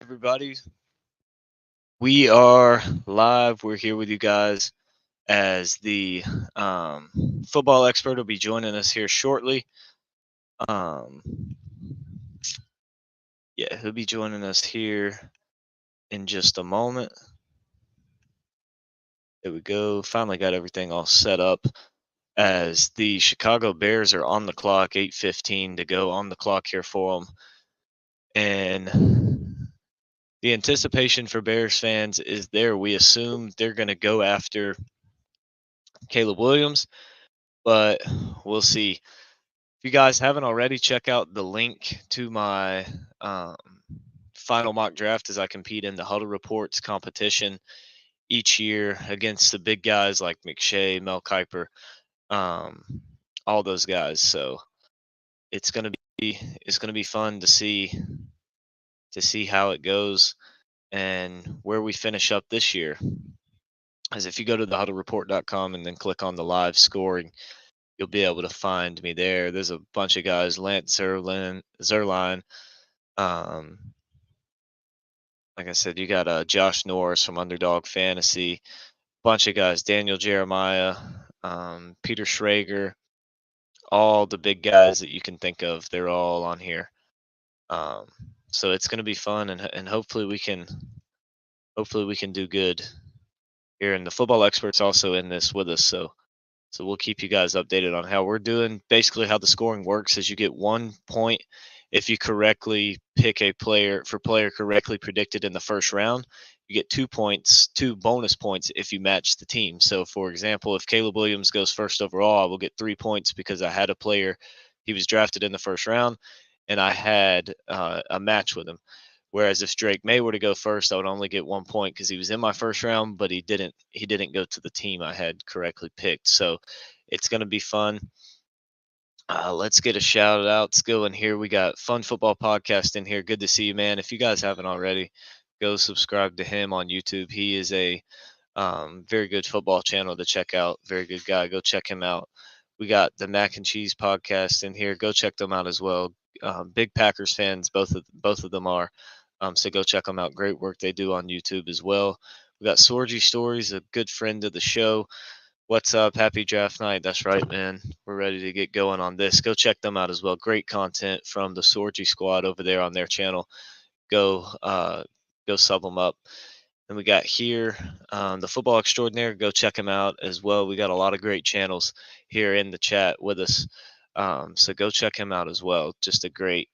everybody? We are live. We're here with you guys as the football expert will be joining us here shortly. Um, yeah, he'll be joining us here in just a moment. There we go. Finally got everything all set up as the Chicago Bears are on the clock, 8:15 to go on the clock here for them. And the anticipation for Bears fans is there. We assume they're going to go after Caleb Williams, but we'll see. If you guys haven't already, check out the link to my um, final mock draft as I compete in the Huddle Reports competition each year against the big guys like McShay, Mel Kiper, um, all those guys. So it's gonna be fun to see how it goes and where we finish up this year. As if you go to the huddlereport.com and then click on the live scoring, you'll be able to find me there. There's a bunch of guys, Lance Zerline. Um, like I said, you got Josh Norris from Underdog Fantasy, bunch of guys, Daniel Jeremiah, Peter Schrager, all the big guys that you can think of. They're all on here. Um, so it's going to be fun, and hopefully we can do good here. And the football experts also in this with us, so we'll keep you guys updated on how we're doing. Basically, how the scoring works is you get 1 point if you correctly pick a player correctly predicted in the first round. You get 2 points, 2 bonus points if you match the team. So, for example, if Caleb Williams goes first overall, I will get 3 points because I had a player, he was drafted in the first round, and I had a match with him. Whereas if Drake May were to go first, I would only get 1 point because he was in my first round, but he didn't go to the team I had correctly picked. So it's going to be fun. Let's get a shout outs going here. We got Fun Football Podcast in here. Good to see you, man. If you guys haven't already, go subscribe to him on YouTube. He is a very good football channel to check out. Very good guy. Go check him out. We got the Mac and Cheese Podcast in here. Go check them out as well. Big Packers fans, both of them are. So go check them out. Great work they do on YouTube as well. We got Sorgy Stories, a good friend of the show. What's up? Happy draft night. That's right, man. We're ready to get going on this. Go check them out as well. Great content from the Sorgy squad over there on their channel. Go sub them up. And we got here the Football Extraordinaire. Go check him out as well. We got a lot of great channels here in the chat with us. So go check him out as well. Just a great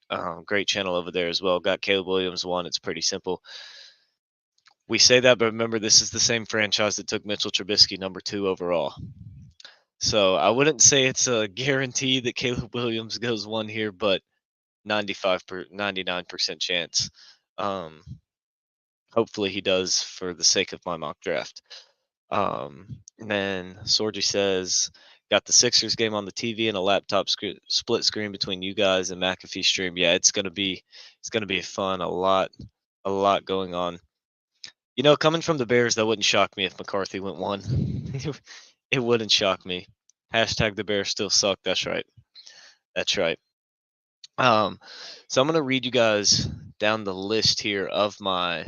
channel over there as well. Got Caleb Williams one. It's pretty simple. We say that, but remember, this is the same franchise that took Mitchell Trubisky number 2 overall. So I wouldn't say it's a guarantee that Caleb Williams goes 1 here, but 99% chance. Hopefully he does for the sake of my mock draft. And then Sorgy says, got the Sixers game on the TV and a laptop split screen between you guys and McAfee stream. Yeah, it's gonna be fun. A lot going on. You know, coming from the Bears, that wouldn't shock me if McCarthy went 1. It wouldn't shock me. Hashtag the Bears still suck. That's right. That's right. So I'm gonna read you guys down the list here of my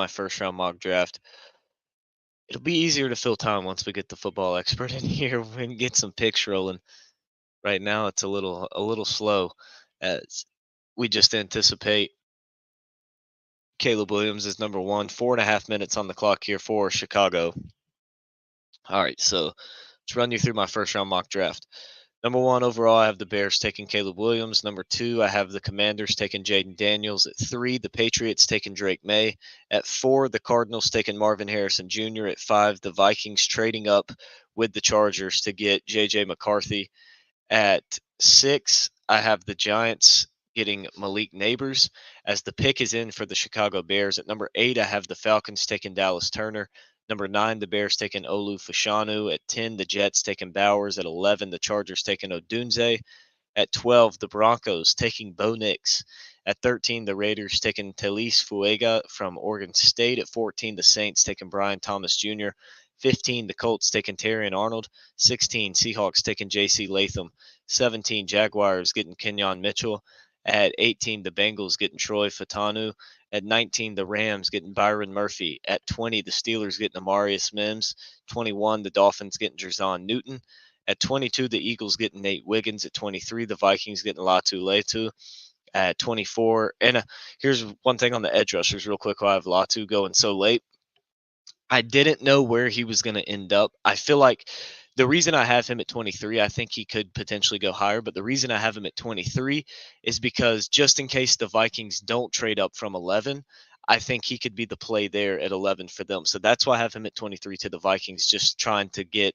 first round mock draft. It'll be easier to fill time once we get the football expert in here and get some picks rolling. Right now, it's a little slow as we just anticipate Caleb Williams is number 1. 4.5 minutes on the clock here for Chicago. All right, so let's run you through my first round mock draft. Number 1 overall, I have the Bears taking Caleb Williams. Number 2, I have the Commanders taking Jaden Daniels. At 3, the Patriots taking Drake May. At 4, the Cardinals taking Marvin Harrison Jr. At 5, the Vikings trading up with the Chargers to get J.J. McCarthy. At 6, I have the Giants getting Malik Neighbors as the pick is in for the Chicago Bears. At number 8, I have the Falcons taking Dallas Turner. Number 9, the Bears taking Olu Fashanu. At 10, the Jets taking Bowers. At 11, the Chargers taking Odunze. At 12, the Broncos taking Bo Nix. At 13, the Raiders taking Telis Fuega from Oregon State. At 14, the Saints taking Brian Thomas Jr. 15, the Colts taking Terrion Arnold. 16, Seahawks taking J.C. Latham. 17, Jaguars getting Kenyon Mitchell. At 18, the Bengals getting Troy Fatanu. At 19, the Rams getting Byron Murphy. At 20, the Steelers getting Amarius Mims. 21, the Dolphins getting Jerzon Newton. At 22, the Eagles getting Nate Wiggins. At 23, the Vikings getting Latu Letu. At 24, and here's one thing on the edge rushers, real quick, while I have Latu going so late. I didn't know where he was going to end up. I feel like the reason I have him at 23, I think he could potentially go higher, but the reason I have him at 23 is because just in case the Vikings don't trade up from 11, I think he could be the play there at 11 for them. So that's why I have him at 23 to the Vikings, just trying to get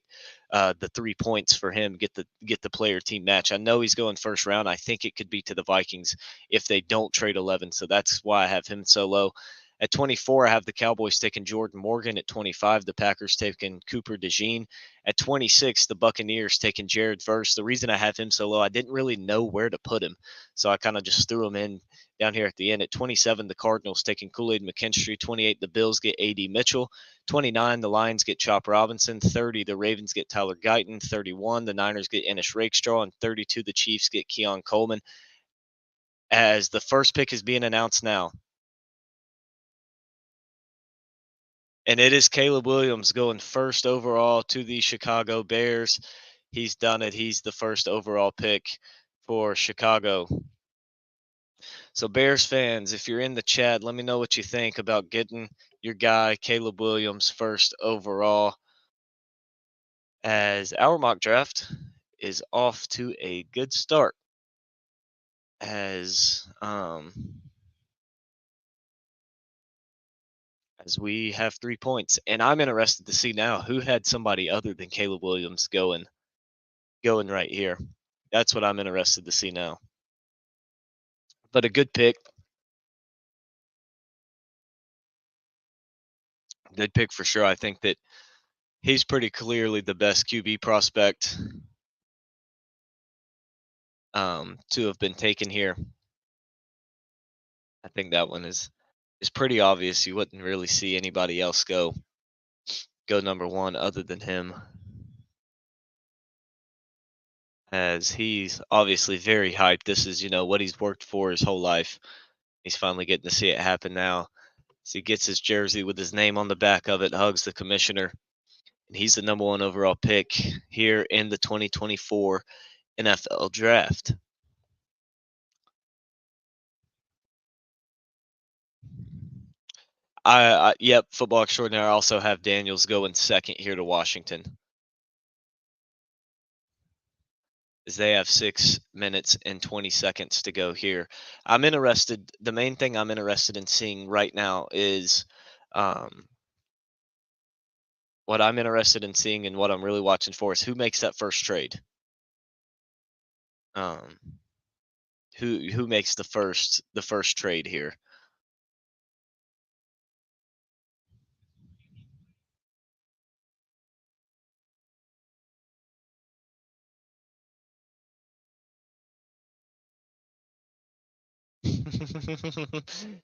the 3 points for him, get the player team match. I know he's going first round. I think it could be to the Vikings if they don't trade 11. So that's why I have him so low. At 24, I have the Cowboys taking Jordan Morgan. At 25, the Packers taking Cooper DeJean. At 26, the Buccaneers taking Jared Verse. The reason I have him so low, I didn't really know where to put him, so I kind of just threw him in down here at the end. At 27, the Cardinals taking Kool-Aid McKinstry. 28, the Bills get A.D. Mitchell. 29, the Lions get Chop Robinson. 30, the Ravens get Tyler Guyton. 31, the Niners get Ennis Rakestraw. And 32, the Chiefs get Keon Coleman. As the first pick is being announced now, and it is Caleb Williams going first overall to the Chicago Bears. He's done it. He's the first overall pick for Chicago. So, Bears fans, if you're in the chat, let me know what you think about getting your guy, Caleb Williams, first overall, as our mock draft is off to a good start. As we have 3 points, and I'm interested to see now who had somebody other than Caleb Williams going right here. That's what I'm interested to see now. But a good pick. Good pick for sure. I think that he's pretty clearly the best QB prospect to have been taken here. I think that one is pretty obvious. You wouldn't really see anybody else go number one other than him, as he's obviously very hyped. This is, what he's worked for his whole life. He's finally getting to see it happen now. So he gets his jersey with his name on the back of it, hugs the commissioner, and he's the number one overall pick here in the 2024 NFL Draft. Yep, football extraordinaire. I also have Daniels going second here to Washington, as they have 6 minutes and 20 seconds to go here. I'm interested. The main thing I'm interested in seeing right now is what I'm interested in seeing, and what I'm really watching for, is who makes that first trade. Um, who makes the first trade here?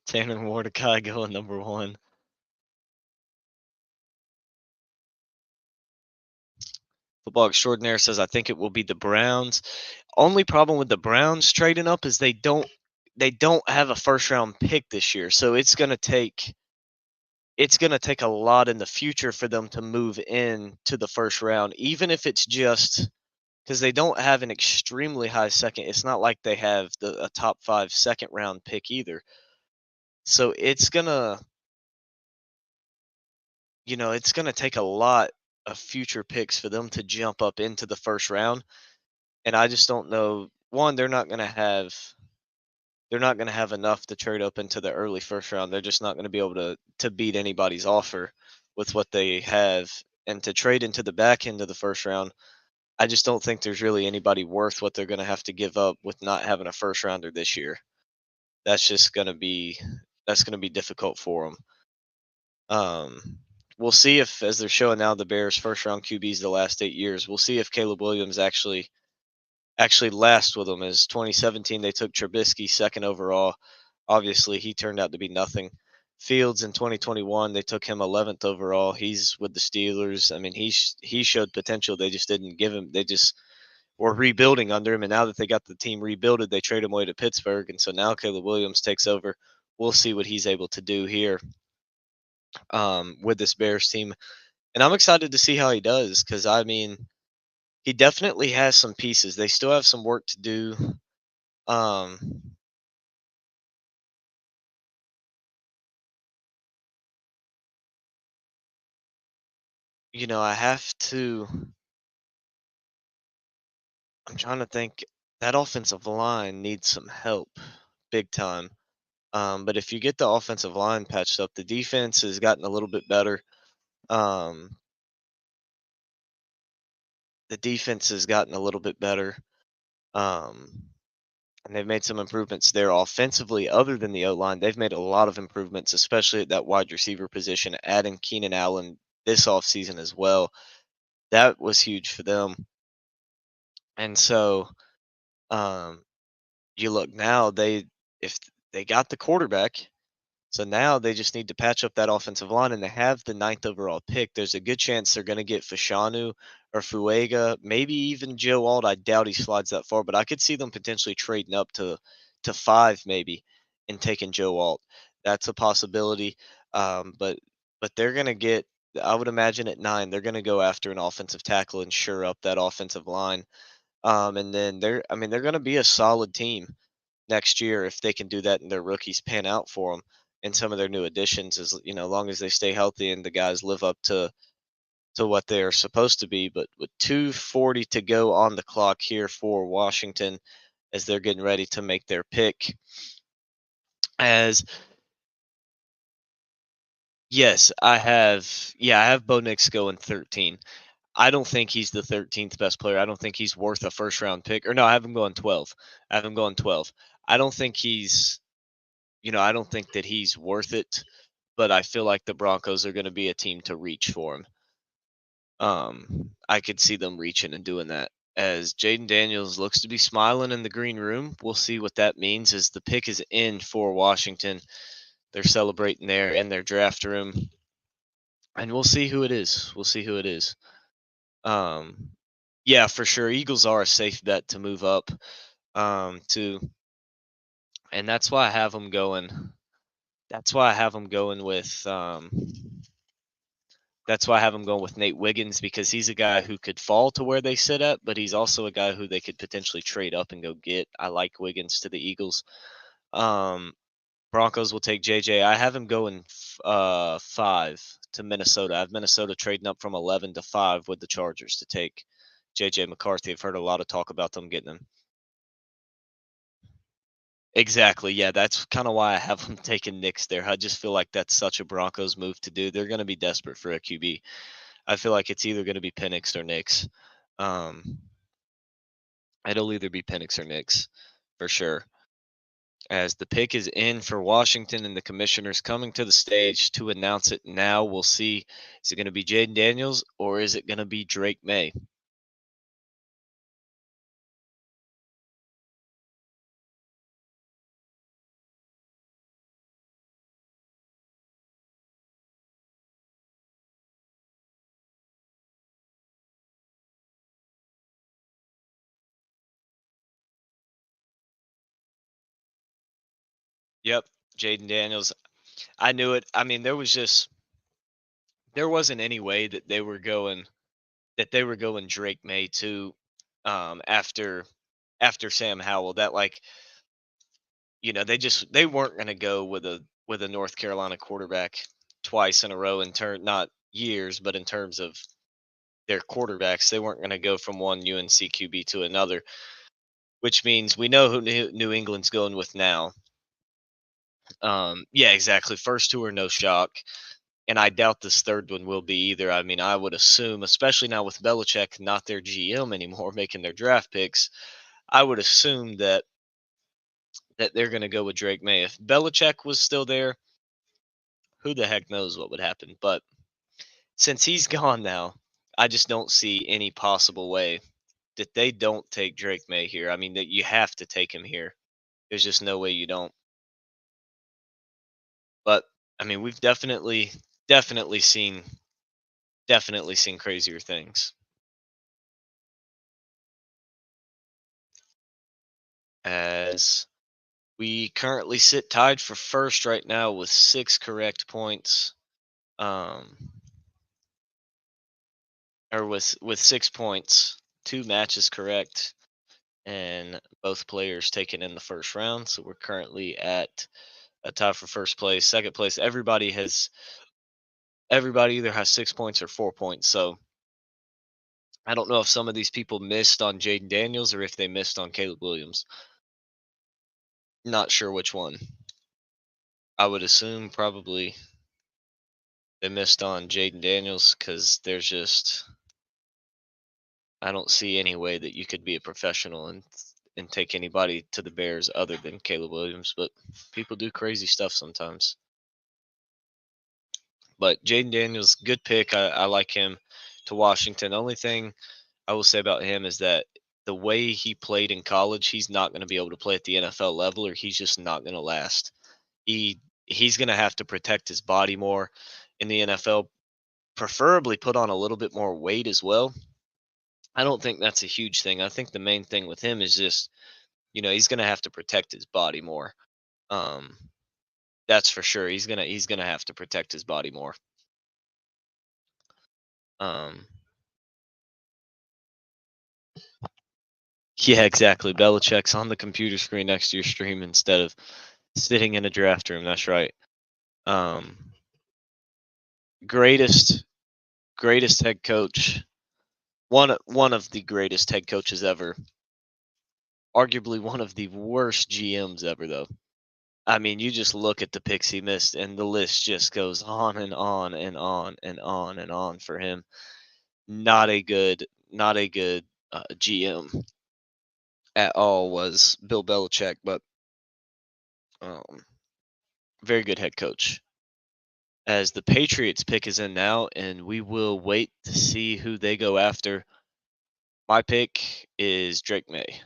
Tanner Mordecai going number one. Football extraordinaire says, I think it will be the Browns. Only problem with the Browns trading up is they don't have a first round pick this year. So it's going to take a lot in the future for them to move in to the first round, even if it's just because they don't have an extremely high second. It's not like they have a top 5 second round pick either. So it's going to take a lot of future picks for them to jump up into the first round. And I just don't know. One, they're not going to have enough to trade up into the early first round. They're just not going to be able to beat anybody's offer with what they have. And to trade into the back end of the first round, I just don't think there's really anybody worth what they're going to have to give up with not having a first rounder this year. That's going to be difficult for them. We'll see if, as they're showing now, the Bears' first round QBs the last 8 years. We'll see if Caleb Williams actually lasts with them. As 2017, they took Trubisky second overall. Obviously, he turned out to be nothing. Fields in 2021, they took him 11th overall. He's with the Steelers. I mean, he showed potential. They just didn't give him. They just or rebuilding under him. And now that they got the team rebuilded, they trade him away to Pittsburgh, and so now Caleb Williams takes over. We'll see what he's able to do here with this Bears team, and I'm excited to see how he does because I mean he definitely has some pieces. They still have some work to do. Um, I have to. I'm trying to think. That offensive line needs some help, big time. But if you get the offensive line patched up, the defense has gotten a little bit better. Um, the defense has gotten a little bit better. Um, and they've made some improvements there offensively. Other than the O line, they've made a lot of improvements, especially at that wide receiver position, adding Keenan Allen this offseason as well. That was huge for them. And so, um, you look now, if they got the quarterback, so now they just need to patch up that offensive line, and they have the ninth overall pick. There's a good chance they're going to get Fashanu or Fuega, maybe even Joe Alt. I doubt he slides that far, but I could see them potentially trading up to five maybe and taking Joe Alt. That's a possibility. But they're going to get. I would imagine at nine they're going to go after an offensive tackle and shore up that offensive line. And then they're going to be a solid team next year if they can do that and their rookies pan out for them and some of their new additions as long as they stay healthy and the guys live up to what they are supposed to be. But with 2:40 to go on the clock here for Washington as they're getting ready to make their pick, as yes, I have Bo Nix going 13. I don't think he's the 13th best player. I don't think he's worth a first round pick. Or no, I have him going 12. I have him going 12. I don't think I don't think that he's worth it, but I feel like the Broncos are going to be a team to reach for him. I could see them reaching and doing that. As Jaden Daniels looks to be smiling in the green room, we'll see what that means as the pick is in for Washington. They're celebrating there in their draft room, and we'll see who it is. We'll see who it is. Um, yeah, for sure. Eagles are a safe bet to move up to, and that's why I have them going. That's why I have them going with. That's why I have him going with Nate Wiggins because he's a guy who could fall to where they sit at, but he's also a guy who they could potentially trade up and go get. I like Wiggins to the Eagles. Um, Broncos will take JJ. I have him going 5 to Minnesota. I have Minnesota trading up from 11 to 5 with the Chargers to take JJ McCarthy. I've heard a lot of talk about them getting him. Exactly. Yeah, that's kind of why I have them taking Knicks there. I just feel like that's such a Broncos move to do. They're going to be desperate for a QB. I feel like it's either going to be Penix or Knicks. Um, it'll either be Penix or Knicks for sure. As the pick is in for Washington and the commissioner's coming to the stage to announce it now, we'll see. Is it going to be Jaden Daniels or is it going to be Drake May? Yep, Jaden Daniels. I knew it. I mean, there wasn't any way that they were going Drake May too after Sam Howell. That like they weren't going to go with a North Carolina quarterback twice in a row in turn not years, but in terms of their quarterbacks, they weren't going to go from one UNC QB to another, which means we know who New England's going with now. Yeah, exactly. First two are no shock, and I doubt this third one will be either. I mean, I would assume, especially now with Belichick not their GM anymore, making their draft picks, I would assume that they're going to go with Drake May. If Belichick was still there, who the heck knows what would happen? But since he's gone now, I just don't see any possible way that they don't take Drake May here. I mean, that you have to take him here. There's just no way you don't. But I mean, we've definitely seen definitely seen crazier things. as we currently sit tied for first right now with 6 correct points. Um, or with 6 points, 2 matches correct, and both players taken in the first round. So we're currently at a tie for first place. Second place, everybody either has 6 points or 4 points. So I don't know if some of these people missed on Jaden Daniels or if they missed on Caleb Williams. Not sure which one. I would assume probably they missed on Jaden Daniels because there's just I don't see any way that you could be a professional and take anybody to the Bears other than Caleb Williams. But people do crazy stuff sometimes. But Jaden Daniels, good pick. I like him to Washington. Only thing I will say about him is that the way he played in college, he's not going to be able to play at the NFL level, or he's just not going to last. He's going to have to protect his body more in the NFL, preferably put on a little bit more weight as well. I don't think that's a huge thing. I think the main thing with him is just, he's going to have to protect his body more. Um, that's for sure. He's gonna have to protect his body more. Um, yeah, exactly. Belichick's on the computer screen next to your stream instead of sitting in a draft room. That's right. Um, greatest greatest head coach. One of the greatest head coaches ever. Arguably one of the worst GMs ever, though. I mean, you just look at the picks he missed, and the list just goes on and on and on and on and on for him. Not a good GM at all was Bill Belichick, but um, very good head coach. As the Patriots pick is in now, and we will wait to see who they go after. My pick is Drake May.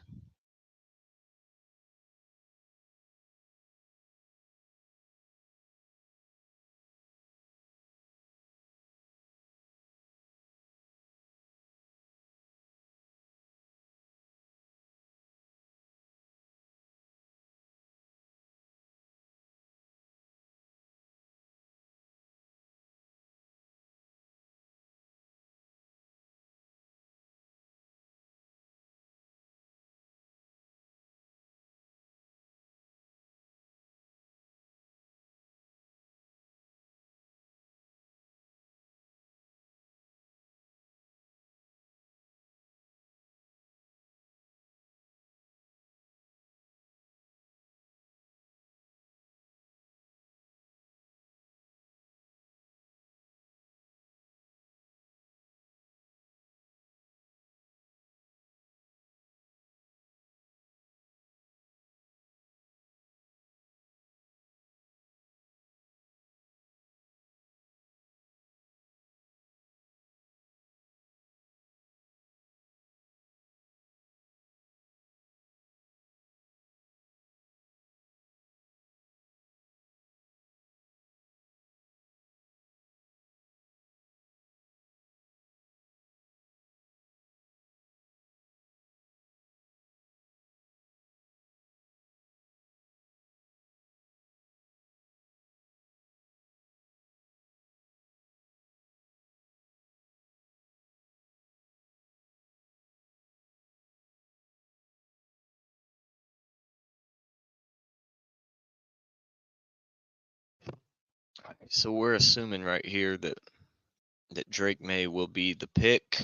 So we're assuming right here that Drake May will be the pick.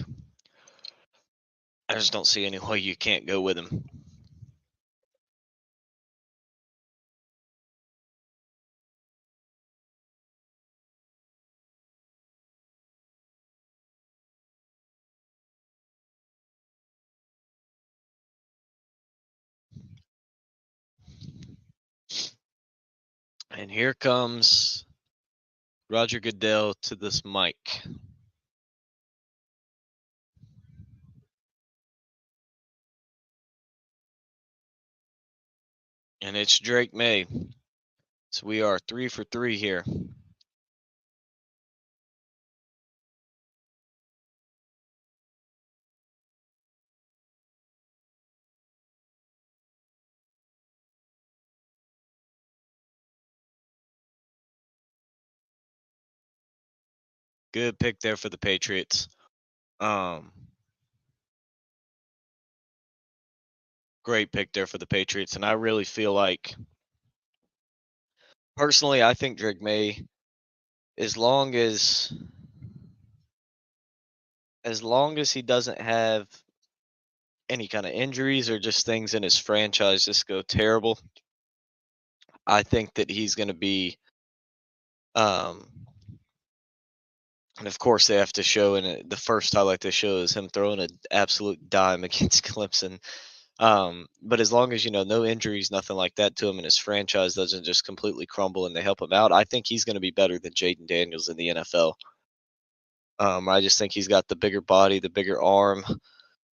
I just don't see any way you can't go with him. And here comes Roger Goodell to this mic. And it's Drake May. So we are 3 for 3 here. Good pick there for the Patriots. Great pick there for the Patriots, and I really feel like, personally, I think Drake May, as long as he doesn't have any kind of injuries or just things in his franchise just go terrible, I think that he's going to be. Um, and of course, they have to show, and the first highlight they show is him throwing an absolute dime against Clemson. But as long as, no injuries, nothing like that to him, and his franchise doesn't just completely crumble and they help him out, I think he's going to be better than Jaden Daniels in the NFL. I just think he's got the bigger body, the bigger arm,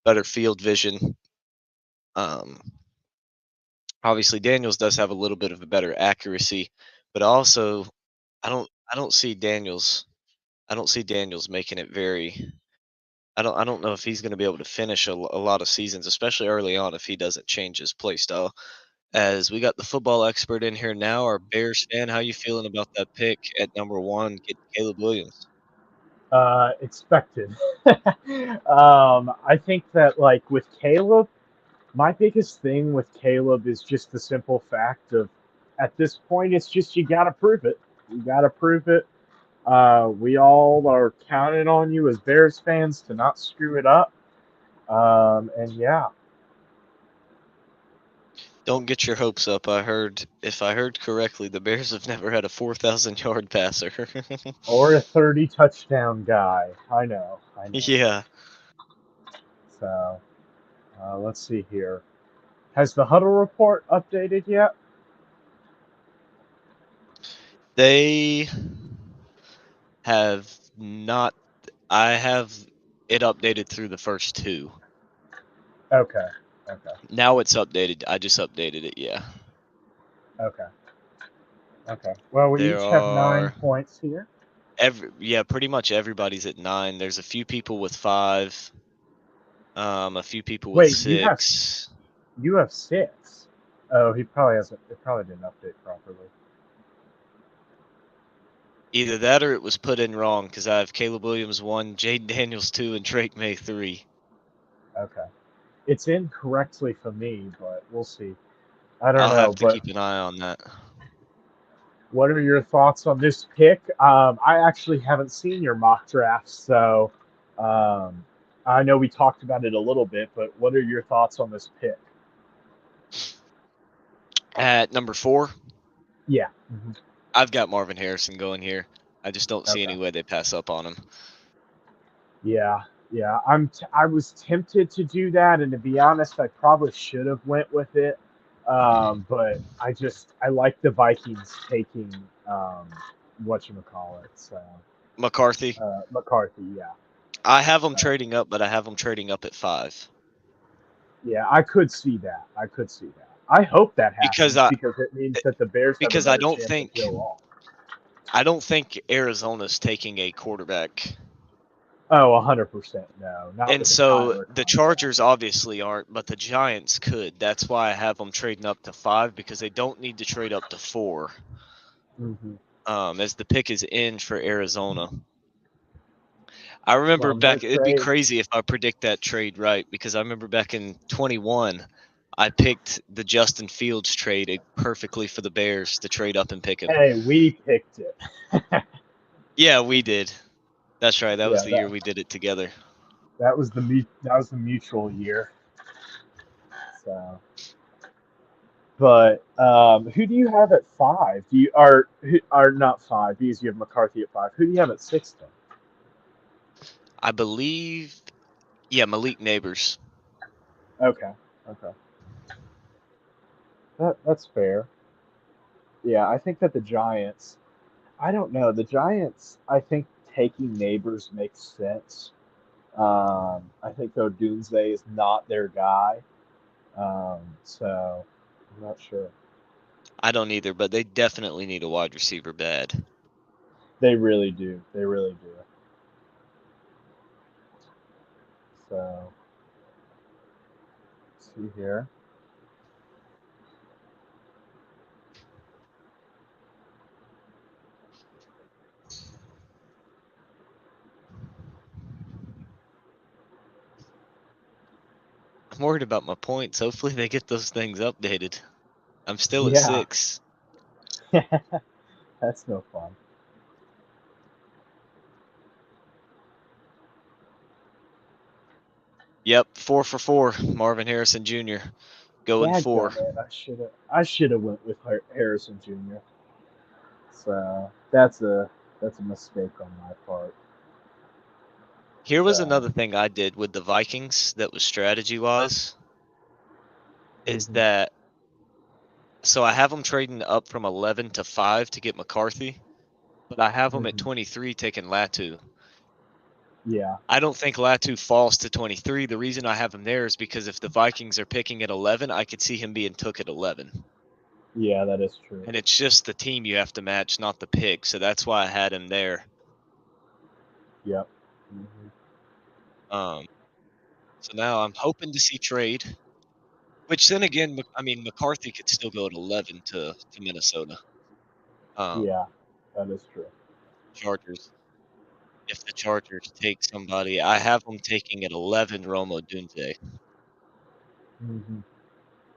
better field vision. Um, Obviously, Daniels does have a little bit of a better accuracy, but also I don't see Daniels. I don't see Daniels making it very. I don't know if he's going to be able to finish a lot of seasons, especially early on, if he doesn't change his play style. As we got the football expert in here now, our Bears fan, how you feeling about that pick at number one, getting Caleb Williams? Expected. I think that like with Caleb, my biggest thing with Caleb is just the simple fact of at this point it's just you gotta prove it. You gotta prove it. We all are counting on you as Bears fans to not screw it up. And yeah, Don't get your hopes up. If I heard correctly, the Bears have never had a 4,000-yard passer. or a 30 touchdown guy. I know, I know. Yeah, So let's see here. Has the huddle report updated yet? they have not. I have it updated through the first two. Okay, okay, Now it's updated. I just updated it. Yeah, okay, okay. Well, we there each have nine are points here. pretty much everybody's at 9. There's a few people with 5. A few people with Wait, 6. you have six. Oh, he probably hasn't. It probably didn't update properly. Either that or it was put in wrong because I have Caleb Williams 1, Jaden Daniels 2, and Drake May 3. Okay, it's in correctly for me, but we'll see. I don't I'll know, have to but keep an eye on that. what are your thoughts on this pick? I actually haven't seen your mock draft, so um, I know we talked about it a little bit, but what are your thoughts on this pick? At number 4, Yeah. Hmm. I've got Marvin Harrison going here. I just don't see Okay. any way they pass up on him. Yeah. Yeah. I was tempted to do that, and to be honest, I probably should have went with it. But I like the Vikings taking whatchamacallit. So McCarthy, McCarthy. Yeah. I have them So trading up, but I have them trading up at 5 yeah, I could see that. I could see that. I hope that because happens because it means that the Bears have a I better don't chance of think Joe Alt. Arizona's taking a quarterback. Oh, 100% no, not And with the so Kyler the contract. Chargers obviously aren't, but the Giants could. That's why I have them trading up to 5 because they don't need to trade up to 4. Hmm. As the pick is in for Arizona. I remember Well, no back, it'd be trade. crazy if I predict that trade right because I remember back in 21, I picked the Justin Fields trade perfectly for the Bears to trade up and pick him. Hey, we picked it. Yeah, we did. That's right. That was Yeah, the year we did it together. that was the mutual year. So, but who do you have at five? Do you are not five because you have McCarthy at five? Who do you have at six then? I believe, yeah, Malik Neighbors. Okay, okay, that's fair. Yeah, I think that the Giants. I don't know. The Giants. I think taking Neighbors makes sense. I think though Doomsday is not their guy. So I'm not sure. I don't either, but they definitely need a wide receiver bad. They really do. They really do. So let's see here. I'm worried about my points. Hopefully they get those things updated. I'm still at Yeah. 6. That's no fun. Yep, 4 for 4. Marvin Harrison Jr. going 4. Dadgummit, I should have went with Harrison Jr. So that's a mistake on my part. Here was So, another thing I did with the Vikings that was strategy-wise, is Mhm. that so I have them trading up from 11 to 5 to get McCarthy, but I have them at Mhm. 23 taking Latu. Yeah, I don't think Latu falls to 23. The reason I have him there is because if the Vikings are picking at 11, I could see him being took at 11. yeah, that is true. And it's just the team you have to match, not the pick. So that's why I had him there. Yep. Mhm. So now I'm hoping to see trade, which then again, I mean, McCarthy could still go at 11 to Minnesota. Yeah, that is true. Chargers. If the Chargers take somebody, I have them taking at 11 Romo Dunze. Mhm.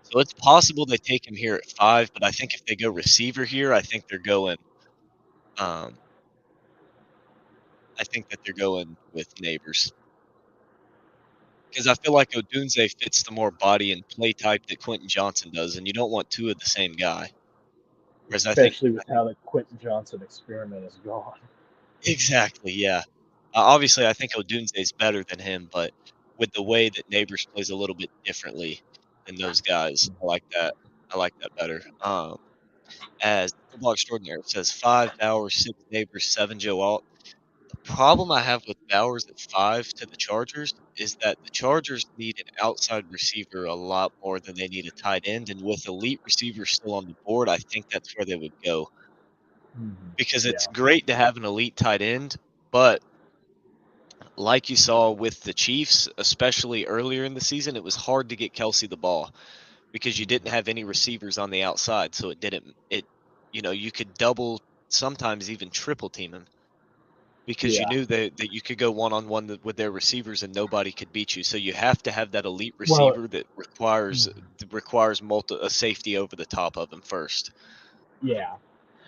So it's possible they take him here at 5, but I think if they go receiver here, um, I think that they're going with Neighbors. Because I feel like Odunze fits the more body and play type that Quentin Johnson does, and you don't want 2 of the same guy. Whereas Especially with how the Quentin Johnson experiment is gone. exactly, yeah. Obviously, I think Odunze is better than him, but with the way that Neighbors plays a little bit differently than those guys, I like that. I like that better. As Football Extraordinaire says, 5 Bowers, 6 Neighbors, 7 Joe Alt. The problem I have with Bowers at 5 to the Chargers is that the Chargers need an outside receiver a lot more than they need a tight end, and with elite receivers still on the board, I think that's where they would go. Mhm. Because it's Yeah. great to have an elite tight end, but like you saw with the Chiefs, especially earlier in the season, it was hard to get Kelsey the ball because you didn't have any receivers on the outside, so you could double, sometimes even triple team him because you Yeah. knew that you could go one-on-one with their receivers and nobody could beat you. So you have to have that elite Well, receiver that requires mhm. a safety over the top of him first. Yeah.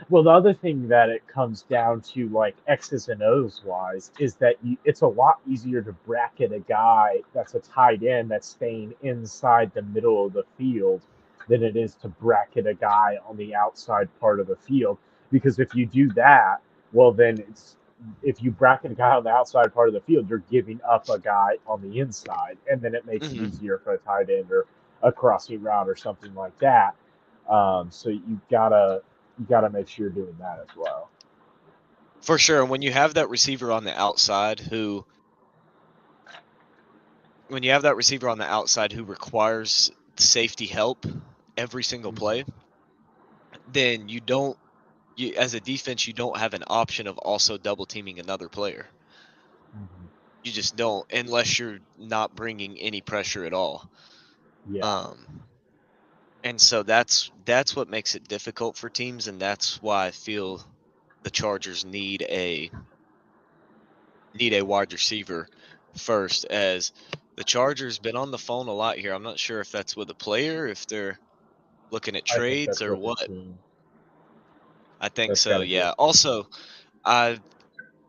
Well, the other thing that it comes down to, like X's and O's wise, is that it's a lot easier to bracket a guy that's a tight end that's staying inside the middle of the field than it is to bracket a guy on the outside part of the field. Because if you do that, well, then if you bracket a guy on the outside part of the field, you're giving up a guy on the inside, and then it makes it Hmm. easier for a tight end or a crossing route or something like that. So you gotta make sure you're doing that as well. For sure. And when you have that receiver on the outside who requires safety help every single play, Mm-hmm. then as a defense, you don't have an option of also double teaming another player. Mm-hmm. You just don't, unless you're not bringing any pressure at all. Yeah. Um, and so that's what makes it difficult for teams, and that's why I feel the Chargers need a wide receiver first, as the Chargers been on the phone a lot here. I'm not sure if that's with a player, if they're looking at I think trades that's or what the what. team. I think That's got so, to be a yeah. team. Also, I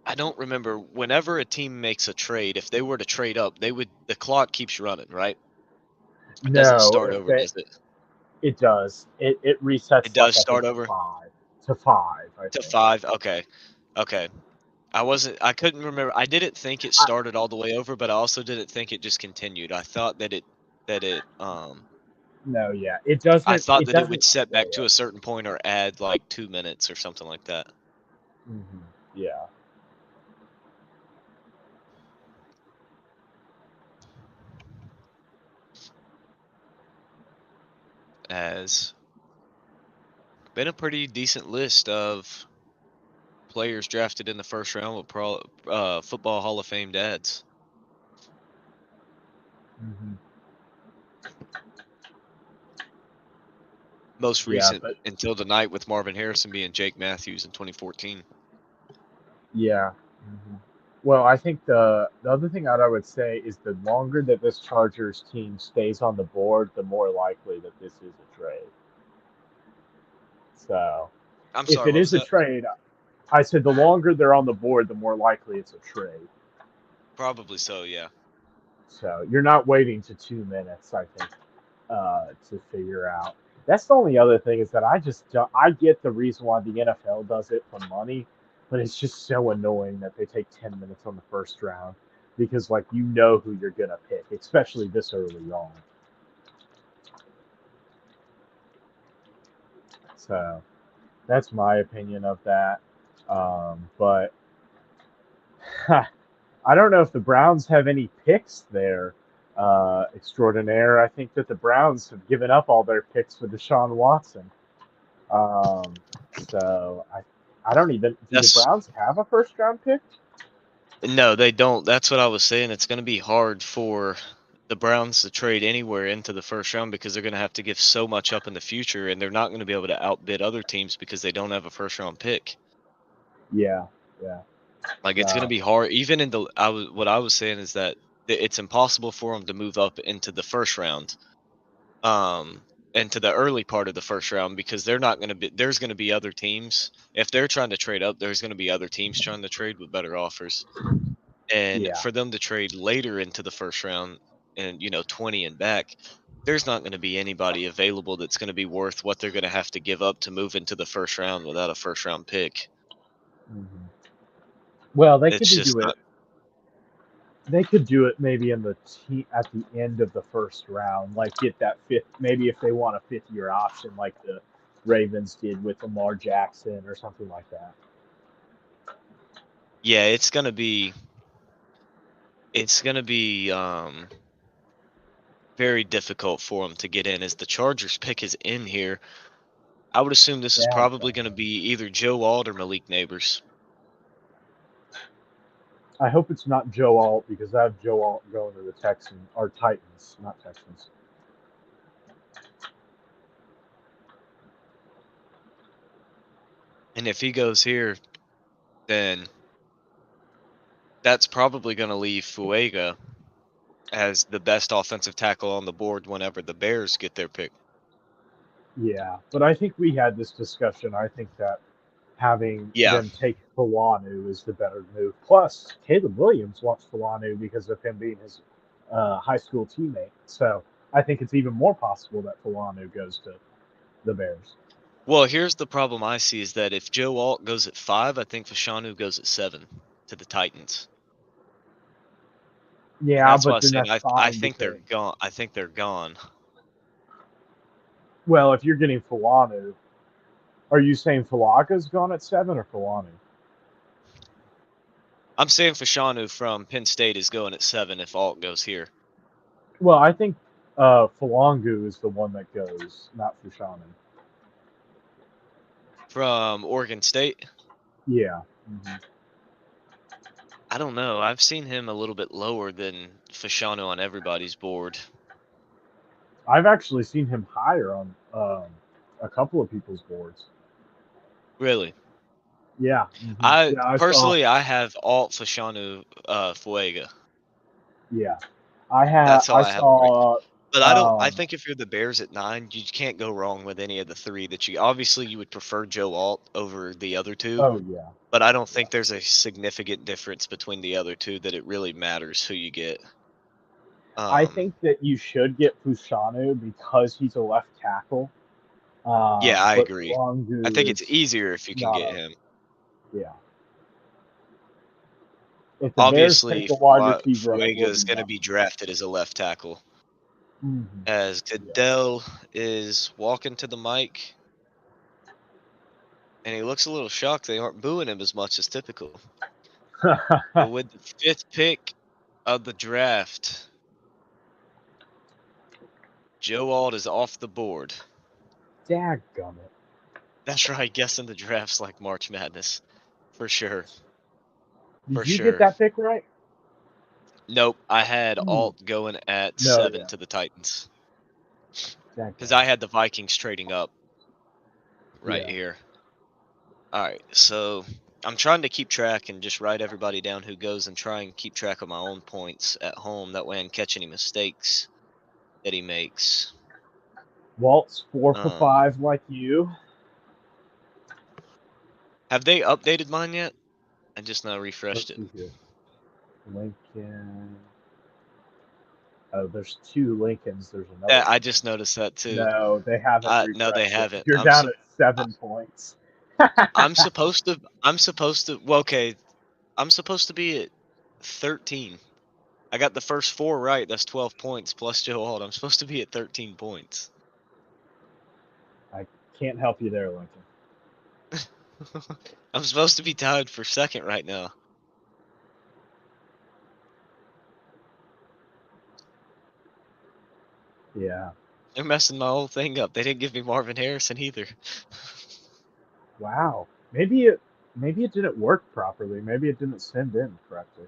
I don't remember whenever a team makes a trade, if they were to trade up, the clock keeps running, right? It doesn't No, start if over, they, does it? it does. It It resets like does I think start over five to five. I to think. 5. Okay. Okay. I couldn't remember. I didn't think it I, started all the way over, but I also didn't think it just continued. no, yeah, it I doesn't. thought It that it doesn't would set back stay to a up. certain point or add like 2 minutes or something like that. Mm-hmm. Yeah. As been a pretty decent list of players drafted in the first round with football Hall of Fame dads. Mm-hmm. Most Yeah, recent but until tonight with Marvin Harrison being Jake Matthews in 2014. yeah. Mm-hmm. Well, I think the other thing that I would say is the longer that this Chargers team stays on the board, the more likely that this is a trade. So I'm if sorry, it what was is a that? trade, I said the longer they're on the board, the more likely it's a trade. Probably so, yeah. So you're not waiting to 2 minutes, I think, to figure out. That's the only other thing is that I just don't, I get the reason why the NFL does it for money, but it's just so annoying that they take 10 minutes on the first round because like you know who you're gonna pick, especially this early on. So that's my opinion of that. But I don't know if the Browns have any picks there, extraordinaire. I think that the Browns have given up all their picks for Deshaun Watson. Um, so I don't even, do the That's Browns have a first round pick? No, they don't. That's what I was saying. It's going to be hard for the Browns to trade anywhere into the first round because they're going to have to give so much up in the future, and they're not going to be able to outbid other teams because they don't have a first round pick. Yeah, yeah. Like it's going to So be hard. Even in the, what I was saying is that it's impossible for them to move up into the first round, um, into the early part of the first round because they're not going to be. There's going to be other teams if they're trying to trade up. There's going to be other teams trying to trade with better offers. And yeah. for them to trade later into the first round and 20 and back, there's not going to be anybody available that's going to be worth what they're going to have to give up to move into the first round without a first round pick. Hmm. Well, It's just not. they could do it maybe in the at the end of the first round, like get that fifth. Maybe if they want a fifth-year option, like the Ravens did with Lamar Jackson or something like that. Yeah, it's going to be very difficult for them to get in as the Chargers pick is in here. I would assume this is Yeah. probably going to be either Joe Alt or Malik Neighbors. I hope it's not Joe Alt because I have Joe Alt going to the Texans or Titans, not Texans. And if he goes here, then that's probably going to leave Fuega as the best offensive tackle on the board whenever the Bears get their pick. Yeah, but I think we had this discussion. I think that having Yeah. them take Fulanu is the better move. Plus, Caleb Williams wants Fulanu because of him being his high school teammate. So I think it's even more possible that Fulanu goes to the Bears. Well, here's the problem I see is that if Joe Alt goes at 5, I think Fashanu goes at 7 to the Titans. And Yeah, that's why I but then said that's I fine think they're because, gone. I think they're gone. well, if you're getting Fulanu, are you saying Falaga's gone at 7 or Fulanu? I'm saying Fashanu from Penn State is going at 7 if Alt goes here. Well, I think Falangu is the one that goes, not Fushanu. From Oregon State? Yeah. Mm-hmm. I don't know. I've seen him a little bit lower than Fashanu on everybody's board. I've actually seen him higher on a couple of people's boards. Really? Yeah, mm-hmm. I Yeah, I saw. personally I have Alt Fashanu Fuega. Yeah, That's how I I have him ranked. saw. But I Um, think if you're the Bears at 9, you can't go wrong with any of the 3 that you obviously you would prefer Joe Alt over the other 2, oh yeah, but I don't yeah. think there's a significant difference between the other 2 that it really matters who you get. I Um, think that you should get Fushanu because he's a left tackle. yeah, I But agree. I think Falangu it's is easier if you can not get a. him. Yeah, if the Bears take Obviously, a wide receiver, it Fuega will is be going to him. be drafted as a left tackle. Mm-hmm. As Goodell is walking to the mic, and he looks a little shocked they aren't booing him as much as typical. Yeah. But with the 5th pick of the draft, Joe Alt is off the board. Dadgummit. That's right, guessing the draft's like March Madness. For sure. For Did you get sure. that pick right? Nope, I had Ooh. Alt going at No, 7 yeah. to the Titans. Because I Dadgummit. had the Vikings trading up right Yeah. here. Alright, so I'm trying to keep track and just write everybody down who goes and try and keep track of my own points at home. That way I can catch any mistakes that he makes. Walt's 4 for 5 like you. Have they updated mine yet? I just now refreshed Let's it. see here. Lincoln. Oh, there's 2 Lincolns. There's another. Yeah, I just noticed that too. No, they haven't refreshed No, they it. haven't. You're down at 7 points. I'm supposed to. Well, okay. I'm supposed to be at 13. I got the first 4 right. That's 12 points plus Joe Alt. I'm supposed to be at 13 points. I can't help you there, Lincoln. I'm supposed to be tied for second right now. Yeah. They're messing my whole thing up. They didn't give me Marvin Harrison either. Wow. Maybe it didn't work properly. Maybe it didn't send in correctly.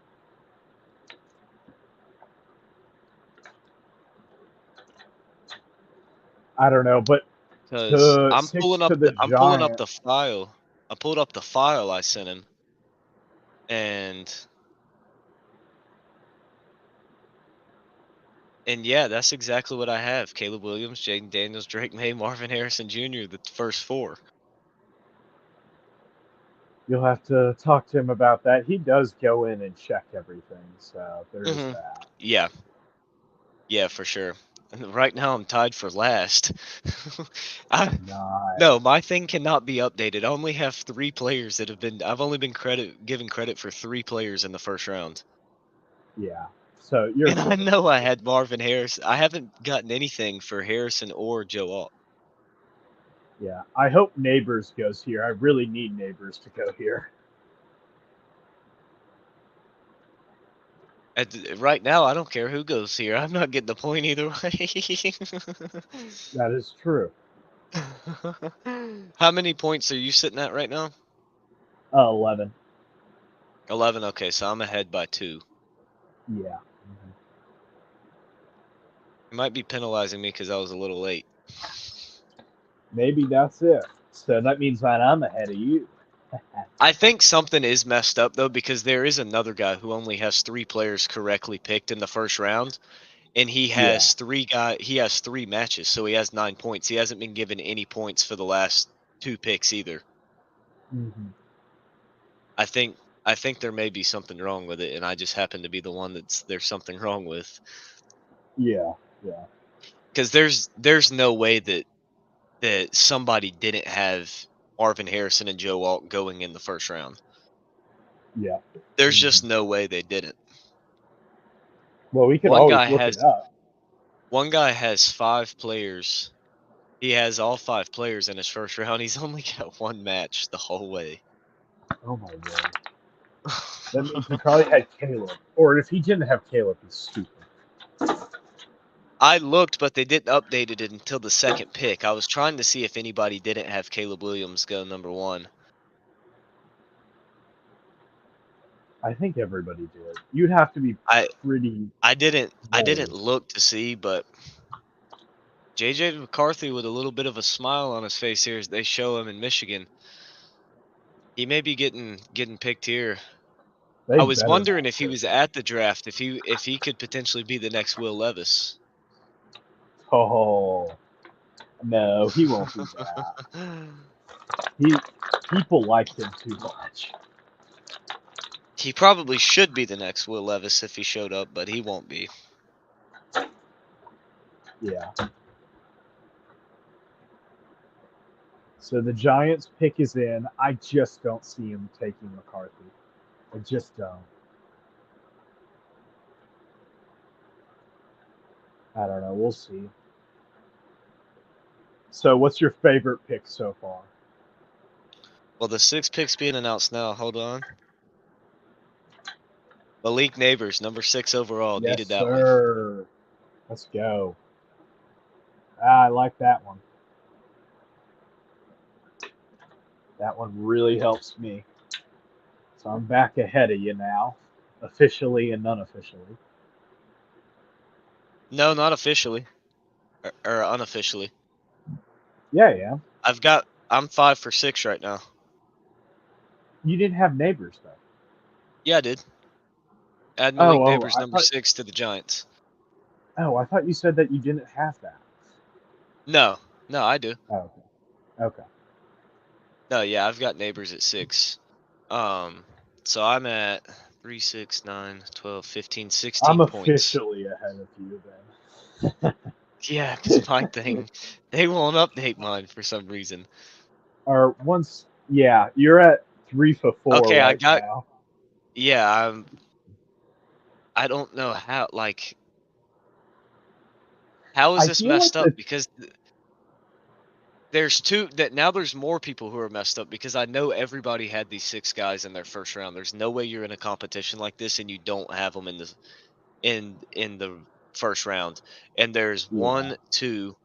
I don't know, but Because I'm pulling up Giants. the file. I pulled up the file I sent him. And yeah, that's exactly what I have. Caleb Williams, Jaden Daniels, Drake May, Marvin Harrison Jr., the first 4. You'll have to talk to him about that. He does go in and check everything, so there is that. Yeah. Yeah, for sure. And right now I'm tied for last. Nice. No, my thing cannot be updated. I only have 3 players that have been. I've only been given credit for 3 players in the first round. Yeah. So you're. And I know I had Marvin Harris. I haven't gotten anything for Harrison or Joe Alt. Yeah. I hope Neighbors goes here. I really need Neighbors to go here. Right now, I don't care who goes here. I'm not getting the point either way. That is true. How many points are you sitting at right now? 11. 11. Okay, so I'm ahead by 2. Yeah. Mm-hmm. You might be penalizing me because I was a little late. Maybe that's it. So that means that I'm ahead of you. I think something is messed up though, because there is another guy who only has 3 players correctly picked in the first round, and he has 3 matches, so he has 9 points. He hasn't been given any points for the last 2 picks either. Mm-hmm. I think there may be something wrong with it, and I just happen to be the one there's something wrong with. Yeah, yeah. Because there's no way that somebody didn't have Marvin Harrison and Joe Alt going in the first round. Yeah. There's just no way they didn't. Well, we could always look it up. One guy has 5 players. He has all 5 players in his first round. He's only got 1 match the whole way. Oh my god. That means he probably had Caleb. Or if he didn't have Caleb, he's stupid. I looked, but they didn't update it until the second pick. I was trying to see if anybody didn't have Caleb Williams go number 1. I think everybody did. You'd have to be pretty. I didn't look to see, but JJ McCarthy with a little bit of a smile on his face here as they show him in Michigan. He may be getting picked here. I was wondering if he was at the draft, if he could potentially be the next Will Levis. Oh no, he won't be that. People like him too much. He probably should be the next Will Levis if he showed up, but he won't be. Yeah. So the Giants pick is in. I just don't see him taking McCarthy. I just don't. I don't know. We'll see. So what's your favorite pick so far? Well, the 6 picks being announced now. Hold on. Malik Neighbors, number 6 overall. Yes, needed that sir. one. Let's go. I like that one. That one really helps me. So I'm back ahead of you now, officially and unofficially. No, not officially. Or unofficially. Yeah. I'm 5 for 6 right now. You didn't have Neighbors though. Yeah, I did. Add Malik Oh, Neighbors, number 6 to the Giants. I thought you said that you didn't have that. No, I do. Oh, okay. No, yeah, I've got Neighbors at 6. So I'm at 3, 6, 9, 12, 15, 16 I'm points. officially ahead of you then. Yeah, because my thing, they won't update mine for some reason. Or once, yeah, you're at 3 for 4 Okay, right now. yeah, I don't know how, like, how is I this feel like messed up? Because there's more people who are messed up because I know everybody had these 6 guys in their first round. There's no way you're in a competition like this and you don't have them in the first round. And there's yeah, 1, 2,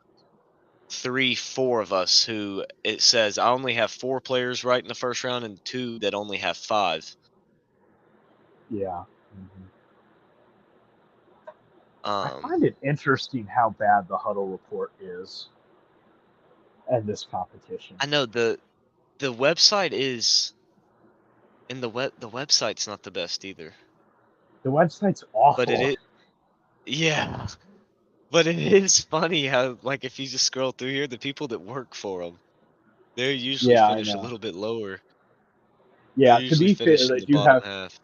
3, 4 of us who it says I only have 4 players right in the first round and 2 that only have 5. yeah. Mm-hmm. I Um, find it interesting how bad the huddle report is in this competition. I know the website is and the website's not the best either. The website's But awful. yeah. But it is funny how, like, if you just scroll through here, the people that work for them, they're usually Yeah, I finish a know. little bit lower. They're Yeah, to usually be fair, finish in the bottom half.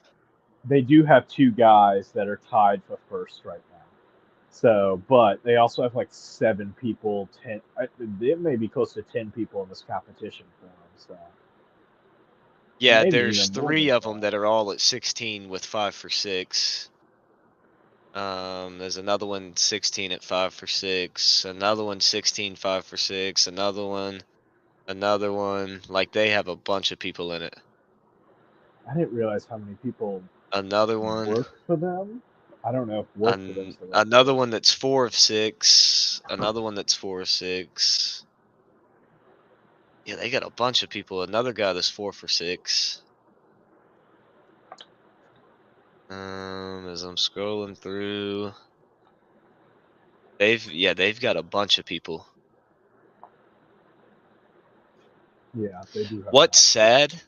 they do have 2 guys that are tied for first right now. So, but they also have like 7 people, 10. It may be close to 10 people in this competition for them. So, Yeah, maybe there's even more than 3 of them that. that are all at 16 with 5 for 6. There's another one 16 at 5 for 6. Another one 16 5 for 6. Another one. Like, they have a bunch of people in it. I didn't realize how many people Another one. work for them. I don't know if work for them's the right Another word. one that's 4 of 6. Another one that's 4 of 6. Yeah, they got a bunch of people. Another guy that's 4 for 6. As I'm scrolling through, they've got a bunch of people. Yeah, they do have a lot What's of people. sad?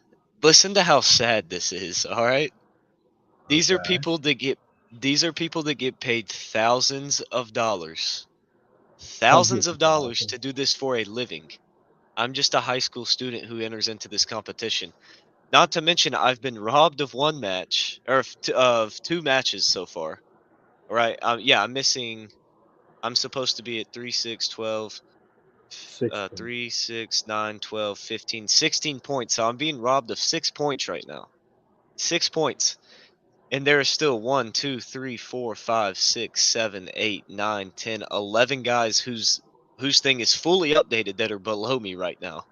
Listen to how sad this is. All right, these are Okay. people that get paid Hundreds thousands of of dollars thousands. to do this for a living. I'm just a high school student who enters into this competition. Not to mention, I've been robbed of 1 match or of 2 matches so far. Right? Yeah, I'm missing. I'm supposed to be at 3, 6, 12, 16. 3, 6, 9, 12, 15, 16 points. So I'm being robbed of 6 points right now. 6 points. And there are still 1, 2, 3, 4, 5, 6, 7, 8, 9, 10, 11 guys whose thing is fully updated that are below me right now.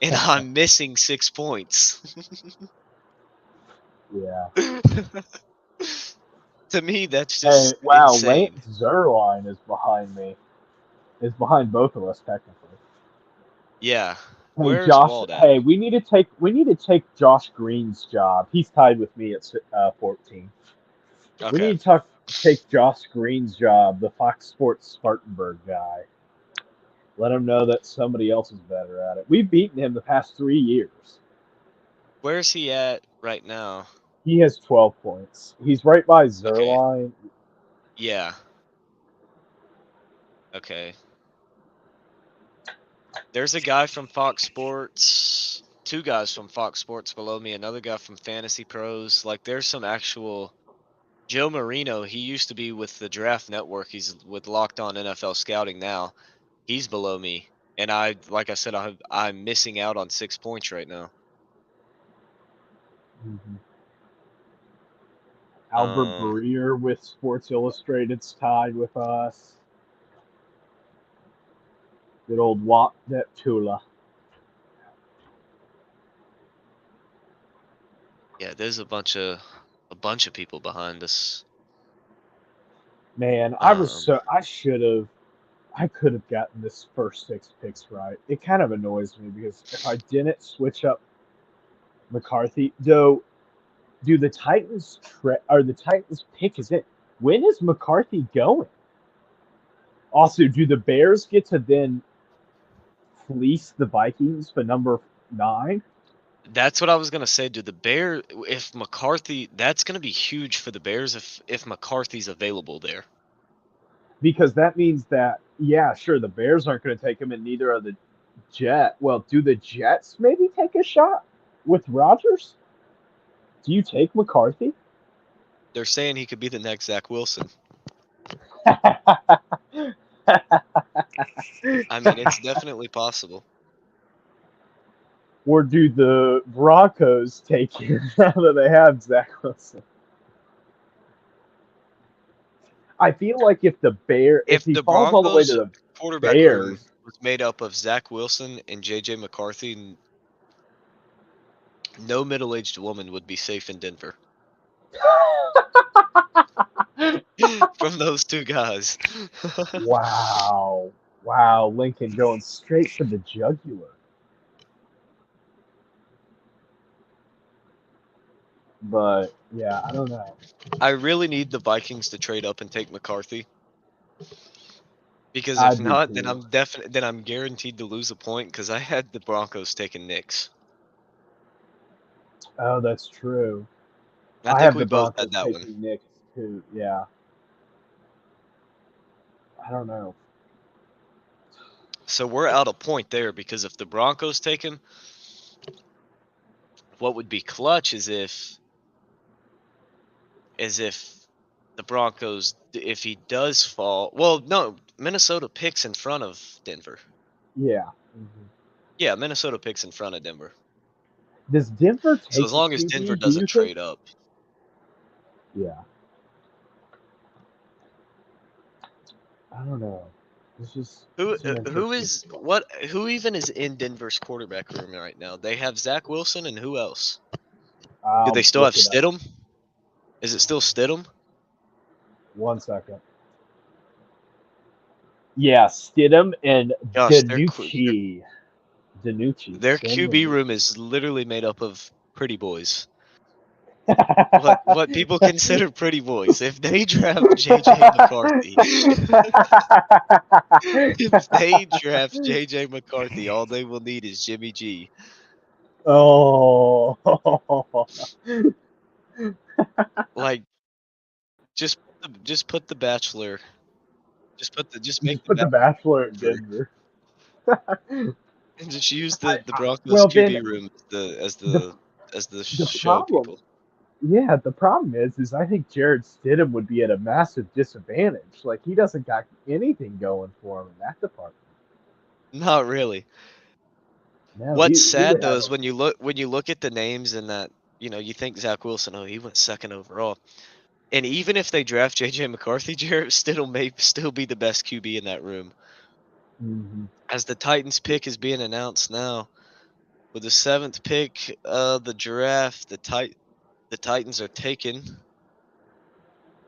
And I'm missing 6 points. Yeah. To me, that's Hey, just wow, Lance insane. Zerline is behind me. Is behind both of us technically. Yeah. Hey Where's Josh, Wald at? hey, we need to take Josh Green's job. He's tied with me at 14. We Okay. need to take Josh Green's job, the Fox Sports Spartanburg guy. Let him know that somebody else is better at it. We've beaten him the past 3 years. Where's he at right now? He has 12 points. He's right by Okay. Zerline. Yeah. Okay. There's a guy from Fox Sports, 2 guys from Fox Sports below me, another guy from Fantasy Pros. Like, there's some actual Joe Marino. He used to be with the Draft Network. He's with Locked On NFL Scouting now. He's below me, and like I said, I'm missing out on 6 points right now. Mm-hmm. Albert Um, Breer with Sports Illustrated's tied with us. Good old Wap Neptula. yeah, there's a bunch of people behind us. Man, Um, I could have gotten this first 6 picks right. It kind of annoys me because if I didn't switch up McCarthy, though, do the Titans or the Titans pick is it? When is McCarthy going? Also, do the Bears get to then fleece the Vikings for number 9? That's what I was gonna say. Do the Bears, if McCarthy, that's gonna be huge for the Bears if McCarthy's available there. Because that means that, yeah, sure, the Bears aren't going to take him, and neither are the Jets. Well, do the Jets maybe take a shot with Rodgers? Do you take McCarthy? They're saying he could be the next Zach Wilson. I mean, it's definitely possible. Or do the Broncos take him now that they have Zach Wilson? I feel like if If he the falls all the way to Broncos the quarterback room Bears, was made up of Zach Wilson and JJ McCarthy, no middle-aged woman would be safe in Denver from those two guys. wow, Lincoln going straight for the jugular. But yeah, I don't know. I really need the Vikings to trade up and take McCarthy. Because I if do not, too. then I'm guaranteed to lose a point because I had the Broncos taking Knicks. Oh, that's true. I I think have we the both Broncos had that one. taking Knicks too. Yeah. I don't know. So we're out a point there because if the Broncos take him, what would be clutch is if the Broncos, if he does fall, well, no, Minnesota picks in front of Denver. Yeah. Yeah, Minnesota picks in front of Denver. Does Denver So take as the long as Denver QB? Do you doesn't think? trade up. Yeah. I don't know. It's just Who some who interesting is stuff. what who even is in Denver's quarterback room right now? They have Zach Wilson and who else? Do they I'll still have look it up. Stidham? Is it still Stidham? 1 second. Yeah, Stidham and Gosh, Danucci. their Sam QB Danucci. room is literally made up of pretty boys. What people consider pretty boys. If they draft JJ McCarthy, if they draft JJ McCarthy, all they will need is Jimmy G. Oh. Like just put the Bachelor, just make Just the put the Bachelor at Bachelor Denver. and just use the Broncos Well, then QB room the as the the show problem, people. yeah, the problem is I think Jared Stidham would be at a massive disadvantage. Like he doesn't got anything going for him in that department. Not really. No, What's he sad would though have is a. when you look at the names in that, you think Zach Wilson, oh, he went second overall. And even if they draft JJ McCarthy, Jarrett Stidham may still be the best QB in that room. Mm-hmm. As the Titans pick is being announced now, with the 7th pick of the draft, the Titans are taking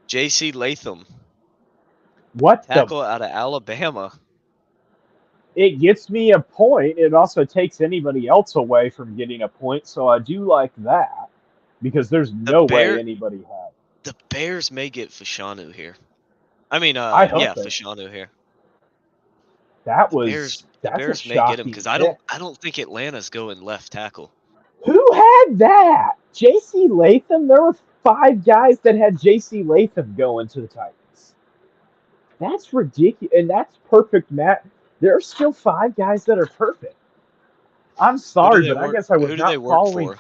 J.C. Latham, What the? tackle out of Alabama. It gets me a point. It also takes anybody else away from getting a point. So I do like that because there's The no way Bear, anybody had. the Bears may get Fashanu here. I mean, I hope yeah, so. Fashanu here. The That's a Bears may get him shocking because pick. I don't think Atlanta's going left tackle. Who had that? J.C. Latham? There were 5 guys that had J.C. Latham going to the Titans. That's ridiculous. And that's perfect, Matt. There are still 5 guys that are perfect. I'm sorry, but I guess I was Who do they not work following. for?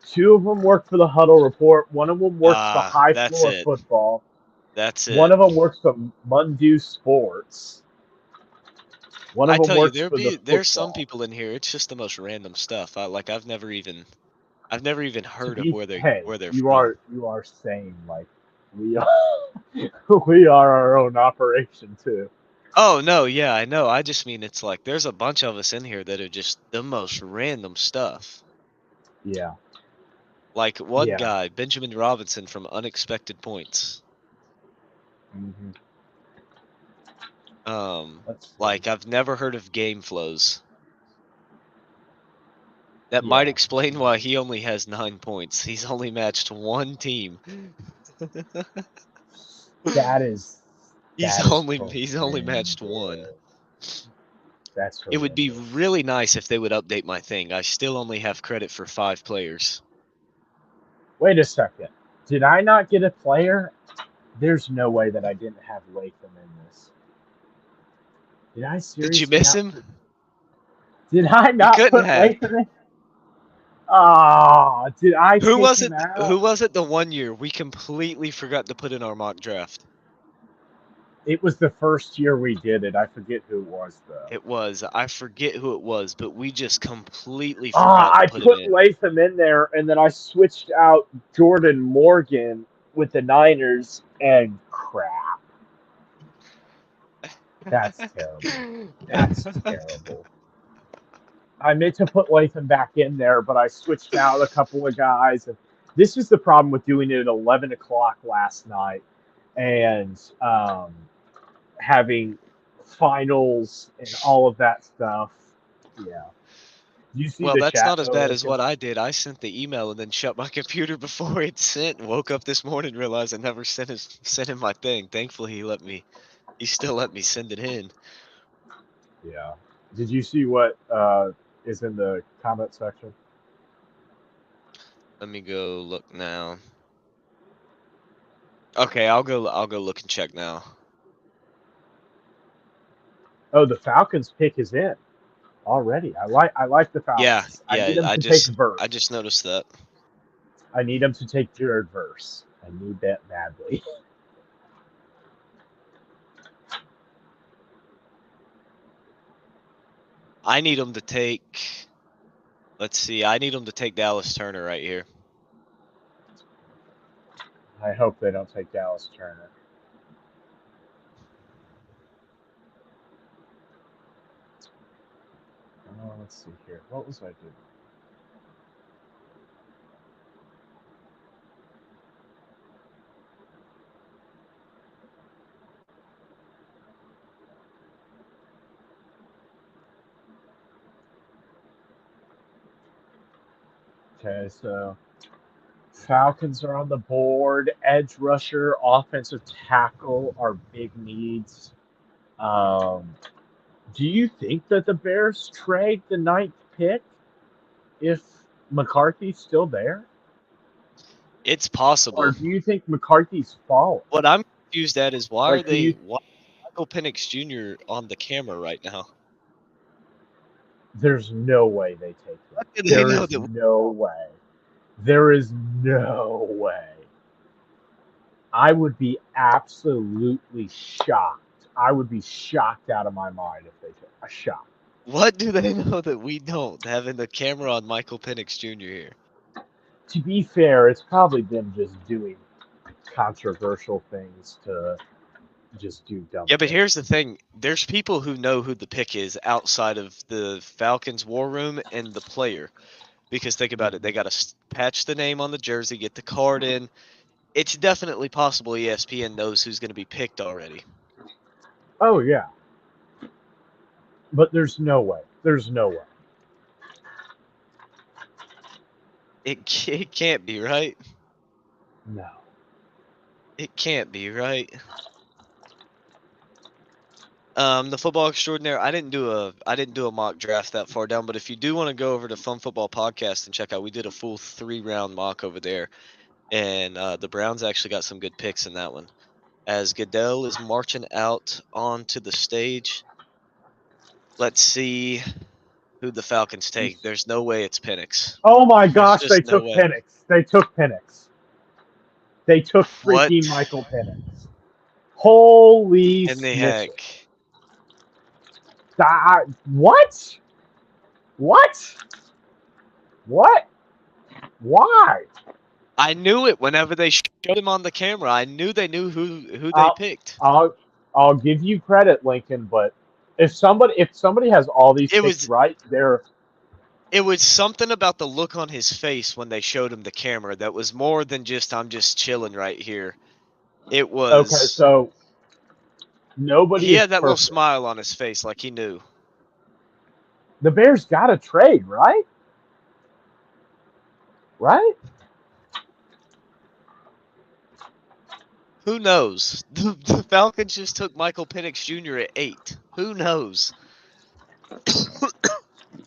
2 of them work for the Huddle Report. One of them works for High That's Floor it. Football. That's One it. of them works for Mundu Sports. One of I them tell you, works for the there's some football. people in here. It's just the most random stuff. I've never even To heard of be, hey, where they're you from. are sane. Like we are, we are our own operation too. Oh no, yeah, I know. I just mean it's like there's a bunch of us in here that are just the most random stuff. Yeah, Like one yeah. guy, Benjamin Robinson from Unexpected Points. Mm-hmm. Let's see. Like I've never heard of Game Flows. That might Yeah, explain why he only has 9 points. He's only matched one team. that is He's only matched one. hilarious. That's It would be horrendous. really nice if they would update my thing. I still only have credit for 5 players. Wait a second. Did I not get a player? There's no way that I didn't have Latham in this. Did I Did you seriously miss not him? put... Did I You not couldn't put have. Latham in? Ah, did I Who take was him it? Who out? was it the one year we completely forgot to put in our mock draft? It was the first year we did it. I forget who it was, though. It was. I forget who it was, but we just completely Ah, forgot to I put him put in. Latham in there, and then I switched out Jordan Morgan with the Niners, and crap. That's terrible. That's terrible. I meant to put Latham back in there, but I switched out a couple of guys. And this is the problem with doing it at 11 o'clock last night and having finals and all of that stuff. Yeah. Do you see Well, the that's chat, not as though, bad as Lincoln? what I did. I sent the email and then shut my computer before it sent. And woke up this morning, realized I never sent him my thing. Thankfully, he still let me send it in. Yeah. Did you see what is in the comment section? Let me go look now. Okay, I'll go look and check now. Oh, the Falcons pick is in already. I like the Falcons. Yeah, I need them I to take Verse. just noticed that. I need them to take Jared Verse. I need that badly. I need him to take. Let's see. I need him to take Dallas Turner right here. I hope they don't take Dallas Turner. Let's see here. What was I doing? Okay, so Falcons are on the board. Edge rusher, offensive tackle are big needs. Do you think that the Bears trade the 9th pick if McCarthy's still there? It's Or possible. do you think McCarthy's fallen? What I'm confused at is why Like, is Michael Penix Jr. on the camera right now? There's no way they take him. How do they There know is that? no way. There is no way. I would be absolutely shocked. I would be shocked out of my mind if they took a shot. What do they know that we don't, having the camera on Michael Penix Jr. here? To be fair, it's probably them just doing controversial things to just do dumb Yeah, but things. here's the thing. There's people who know who the pick is outside of the Falcons war room and the player. Because think about it. They got to patch the name on the jersey, get the card in. It's definitely possible ESPN knows who's going to be picked already. Oh, yeah. But there's no way. There's no way. It can't be, right? No. It can't be, right? The football extraordinaire. I didn't do a mock draft that far down, but if you do want to go over to Fun Football Podcast and check out, we did a full 3-round mock over there, and the Browns actually got some good picks in that one. As Goodell is marching out onto the stage, let's see who the Falcons take. There's no way it's Penix. Oh my There's gosh, they just no took way. Penix. They took Penix. They took What freaking Michael Penix. Holy in the snitches. heck? What? What? What? Why? I knew it whenever they showed him on the camera. I knew they knew who they I'll- picked. I'll give you credit, Lincoln, but if somebody has all these picks right, they're It was something about the look on his face when they showed him the camera that was more than just I'm just chilling right here. It was okay. So nobody. He is had that little perfect. smile on his face, like he knew. The Bears got to trade, right? Right? Who knows? The Falcons just took Michael Penix Jr. at 8. Who knows?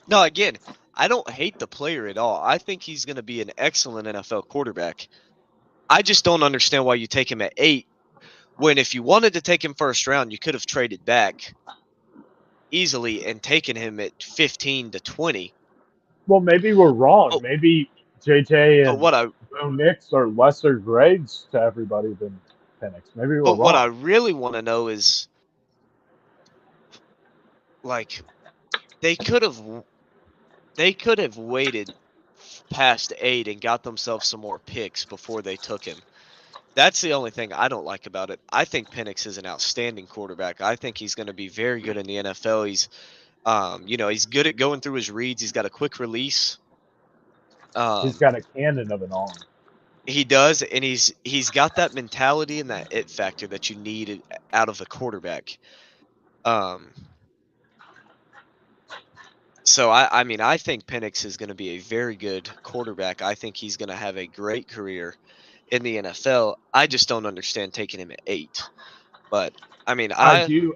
No, again, I don't hate the player at all. I think he's going to be an excellent NFL quarterback. I just don't understand why you take him at 8 when if you wanted to take him first round, you could have traded back easily and taken him at 15 to 20. Well, maybe we're wrong. But, Maybe JJ but and what I Bo Nix are lesser grades to everybody than Penix. Maybe we're but what I wrong. really want to know is like they could have waited past 8 and got themselves some more picks before they took him. That's the only thing I don't like about it. I think Penix is an outstanding quarterback. I think he's going to be very good in the NFL. He's he's good at going through his reads. He's got a quick release. He's Um, got a cannon of an arm. he does, and he's got that mentality and that it factor that you need out of a quarterback. Um, so I mean, I think Penix is going to be a very good quarterback. I think he's going to have a great career in the NFL. I just don't understand taking him at 8. But I mean, I do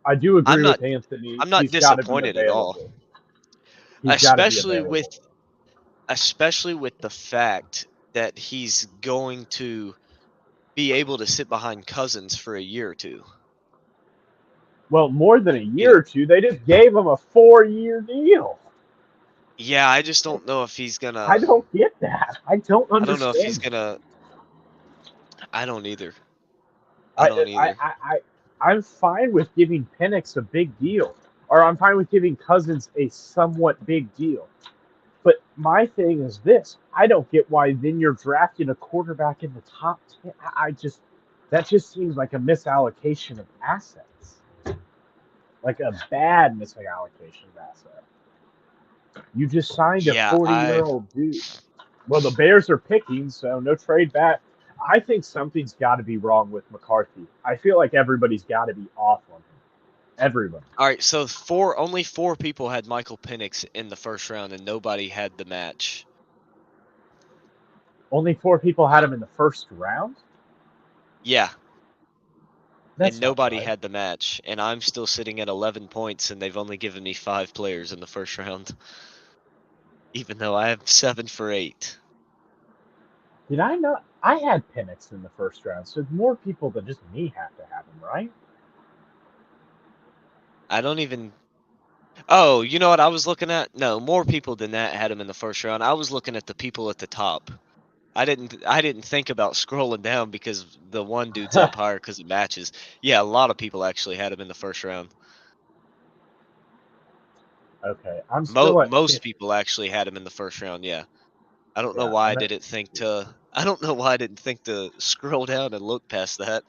I do I'm agree not with Anthony. I'm not He's got to be disappointed at all. available. He's got to be Especially with available. especially with the fact that he's going to be able to sit behind Cousins for a year or two. Well, more than a You year know, or two. They just gave him a 4-year deal. yeah, I just don't know if he's I gonna. don't get that. I don't I don't know if he's understand. gonna. I don't either. I I, don't I, either. I, I, I'm fine with giving Penix a big deal, or I'm fine with giving Cousins a somewhat big deal. But my thing is this: I don't get why then you're drafting a quarterback in the top 10. That just seems like a misallocation of assets, like a bad misallocation of assets. You just signed a Yeah, 40-year-old dude. Well, the Bears are picking, so no trade back. I think something's got to be wrong with McCarthy. I feel like everybody's got to be off on him. Everybody. All right, so only 4 people had Michael Penix in the first round, and nobody had the match. Only 4 people had him in the first round? Yeah, and That's not nobody right. had the match, and I'm still sitting at 11 points, and they've only given me 5 players in the first round, even though I have 7 for 8. Did I not? I had Penix in the first round, so more people than just me have to have him, right? I don't even. Oh, you know what I was looking at? No, more people than that had him in the first round. I was looking at the people at the top. I didn't think about scrolling down because the one dude's up higher because it matches. Yeah, a lot of people actually had him in the first round. Okay, I'm still at Most 50. people actually had him in the first round. Yeah, I don't know Yeah, why I I'm at didn't think 50. to. I don't know why I didn't think to scroll down and look past that.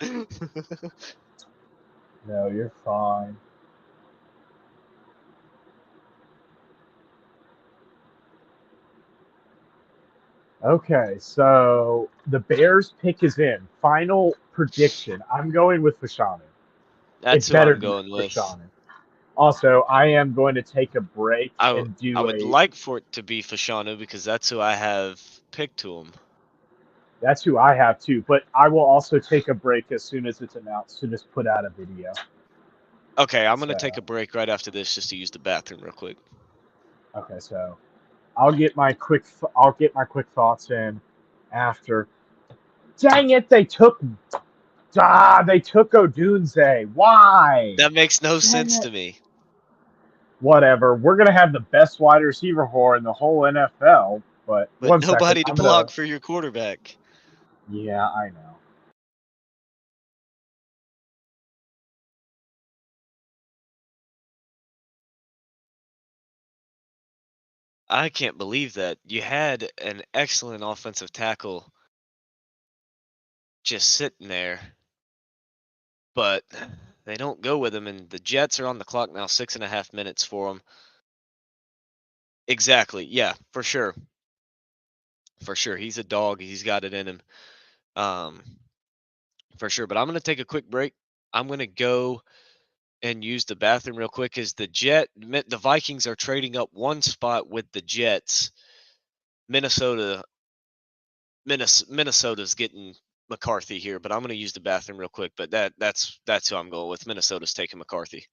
No, you're fine. Okay, so the Bears pick is in. Final prediction. I'm going with Fashanu. That's It who better I'm be going with. Fashanu. Also, I am going to take a break and I do would a. like for it to be Fashanu because that's who I have picked to him. That's who I have too, but I will also take a break as soon as it's announced to just put out a video. Okay, I'm gonna So, take a break right after this just to use the bathroom real quick. okay, so I'll get my quick thoughts in after. Dang it, they took Odunze. Why? That makes no Dang sense it. to me. Whatever. We're gonna have the best wide receiver core in the whole NFL. But But one second, nobody to I'm gonna. block for your quarterback. Yeah, I know. I can't believe that. You had an excellent offensive tackle just sitting there, but they don't go with him, and the Jets are on the clock now, 6.5 minutes for him. Exactly. Yeah, for sure. For sure. He's a dog. He's got it in him. Um, for sure. But I'm gonna take a quick break. I'm gonna go and use the bathroom real quick. Is the Vikings are trading up one spot with the Jets. Minnesota Minnesota's getting McCarthy here, but I'm going to use the bathroom real quick. But that's who I'm going with. Minnesota's taking McCarthy.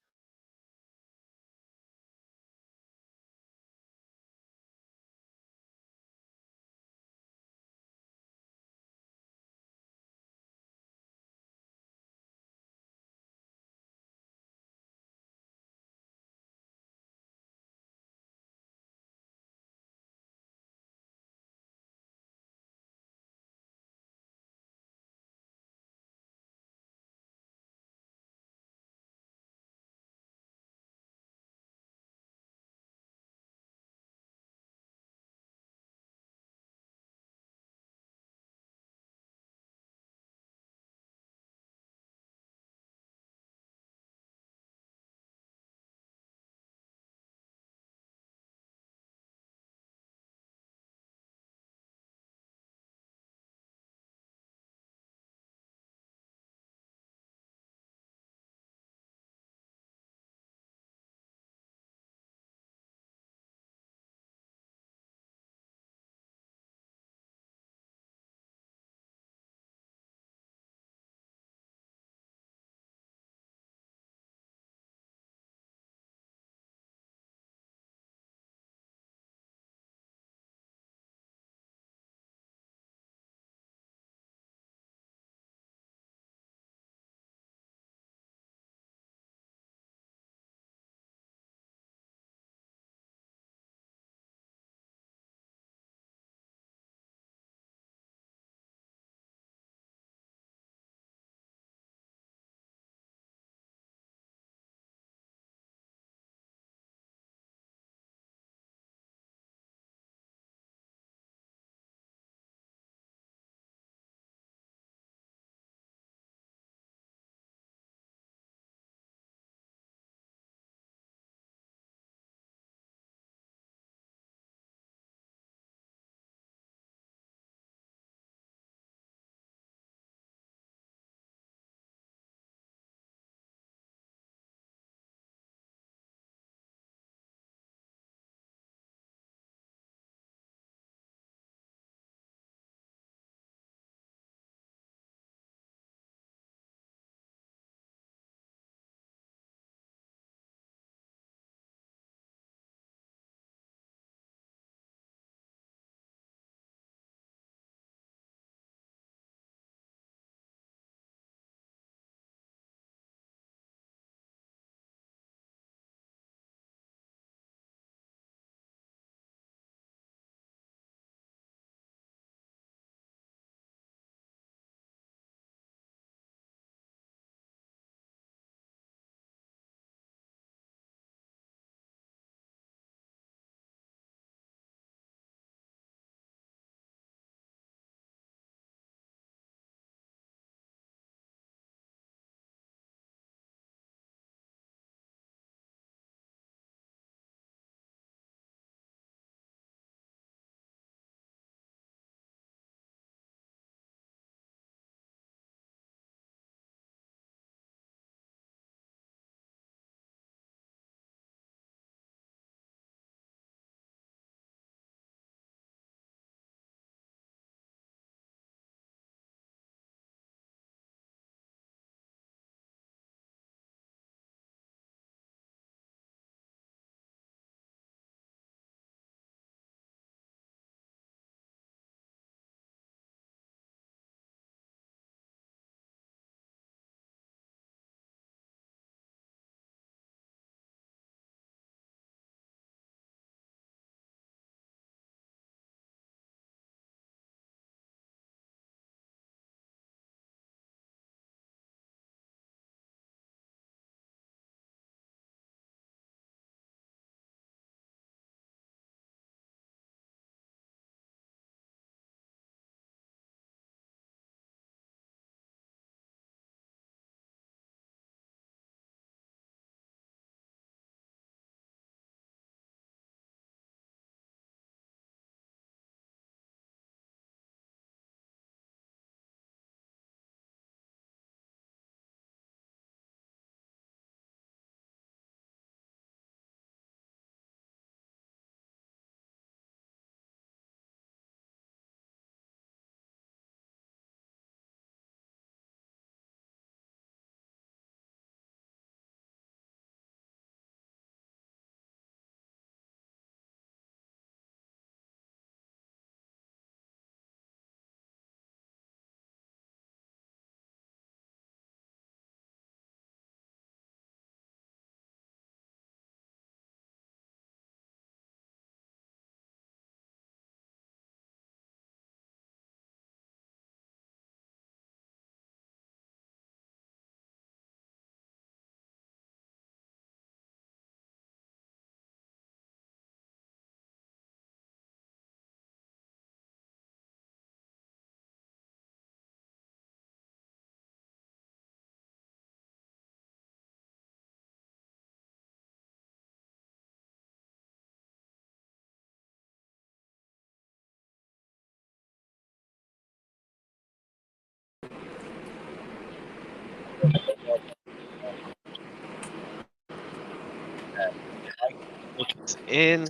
It's in.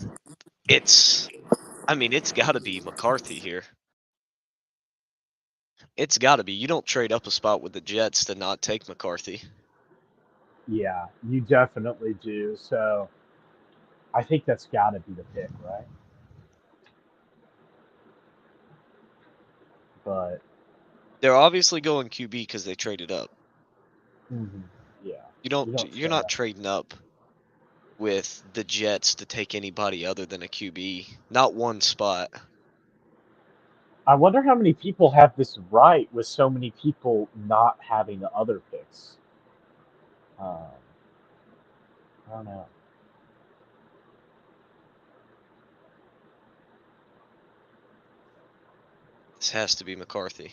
It's got to be McCarthy here. It's got to be. You don't trade up a spot with the Jets to not take McCarthy. Yeah, you definitely do. So I think that's got to be the pick, right? But They're obviously going QB because they traded up. yeah, You're not trading up with the Jets to take anybody other than a QB. Not one spot. I wonder how many people have this right with so many people not having the other picks. I don't know. This has to be McCarthy.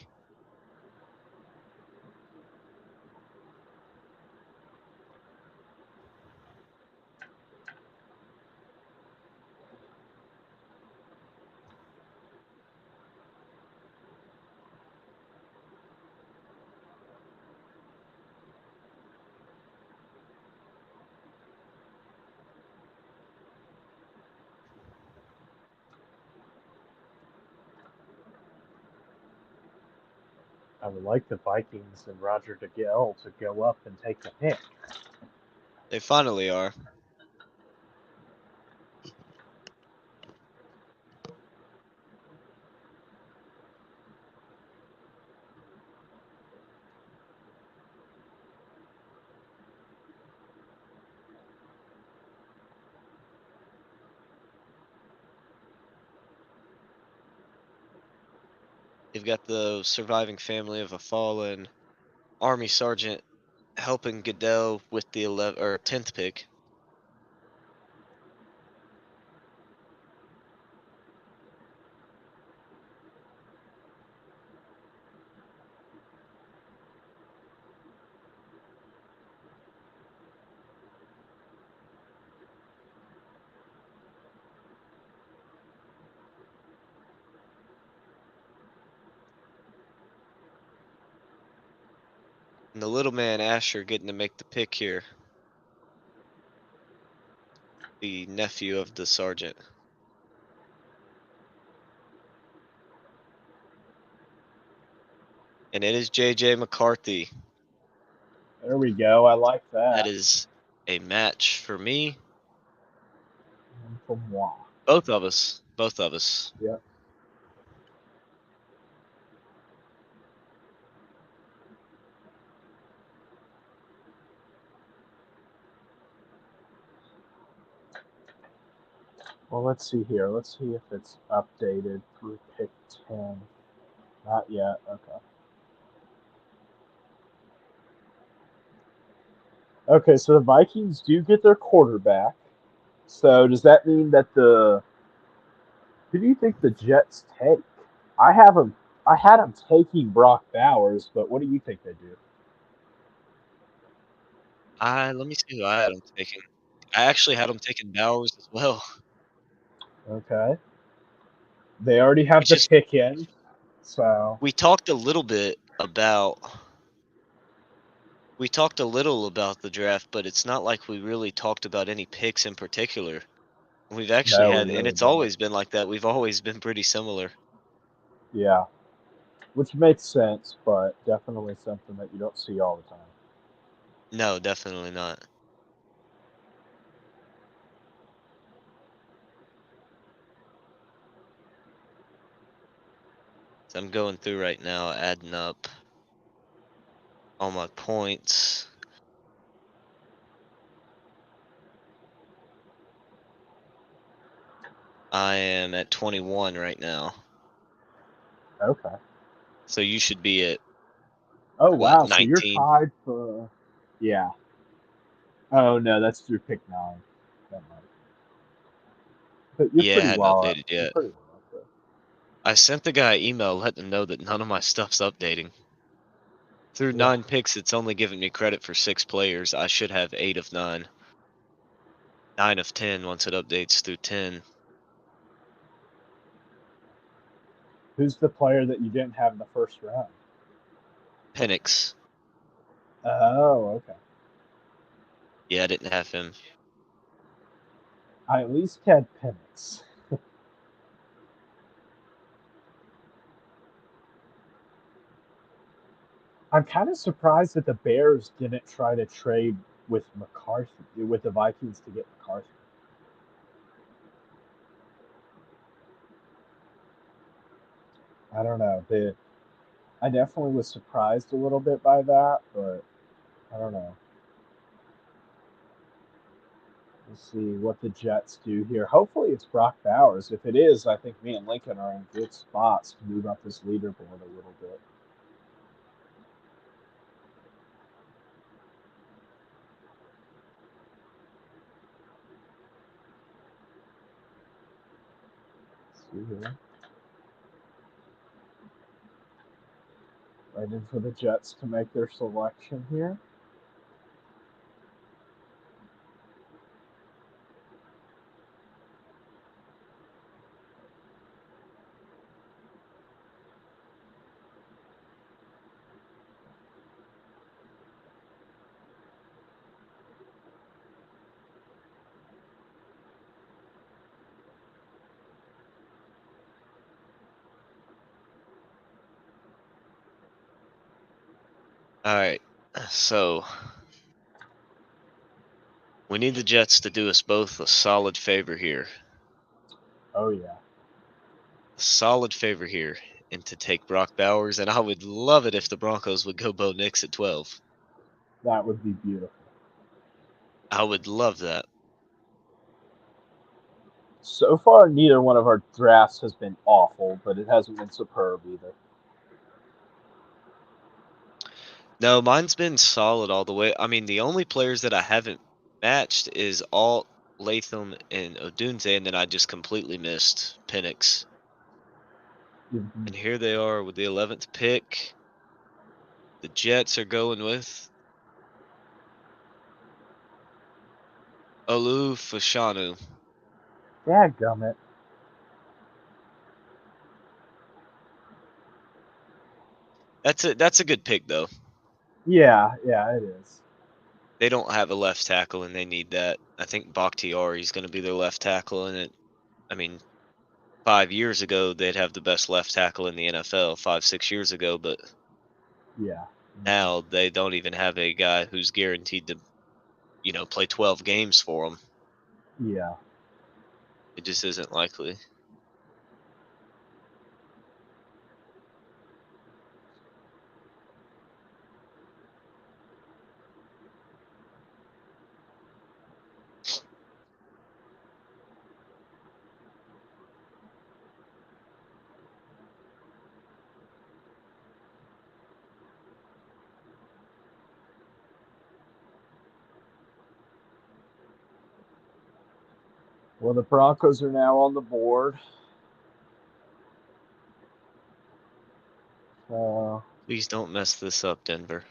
I would like the Vikings and Roger Goodell to go up and take the pick. They finally are. They've got the surviving family of a fallen Army sergeant helping Goodell with the 10th pick. And the little man Asher getting to make the pick here. The nephew of the sergeant. And it is J.J. McCarthy. There we go. I like that. That is a match for me. And for moi. Both of us. Both of us. Yep. Well, let's see here. Let's see if it's updated through pick 10. Not yet. Okay. Okay, so the Vikings do get their quarterback. So does that mean that who do you think the Jets take? I have them. I had them taking Brock Bowers, but what do you think they do? Let me see who I had him taking. I actually had him taking Bowers as well. Okay. They already have the pick in, so We talked a little about the draft, but it's not like we really talked about any picks in particular. We've actually no, we had, and really it's don't. always been like that. We've always been pretty similar. Yeah, which makes sense, but definitely something that you don't see all the time. No, definitely not. So I'm going through right now, adding up all my points. I am at 21 right now. Okay. So you should be at Oh what, wow! So you're 19? tied for. Yeah. Oh no, that's through pick 9. Never mind. But you're Yeah, I pretty hadn't well. updated You're yet. pretty well up there. I sent the guy an email letting him know that none of my stuff's updating. Through Yeah. 9 picks, it's only giving me credit for 6 players. I should have 8 of 9. 9 of 10 once it updates through 10. Who's the player that you didn't have in the first round? Penix. Oh, okay. Yeah, I didn't have him. I at least had Penix. I'm kind of surprised that the Bears didn't try to trade with McCarthy, with the Vikings to get McCarthy. I don't know. I definitely was surprised a little bit by that, but I don't know. Let's see what the Jets do here. Hopefully it's Brock Bowers. If it is, I think me and Lincoln are in good spots to move up this leaderboard a little bit. Let's see here. Waiting for the Jets to make their selection here. All right. So we need the Jets to do us both a solid favor here. Oh yeah. A solid favor here, and to take Brock Bowers. And I would love it if the Broncos would go Bo Nix at 12. That would be beautiful. I would love that. So far, neither one of our drafts has been awful, but it hasn't been superb either. No, mine's been solid all the way. I mean, the only players that I haven't matched is Alt, Latham, and Odunze, and then I just completely missed Penix. And here they are with the 11th pick. The Jets are going with Olu Fashanu. Dadgummit. That's a good pick though. Yeah, it is. They don't have a left tackle and they need that. I think Bakhtiari is going to be their left tackle, and I mean, 5 years ago they'd have the best left tackle in the NFL. 5-6 years ago, but Yeah. now they don't even have a guy who's guaranteed to, play 12 games for them. Yeah. It just isn't likely. Well, the Broncos are now on the board. Please don't mess this up, Denver.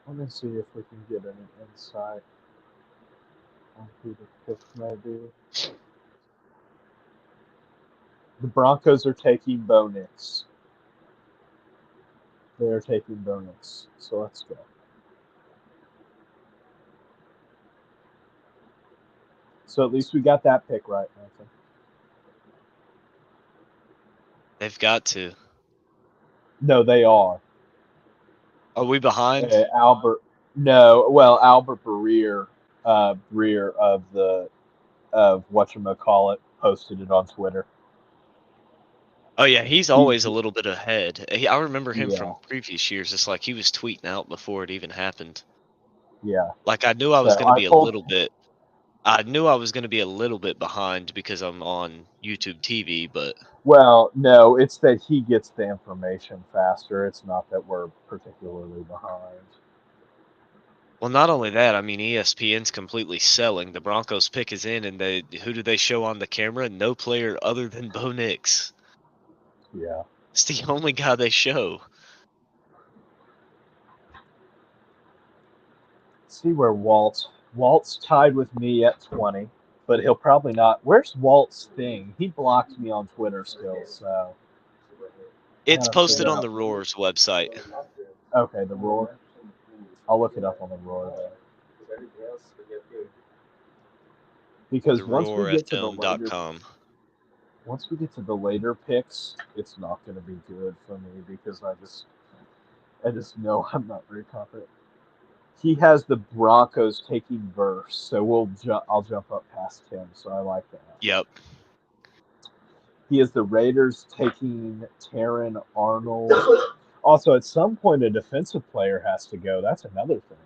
Let me see if we can get any insight on who the pick may be. The Broncos are taking Bo Nix. They are taking Bo Nix. So let's go. So at least we got that pick right, Nathan. They've got to. No, they are. Are we behind? Albert Breer of whatchamacallit posted it on Twitter. Oh yeah, he's always a little bit ahead. I remember him Yeah. from previous years. It's like he was tweeting out before it even happened. Yeah. Like I knew I was So going to I be a told- little bit. I knew I was going to be a little bit behind because I'm on YouTube TV, but Well, no, it's that he gets the information faster. It's not that we're particularly behind. well, not only that. I mean, ESPN's completely selling. The Broncos pick is in, and who do they show on the camera? No player other than Bo Nix. Yeah. It's the only guy they show. See where Walt's tied with me at 20. but he'll probably not. Where's Walt's thing? He blocked me on Twitter still, so It's gotta posted figure on out. the Roar's website. Okay, the Roar. I'll look it up on the Roar then. Because once we get to the later, TheRoarFM.com. once we get to the later picks, it's not going to be good for me because I just know I'm not very confident. He has the Broncos taking Verse, so I'll jump up past him. So I like that. Yep. He has the Raiders taking Terran Arnold. Also, at some point, a defensive player has to go. That's another thing.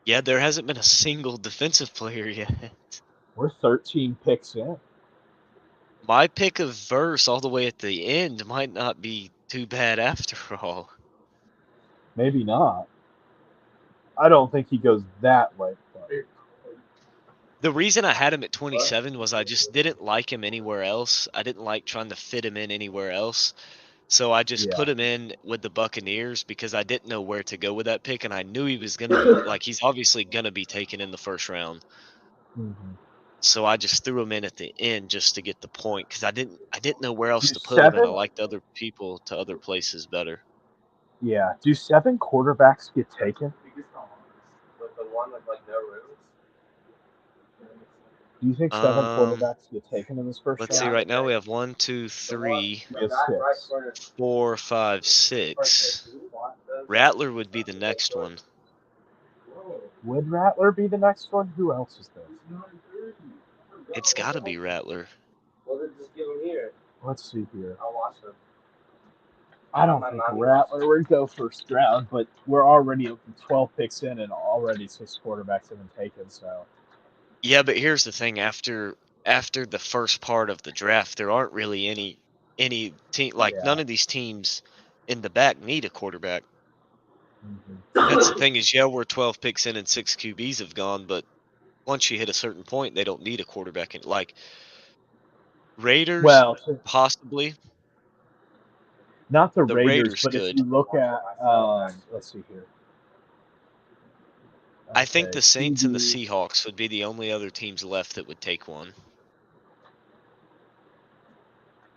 Yeah, there hasn't been a single defensive player yet. We're 13 picks in. My pick of Verse all the way at the end might not be too bad after all. Maybe not. I don't think he goes that late. The reason I had him at 27 was I just didn't like him anywhere else. I didn't like trying to fit him in anywhere else. So I just put him in with the Buccaneers because I didn't know where to go with that pick, and I knew he was going to be, like, he's obviously going to be taken in the first round. Mm-hmm. So I just threw him in at the end just to get the point because I didn't know where else to put him, and I liked other people to other places better. Yeah. Do 7 quarterbacks get taken? Do you think 7 quarterbacks get taken in this first round? Let's see. Right now we have 1, 2, 3, We have 6. 4, 5, 6. Rattler would be the next one. Would Rattler be the next one? Who else is there? It's got to be Rattler. Let's see here. I don't think Rattler would go first round, but we're already 12 picks in and already 6 quarterbacks have been taken. So yeah, but here's the thing: after the first part of the draft, there aren't really any team none of these teams in the back need a quarterback. Mm-hmm. That's the thing is, yeah, we're 12 picks in and 6 QBs have gone, but once you hit a certain point, they don't need a quarterback. Like Raiders, possibly. Not the Raiders, but could. if you look at, let's see here. I think the Saints and the Seahawks would be the only other teams left that would take one.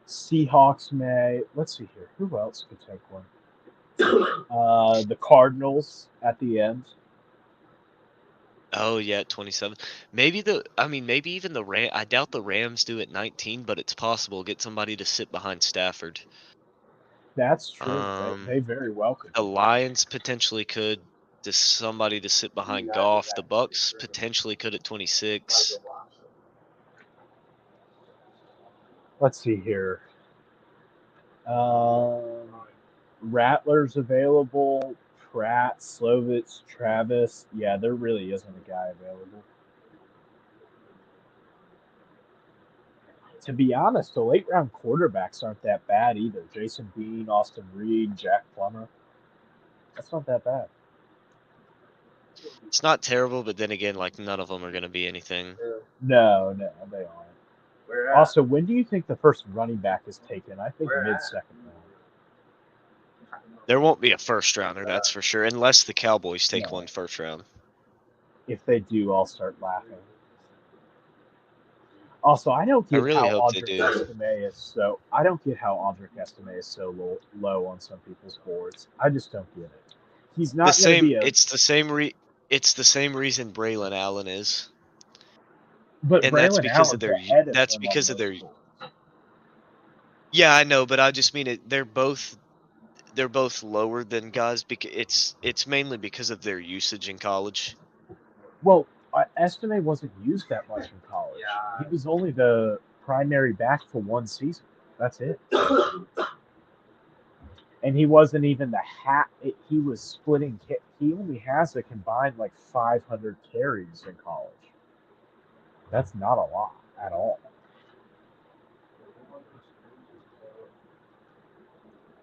Seahawks may. Let's see here. Who else could take one? The Cardinals at the end. Oh yeah, 27. Maybe even the Ram. I doubt the Rams do at 19, but it's possible. Get somebody to sit behind Stafford. That's true. They very well could. The Lions potentially could. Just somebody to sit behind Goff. The Bucks potentially could at 26. Let's see here. Rattler's available. Pratt, Slovitz, Travis. Yeah, there really isn't a guy available. To be honest, the late round quarterbacks aren't that bad either. Jason Bean, Austin Reed, Jack Plummer. That's not that bad. It's not terrible, but then again, like none of them are going to be anything. No, they aren't. Also, when do you think the first running back is taken? I think mid-second round. There won't be a first rounder, that's for sure, unless the Cowboys take one first round. If they do, I'll start laughing. Also, I don't get how Audric Estime is so. I don't get how Audric Estime is so low on some people's boards. I just don't get it. He's not going to be a. It's the same reason Braylon Allen is. But and that's because of their. That's because of their. Yeah, I know, but I just mean it. They're both lower than guys because it's mainly because of their usage in college. Well, Estime wasn't used that much in college. He was only the primary back for one season. That's it. And he wasn't even the hat. He was splitting. He only has a combined like 500 carries in college. That's not a lot at all.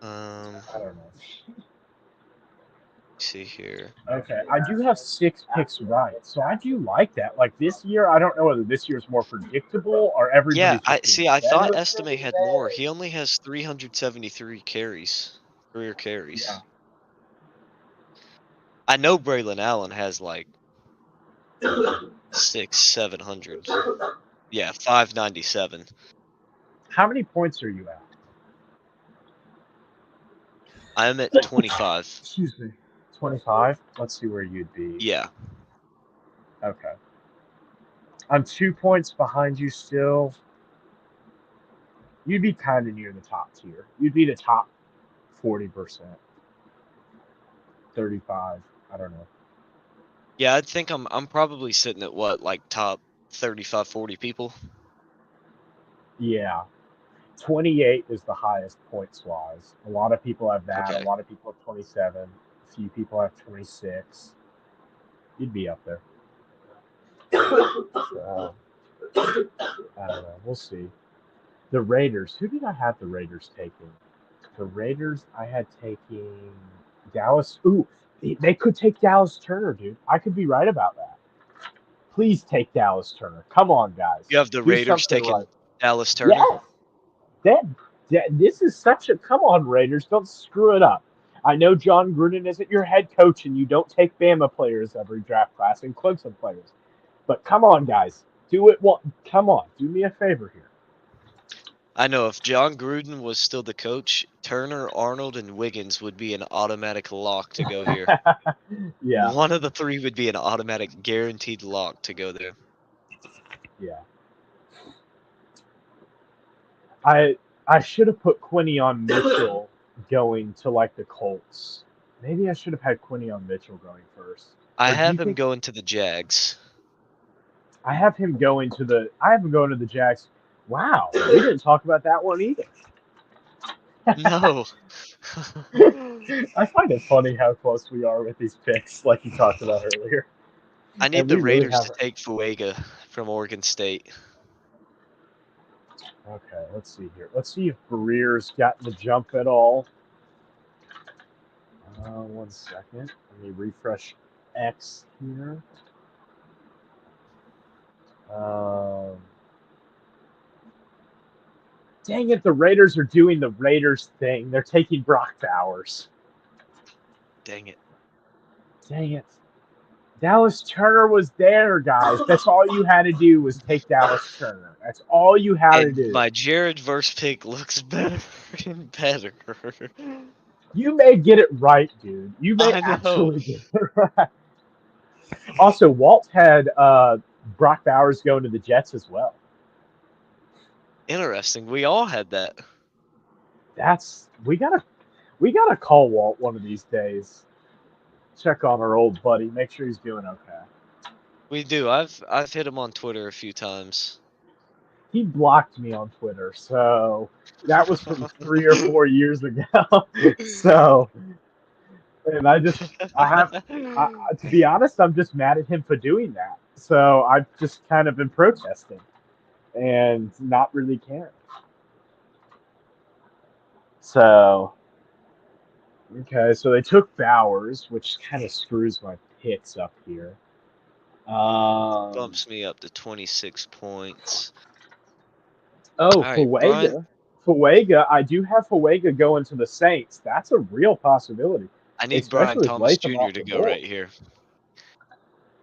I don't know. See here. Okay, I do have 6 picks right, so I do like that. Like this year, I don't know whether this year is more predictable or everybody. Yeah, I thought Estime had more. He only has 373 career carries. Yeah. I know Braylon Allen has like 700. Yeah, 597. How many points are you at? I'm at 25. Excuse me. 25? Let's see where you'd be. Yeah. Okay. I'm 2 points behind you still. You'd be kind of near the top tier. You'd be the top 40%. 35. I don't know. Yeah, I think I'm probably sitting at what, like top 35, 40 people? Yeah. 28 is the highest points wise. A lot of people have that. Okay. A lot of people have 27. A few people have 26. You'd be up there. So, I don't know. We'll see. The Raiders. Who did I have the Raiders taking? The Raiders I had taking Dallas. Ooh, they could take Dallas Turner, dude. I could be right about that. Please take Dallas Turner. Come on, guys. You have the Do Raiders something taking right. Dallas Turner? Yes. This is such a come on, Raiders. Don't screw it up. I know John Gruden isn't your head coach, and you don't take Bama players every draft class and Clemson players. But come on, guys. Do it. Come on. Do me a favor here. I know if John Gruden was still the coach, Turner, Arnold, and Wiggins would be an automatic lock to go here. Yeah. One of the three would be an automatic guaranteed lock to go there. Yeah. I should have put Quinyon Mitchell going to like the Colts. Maybe I should have had Quinyon Mitchell going first. I have him going to the Jags. I have him going to the Jags. Wow, we didn't talk about that one either. No. I find it funny how close we are with these picks, like you talked about earlier. I need the Raiders to take Fuega from Oregon State. Okay, let's see here. Let's see if Breer's got the jump at all. 1 second. Let me refresh X here. Dang it, the Raiders are doing the Raiders thing. They're taking Brock Bowers. Dang it. Dang it. Dallas Turner was there, guys. That's all you had to do was take Dallas Turner. That's all you had to do. My Jared Verse pick looks better and better. You may get it right, dude. You may actually get it right. Also, Walt had Brock Bowers going to the Jets as well. Interesting. We all had that. We gotta call Walt one of these days. Check on our old buddy. Make sure he's doing okay. We do. I've hit him on Twitter a few times. He blocked me on Twitter, so that was from 3 or 4 years ago. So, and to be honest, I'm just mad at him for doing that. So I've just kind of been protesting and not really caring. So, okay, so they took Bowers, which kind of screws my picks up here. Bumps me up to 26 points. Oh, Fuega. I do have Fuega going to the Saints. That's a real possibility. I need Brian Thomas Jr. to go right here.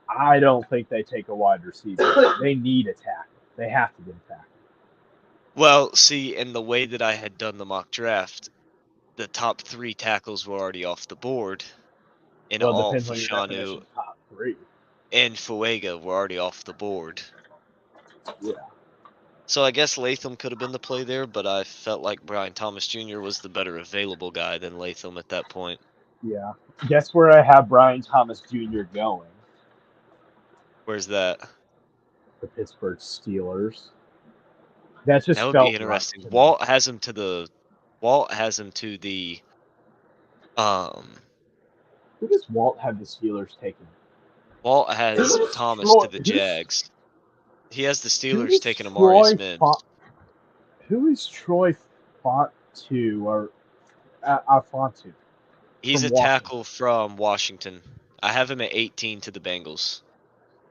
I don't think they take a wide receiver. They need a tackle. They have to get a tackle. Well, see, in the way that I had done the mock draft, the top 3 tackles were already off the board. And all Fashanu top 3 and Fuega were already off the board. Yeah. So I guess Latham could have been the play there, but I felt like Brian Thomas Jr. was the better available guy than Latham at that point. Yeah. Guess where I have Brian Thomas Jr. going? Where's that? The Pittsburgh Steelers. That would be interesting. Walt has him to the Who does Walt have the Steelers taking? Walt has Thomas to the Jags. He has the Steelers taking Amarius Mims. Who is Troy Fontu or Fontu? He's a tackle from Washington. I have him at 18 to the Bengals.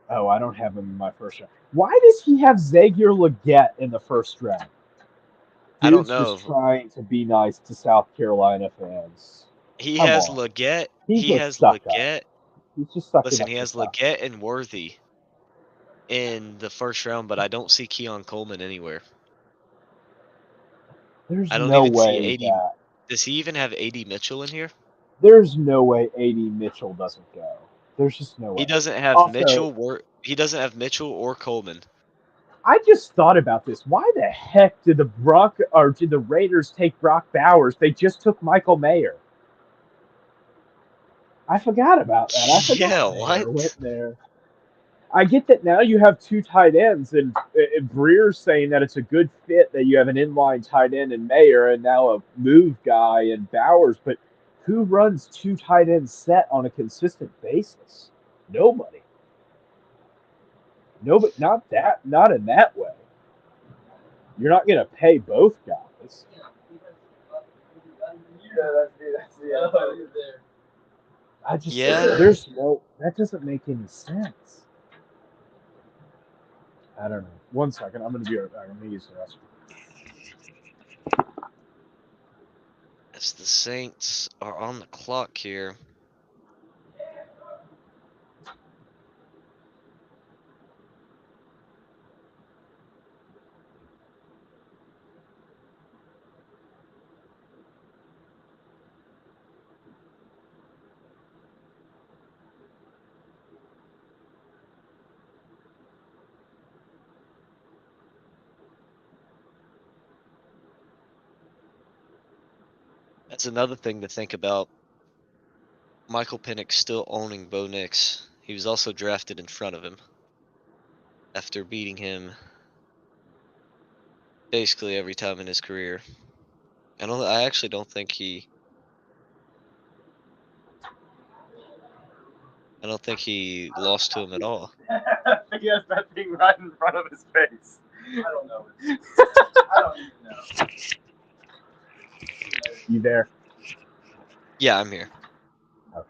Oh, I don't have him in my first round. Why does he have Xavier Legette in the first round? I don't know. Just trying to be nice to South Carolina fans. He has Legette. He has Legette. He's just stuck. Listen, he has Legette and Worthy. in the first round, but I don't see Keon Coleman anywhere. There's I don't no even see way AD. that. Does he even have AD Mitchell in here? There's no way AD Mitchell doesn't go. There's just no He way. doesn't have Also, Mitchell. He doesn't have Mitchell or Coleman. I just thought about this. Why the heck did the Raiders take Brock Bowers? They just took Michael Mayer. I forgot about that. I forgot Yeah, Mayer went what? there. I get that now you have two tight ends, and Breer's saying that it's a good fit that you have an inline tight end in Mayer and now a move guy in Bowers. But who runs two tight end set on a consistent basis? Nobody. Nobody. Not in that way. You're not going to pay both guys. I just Yeah. that doesn't make any sense. I don't know. 1 second, I'm gonna be right back. I'm gonna use the restroom. As the Saints are on the clock here. That's another thing to think about. Michael Penix still owning Bo Nix. He was also drafted in front of him after beating him basically every time in his career. I actually don't think he. I don't think he lost to him at all. He has that thing right in front of his face. I don't know. I don't even know. You there? Yeah, I'm here. Okay.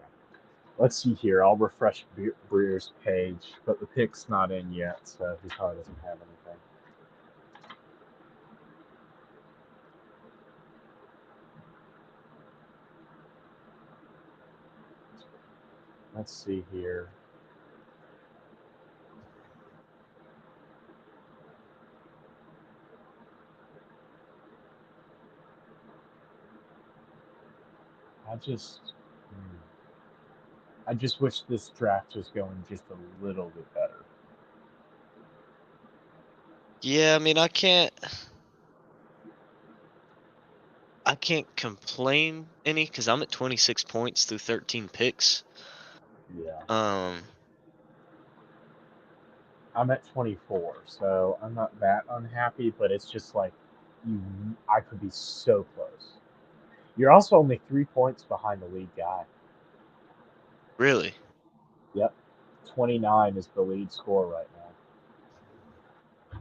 Let's see here. I'll refresh Breer's page, but the pick's not in yet, so he probably doesn't have anything. Let's see here. I just wish this draft was going just a little bit better. Yeah, I mean, I can't complain any because I'm at 26 points through 13 picks. Yeah. I'm at 24, so I'm not that unhappy, but it's just like I could be so close. You're also only 3 points behind the lead guy. Really? Yep. 29 is the lead score right now.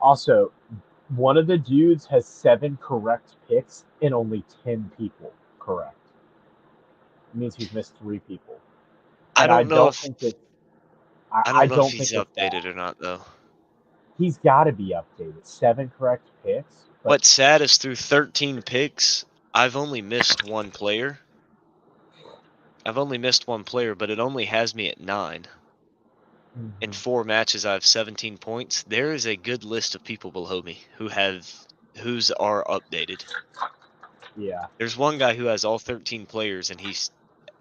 Also, one of the dudes has 7 correct picks and only 10 people correct. It means he's missed 3 people. I And I don't know don't if think that I I don't know if don't think he's it's updated that. or not though. He's got to be updated. 7 correct picks. But What's sad is through 13 picks, I've only missed one player. But it only has me at 9. In 4 matches, I have 17 points. There is a good list of people below me whose are updated. Yeah. There's one guy who has all 13 players, and he's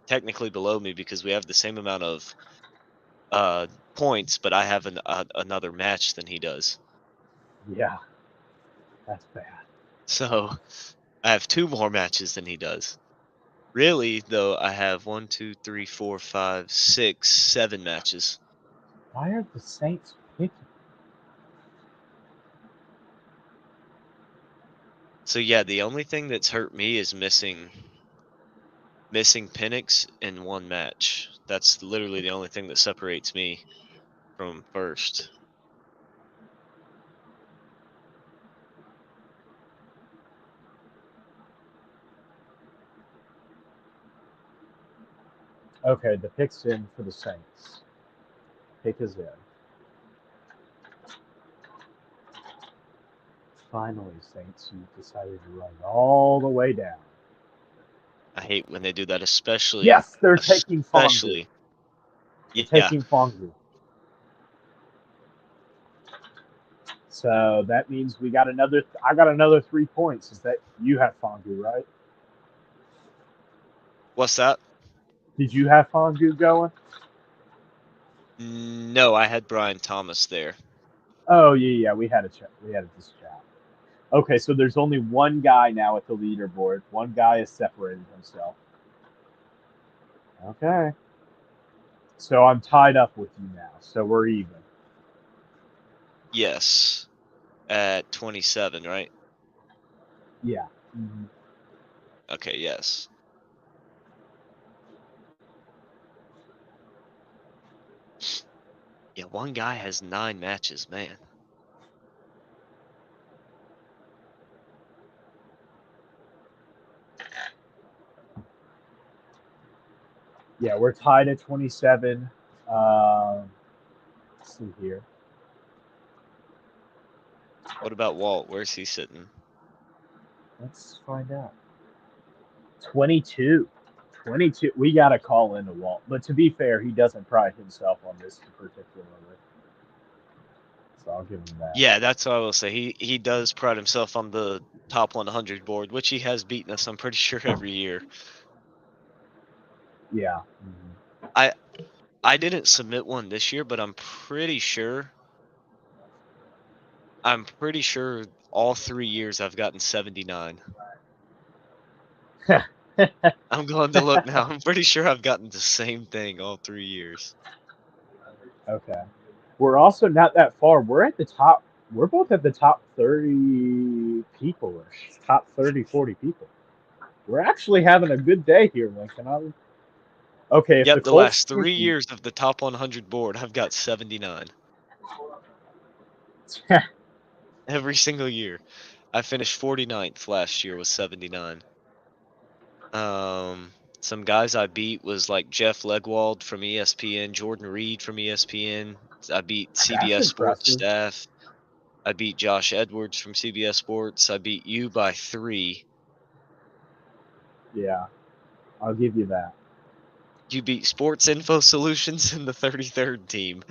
technically below me because we have the same amount of points, but I have another match than he does. Yeah. That's bad. So I have 2 more matches than he does. Really, though, I have 1, 2, 3, 4, 5, 6, 7 matches. Why are the Saints picking? So yeah, the only thing that's hurt me is missing Penix in 1 match. That's literally the only thing that separates me from first. Okay, the pick's in for the Saints. Pick is in. Finally, Saints, you decided to run all the way down. I hate when they do that, especially Yes, they're taking Fondue. We're Yeah. taking Fongu. So that means we got another. I got another 3 points. Is that you have Fongu, right? What's that? Did you have Fongu going? No, I had Brian Thomas there. Oh yeah. We had a chat. We had this chat. Okay, so there's only one guy now at the leaderboard. One guy has separated himself. Okay. So I'm tied up with you now. So we're even. Yes. At 27, right? Yeah. Mhm. Okay, yes. Yeah, one guy has 9 matches, man. Yeah, we're tied at 27. Let's see here. What about Walt? Where's he sitting? Let's find out. 22. 22. We got to call into Walt. But to be fair, he doesn't pride himself on this particularly. So I'll give him that. Yeah, that's what I will say. He does pride himself on the top 100 board, which he has beaten us, I'm pretty sure, every year. Yeah. I didn't submit one this year, but I'm pretty sure all 3 years I've gotten 79. I'm going to look now. I'm pretty sure I've gotten the same thing all 3 years. Okay. We're also not that far. We're at the top. We're both at the top 30 people, top 30, 40 people. We're actually having a good day here, Lincoln. Okay, if the Yep, the Colts last 3 sneaky, years of the top 100 board, I've got 79. Every single year. I finished 49th last year with 79. Some guys I beat was like Jeff Legwald from ESPN, Jordan Reed from ESPN. I beat that's CBS Sports impressive. staff. I beat Josh Edwards from CBS Sports. I beat you by 3. Yeah, I'll give you that. You beat Sports Info Solutions in the 33rd team.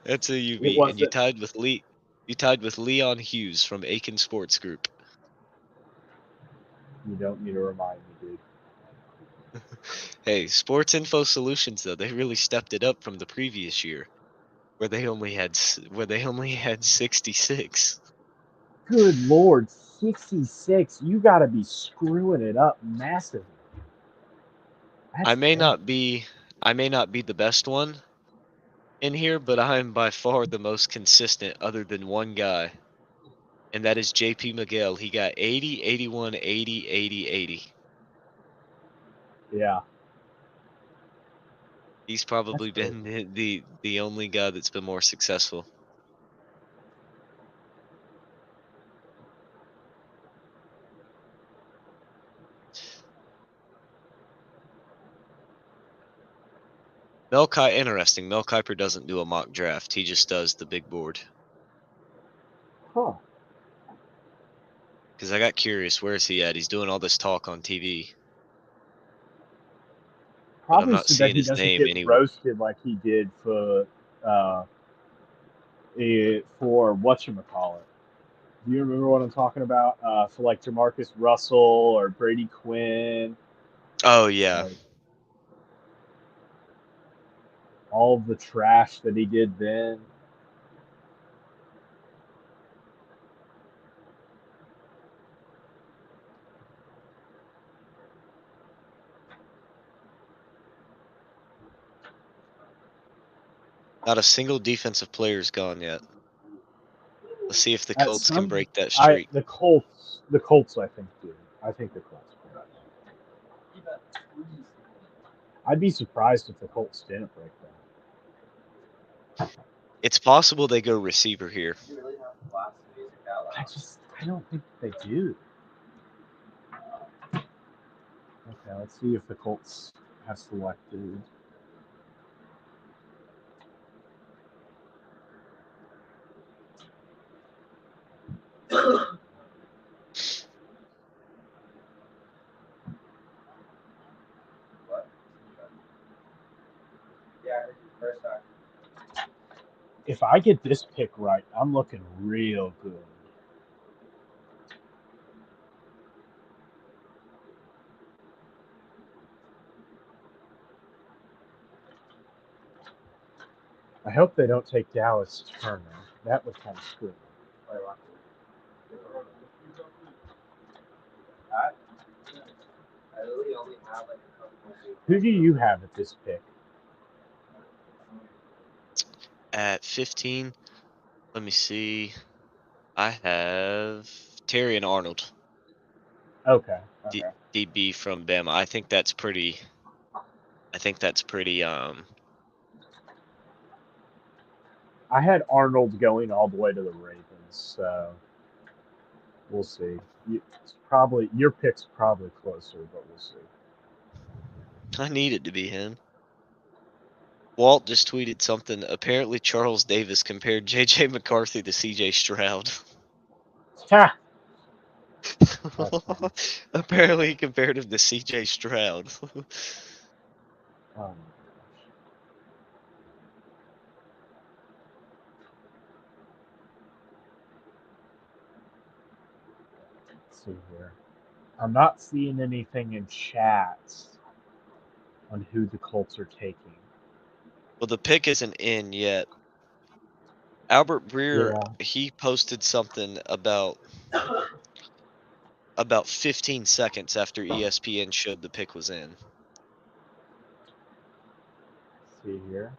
That's who you It beat, and wasn't. You tied with Leon Hughes from Aiken Sports Group. You don't need to remind me, dude. Hey, Sports Info Solutions though, they really stepped it up from the previous year, where they only had 66. Good Lord, 66. You got to be screwing it up massively. That's I may terrible. not be the best one in here, but I am by far the most consistent other than one guy. And that is JP Miguel. He got 80, 81, 80, 80, 80. Yeah. He's probably That's been the only guy that's been more successful. Interesting. Mel Kiper doesn't do a mock draft. He just does the big board. Huh. Because I got curious, where is he at? He's doing all this talk on TV. But I'm Probably not so that seeing he his doesn't name get anywhere. roasted like he did for whatchamacallit. Do you remember what I'm talking about? For like Jamarcus Russell or Brady Quinn. Oh, yeah. Like, all of the trash that he did then. Not a single defensive player's gone yet. Let's see if the At Colts can some, break that streak. the Colts, I think do. I think the Colts. I'd be surprised if the Colts didn't break that. It's possible they go receiver here. I don't think they do. Okay, let's see if the Colts have selected. First time. If I get this pick right, I'm looking real good. I hope they don't take Dallas Turner. That would kind of screw me. Wait, what? I literally only have like a couple of Who do you have at this pick? At 15, let me see. I have Terry and Arnold, Okay. D- Okay. DB from Bama. I think that's pretty. I had Arnold going all the way to the Ravens, so we'll see. It's probably your pick's probably closer, but we'll see. I need it to be him. Walt just tweeted something. Apparently, Charles Davis compared J.J. McCarthy to C.J. Stroud. Ha! funny. Apparently, he compared him to C.J. Stroud. Oh my gosh. Let's see here. I'm not seeing anything in chats on who the Colts are taking. Well, the pick isn't in yet. Albert Breer, Yeah. he posted something about 15 seconds after ESPN showed the pick was in. Let's see here.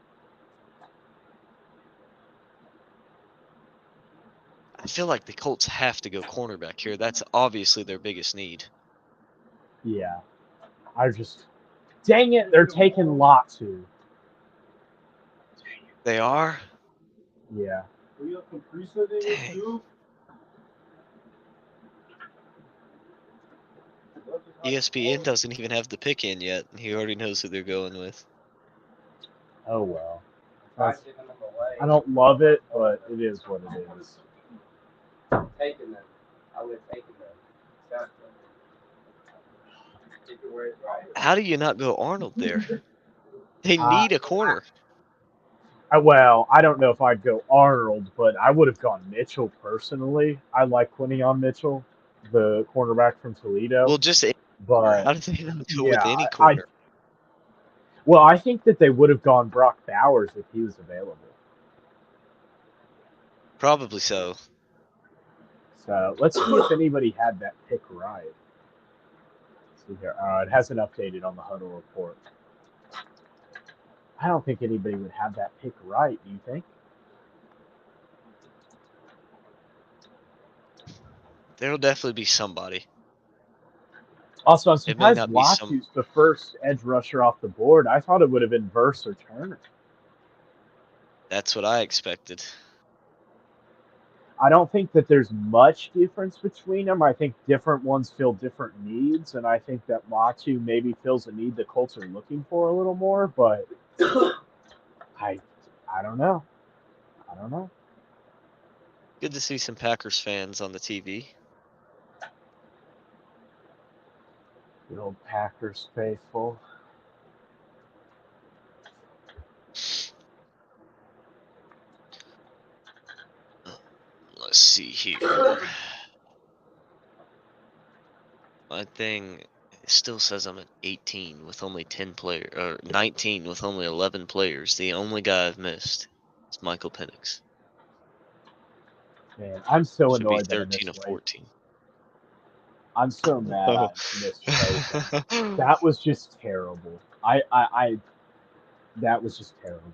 I feel like the Colts have to go cornerback here. That's obviously their biggest need. Yeah. Dang it, they're taking Latu. They are? Yeah. We got Caprisa there Dang. too. ESPN doesn't even have the pick in yet. He already knows who they're going with. Oh well. Tried That's- giving them away. I don't love it, but it is what it is. Taking them. I would have taken them. Definitely. Take it where it's right. How do you not go Arnold there? They need a corner. Well, I don't know if I'd go Arnold, but I would have gone Mitchell personally. I like Quinnion Mitchell, the cornerback from Toledo. Well, just how But do they not go yeah, with any corner? I think that they would have gone Brock Bowers if he was available. Probably so. So let's see if anybody had that pick right. Let's see here. It hasn't updated on the huddle report. I don't think anybody would have that pick right. Do you think? There'll definitely be somebody. Also, I'm It may surprised not be some. Latu's the first edge rusher off the board. I thought it would have been Verse or Turner. That's what I expected. I don't think that there's much difference between them. I think different ones fill different needs, and I think that Latu maybe fills a need the Colts are looking for a little more. But I don't know. I don't know. Good to see some Packers fans on the TV. Good old Packers faithful. Let's see here. My thing still says I'm at 18 with only 10 players, or 19 with only 11 players. The only guy I've missed is Michael Penix. Man, I'm so Should be annoyed that I 13 missed of Ray. 14. I'm so mad I missed Ray. That was just terrible. That was just terrible.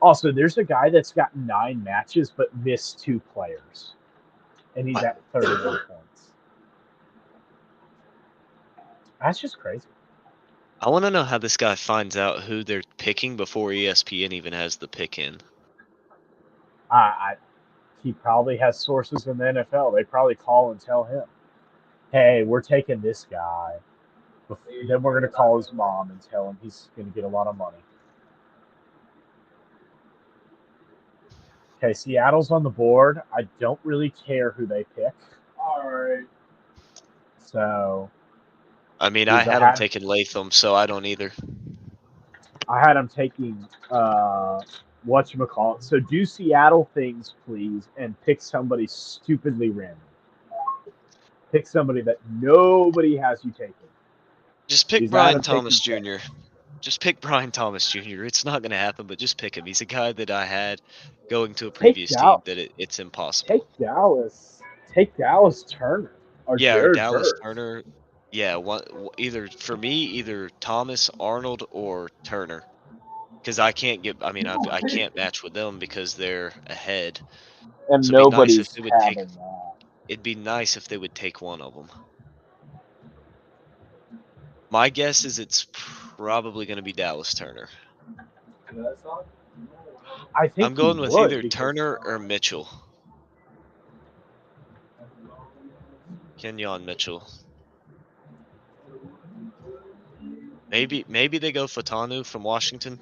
Also, there's a guy that's got 9 matches but missed 2 players, and he's at 31 points. That's just crazy. I want to know how this guy finds out who they're picking before ESPN even has the pick in. He probably has sources in the NFL. They probably call and tell him, "Hey, we're taking this guy." Then we're going to call his mom and tell him he's going to get a lot of money. Okay, Seattle's on the board. I don't really care who they pick. All right. So, I mean, Who's I the had him hat? taking Latham, so I don't either. I had him taking whatchamacallit. So do Seattle things, please, and pick somebody stupidly random. Pick somebody that nobody has you taking. Just pick He's Brian Adam Thomas taking Jr. Just pick Brian Thomas Jr. It's not going to happen, but just pick him. He's a guy that I had going to a Take previous team Dallas. that it's impossible. Take Dallas. Take Dallas Turner or Yeah, or Jared Dallas Verse. Turner. Yeah, either for me, either Thomas, Arnold, or Turner. Because I can't get. I mean, I can't match with them because they're ahead. And So it'd be nice if nobody's they would take. having that. It'd be nice if they would take one of them. My guess is it's probably going to be Dallas Turner. Another song? I think I'm going he with would either because Turner or Mitchell. Kenyon Mitchell. Maybe they go Fatanu from Washington.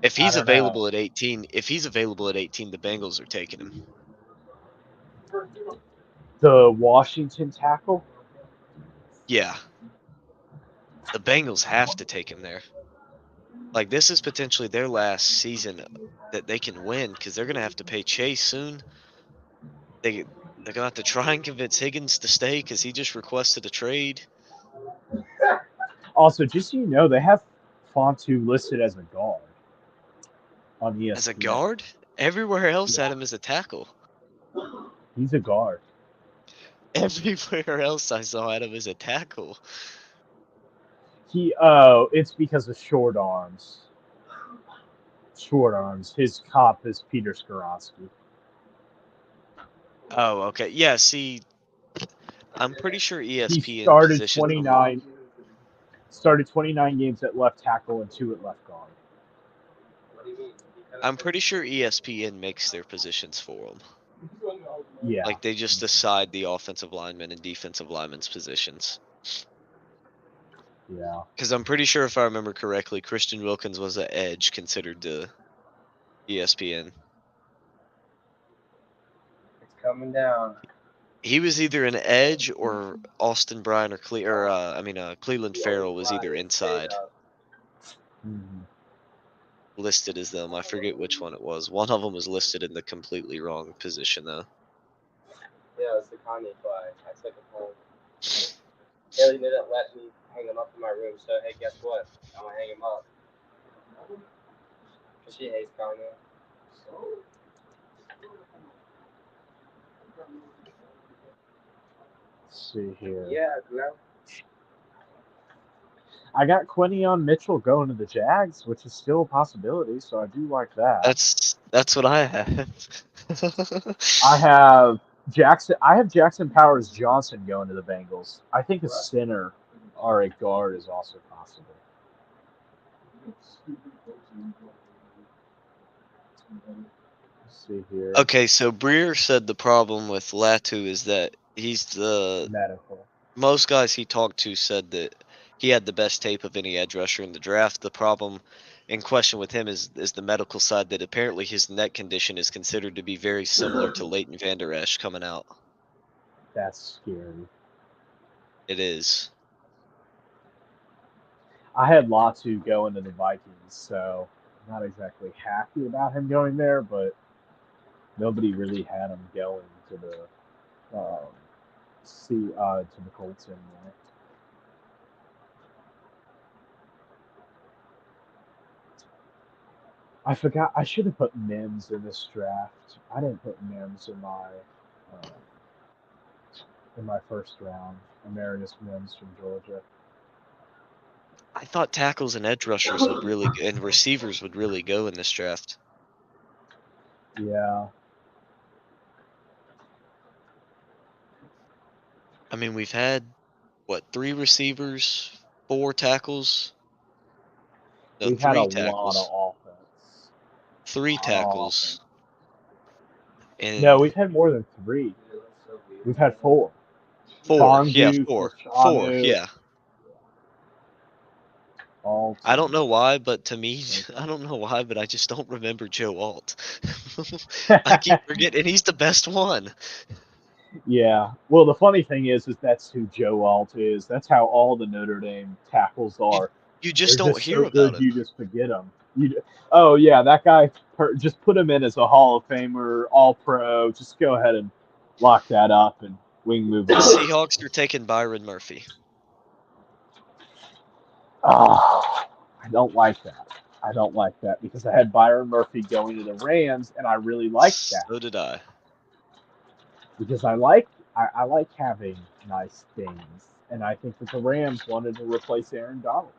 If I he's don't know. available at 18, the Bengals are taking him. The Washington tackle. Yeah. The Bengals have to take him there. Like, this is potentially their last season that they can win because they're going to have to pay Chase soon. They're going to have to try and convince Higgins to stay because he just requested a trade. Also, just so you know, they have Fontu listed as a guard on ESPN. As a guard? Everywhere else had him as a tackle. He's a guard. Everywhere else I saw had him as a tackle. It's because of short arms. Short arms. His cop is Peter Skorowski. Oh, okay. Yeah, see, I'm pretty sure He ESPN started positions them. 29 games at left tackle and 2 at left guard. What do you mean? I'm pretty sure ESPN makes their positions for them. Yeah. Like, they just decide the offensive linemen and defensive linemen's positions. Yeah. Because I'm pretty sure, if I remember correctly, Christian Wilkins was an edge considered to ESPN. It's coming down. He was either an edge or Austin Bryan or Cleveland Farrell was either inside. Mm-hmm. Listed as them. I forget which one it was. One of them was listed in the completely wrong position, though. Yeah, it's the Kanye flag. I took it home. Haley didn't let me hang him up in my room, so hey, guess what? I'm gonna hang him up. Cause she hates Kanye. Let's see here. Yeah, no. I got Quinyon Mitchell going to the Jags, which is still a possibility, so I do like that. That's what I have. I have Jackson Powers Johnson going to the Bengals. I think a center or a guard is also possible. Let's see here. Okay, so Breer said the problem with Latu is that he's the Medical. most guys he talked to said that he had the best tape of any edge rusher in the draft. The problem in question with him is the medical side, that apparently his neck condition is considered to be very similar to Leighton Vander Esch coming out. That's scary. It is. I had Latu going to the Vikings, so I'm not exactly happy about him going there, but nobody really had him going to the Colts anyway. I forgot. I should have put Mims in this draft. I didn't put Mims in my first round. Emeritus Mims from Georgia. I thought tackles and edge rushers would really and receivers would really go in this draft. Yeah. I mean, we've had 3 receivers, 4 tackles. No, We've had 3 a tackles. lot of offense. 3 tackles. And no, we've had more than 3. We've had 4. 4. Fondue, Yeah, 4. 4. Yeah. Alt. I don't know why, but to me, I don't know why, but I just don't remember Joe Alt. I keep forgetting, and he's the best one. Yeah. Well, the funny thing is that's who Joe Alt is. That's how all the Notre Dame tackles are. You just They're don't just hear so about good, him. you just forget them. Oh yeah, that guy. Just put him in as a Hall of Famer, All Pro. Just go ahead and lock that up, and we can move The on. Seahawks are taking Byron Murphy. Oh, I don't like that. I don't like that because I had Byron Murphy going to the Rams, and I really liked that So did I. because I like having nice things, and I think that the Rams wanted to replace Aaron Donald.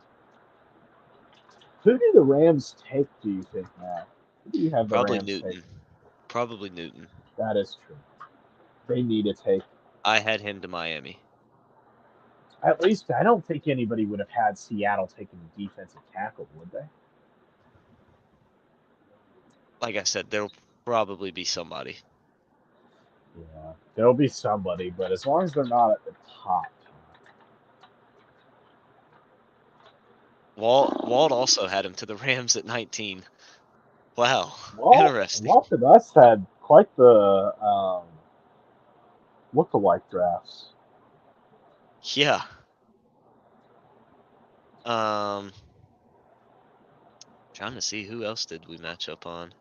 Who do the Rams take? Do you think now? Who do you have the Probably Rams take? Newton. Probably Newton. That is true. They need to take. I had him to Miami. At least I don't think anybody would have had Seattle taking a defensive tackle, would they? Like I said, there'll probably be somebody. Yeah, there'll be somebody, but as long as they're not at the top. Walt also had him to the Rams at 19. Wow, interesting. Walt and us had quite the look-alike drafts. Yeah. Trying to see who else did we match up on.